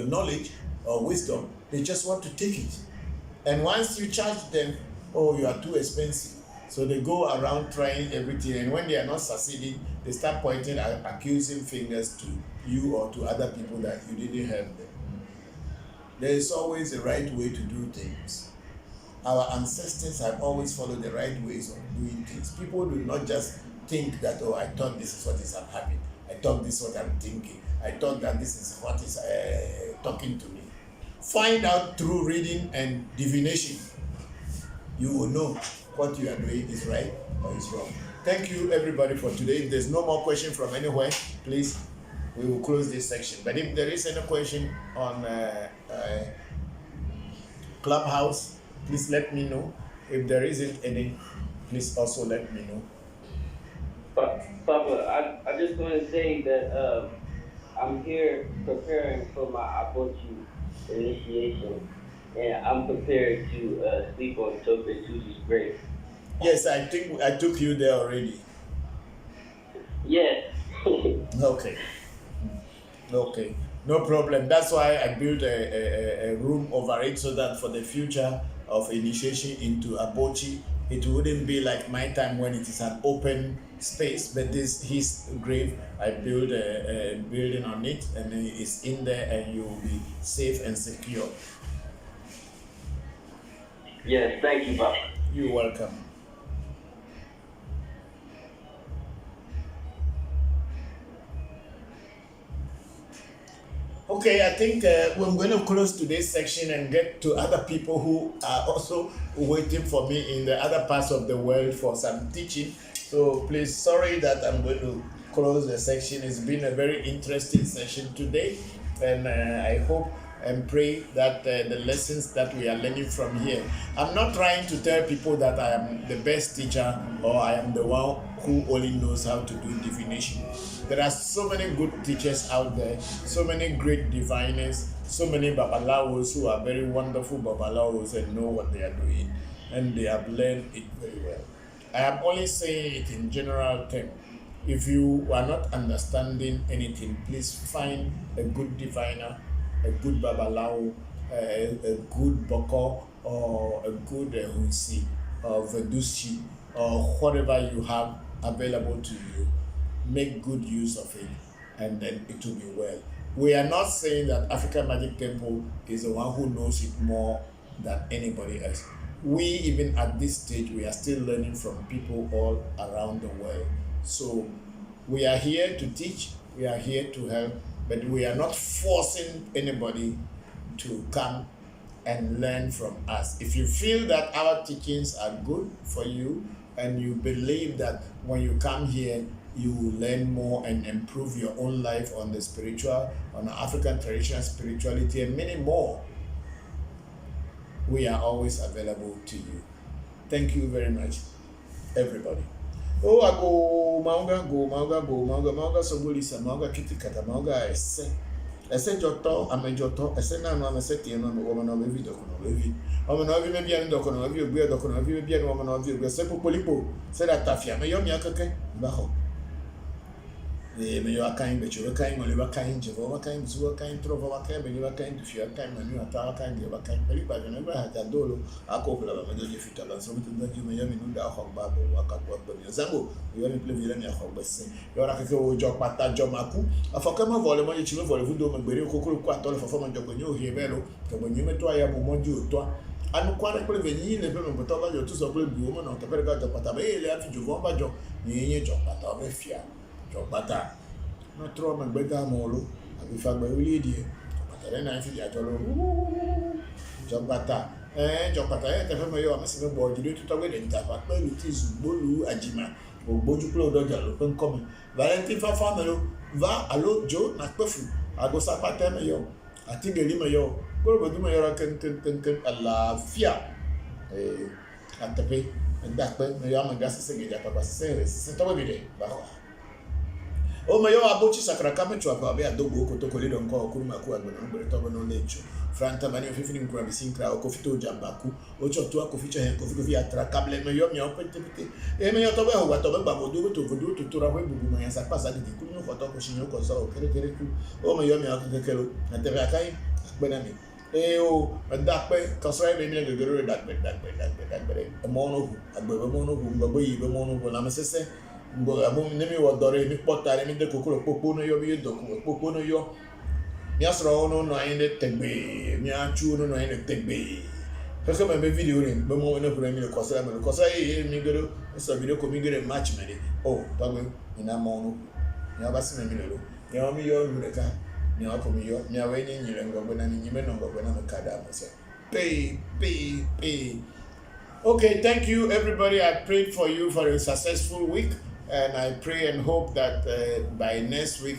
knowledge or wisdom. They just want to take it. And once you charge them, oh, you are too expensive. So they go around trying everything, and when they are not succeeding, they start pointing and accusing fingers to you or to other people that you didn't help them. There is always a right way to do things. Our ancestors have always followed the right ways of doing things. People do not just think that, oh, I thought this is what is happening. I thought this is what I'm thinking. I thought that this is what is talking to me. Find out through reading and divination. You will know what you are doing is right or is wrong. Thank you, everybody, for today. If there's no more question from anywhere, please, we will close this section. But if there is any question on Clubhouse, please let me know. If there isn't any, please also let me know. Papa, I just want to say that I'm here preparing for my Abochi initiation, and I'm prepared to sleep on Tope Tutu's grave. Yes, I think I took you there already. Yes. Okay. Okay. No problem. That's why I built a room over it so that for the future of initiation into Abochi, it wouldn't be like my time when it is an open space, but his grave, I built a building on it, and it's in there, and you will be safe and secure. Yes, thank you, Papa. You're welcome. Okay, I think we're going to close today's section and get to other people who are also waiting for me in the other parts of the world for some teaching. So please, sorry that I'm going to close the section. It's been a very interesting session today, and I hope and pray that the lessons that we are learning from here. I'm not trying to tell people that I am the best teacher or I am the one who only knows how to do divination. There are so many good teachers out there, so many great diviners, so many babalawos who are very wonderful babalawos and know what they are doing, and they have learned it very well. I am only saying it in general terms. If you are not understanding anything, please find a good diviner, a good babalawo, a good Bokor, or a good Hunsi, or Vedusi, or whatever you have available to you. Make good use of it, and then it will be well. We are not saying that African Magic Temple is the one who knows it more than anybody else. We, even at this stage, we are still learning from people all around the world. So we are here to teach, we are here to help, but we are not forcing anybody to come and learn from us. If you feel that our teachings are good for you, and you believe that when you come here, you will learn more and improve your own life on the spiritual, on the African traditional spirituality, and many more, we are always available to you. Thank you very much, everybody. Oh, I go mauga sogolisa, mauga kitikata, mauga ese joto, amejoto, ese nano, amese tieno, woman of every doconovi. Woman of every bian doconovi, weird doconovi, bian woman of you, sepo polipo, said that Tafia, may yaka, baho. May you are kind, but you are kind, or you are kind, Jehovah kind, so kind, Trova kind, and you are kind, if you are kind, and you are kind, you are kind, but you never had a dolo, a couple of a major fit, and something that you may have in the Hog Babo, Waka, but your Zambo, you only play Vilania Hog, you are like a job, Pata, Jomaku, a Fakama volume, you children for a good dome, but you could quite all for a job when you hear Vero, when you met to I am Monju, and quite a venue, the women, but over your two so good woman, or the Perga, the Patabay, after you go by Job, you job, Pata, Fia. Bata no throw my bega molo abi fa gba wi die bata na fi ja tolo jobata jobata te fe mo yo amesi me bo jide tuta we de nta pa pe lu ti zubolu ajima ogboju klo doja lo pe nkomi Valentine fa melo va alo jo na pefu ago sapata me yo ati geli me yo ko bo du me yo ken Allah fia atape ndakpe me yo amanga sese geja papa sese to be de ba ho o me yo abochi sakra kame chwa pa be adogo ko to ko le don ko okuru maku agbona ngbe to be no lecho franta mani ofifini nkura bisinkra o kofito jambaku o chotu akoficho hen kofi atra kable me yo mi opete e me yo to be ho wa to be gbabo do to tura we bubu ma yansa pasa de ku no foto ko shinyo ko so kere ku o me yo mi akekelo na tebe akai gbena mi o ndakpe kasra be mi gegero dakpe mono hu agbebe mono hu ngbo yi be mono hu na mesese ngbo amu nemi wodore mi potare mi de kokoro popo no yo bi doku popo no yo mi asro no no inde tegbe mi achu no no inde tegbe kaka me video ni be mo no kura mi le kosa e mi gero so video ko mi gere match me de oh tagbe ina mono mi abasi me mi le lo mi o mi yo mi le ka mi ako mi yo mi awe ni nyire ngogbe na ni nyime no ngogbe na me kada mo se pay. Okay, thank you everybody. I prayed for you for a successful week, and I pray and hope that by next week,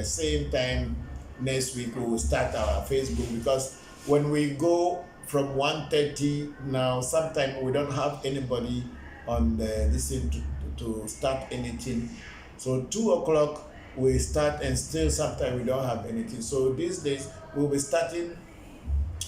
same time next week, we will start our Facebook, because when we go from 1:30 now, sometimes we don't have anybody on this thing to start anything. So 2 o'clock we start, and still sometimes we don't have anything. So these days we'll be starting.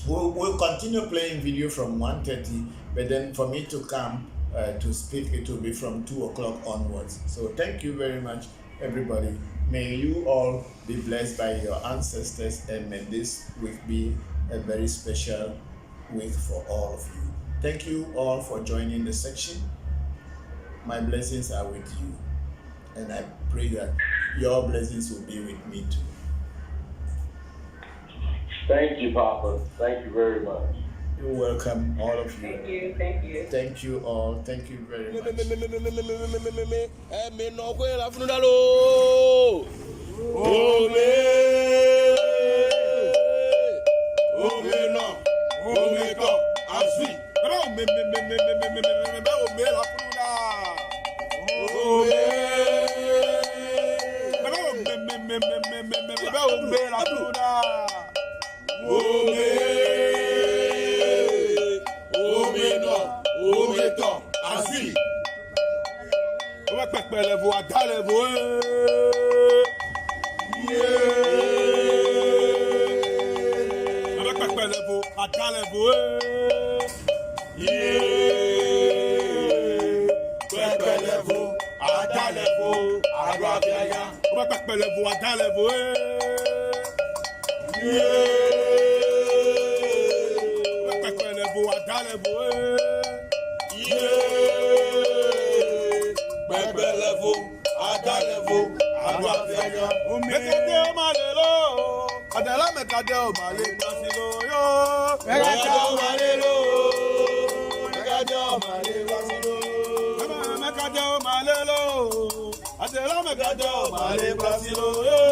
We'll continue playing video from 1:30, but then for me to come to speak, it will be from 2 o'clock onwards. So thank you very much, everybody. May you all be blessed by your ancestors, and may this week be a very special week for all of you. Thank you all for joining the section. My blessings are with you, and I pray that your blessings will be with me too. Thank you, Papa. Thank you very much. You're welcome, all of you. Thank you. Thank you all. Thank you very much. Adela me gajo male brasilo yo.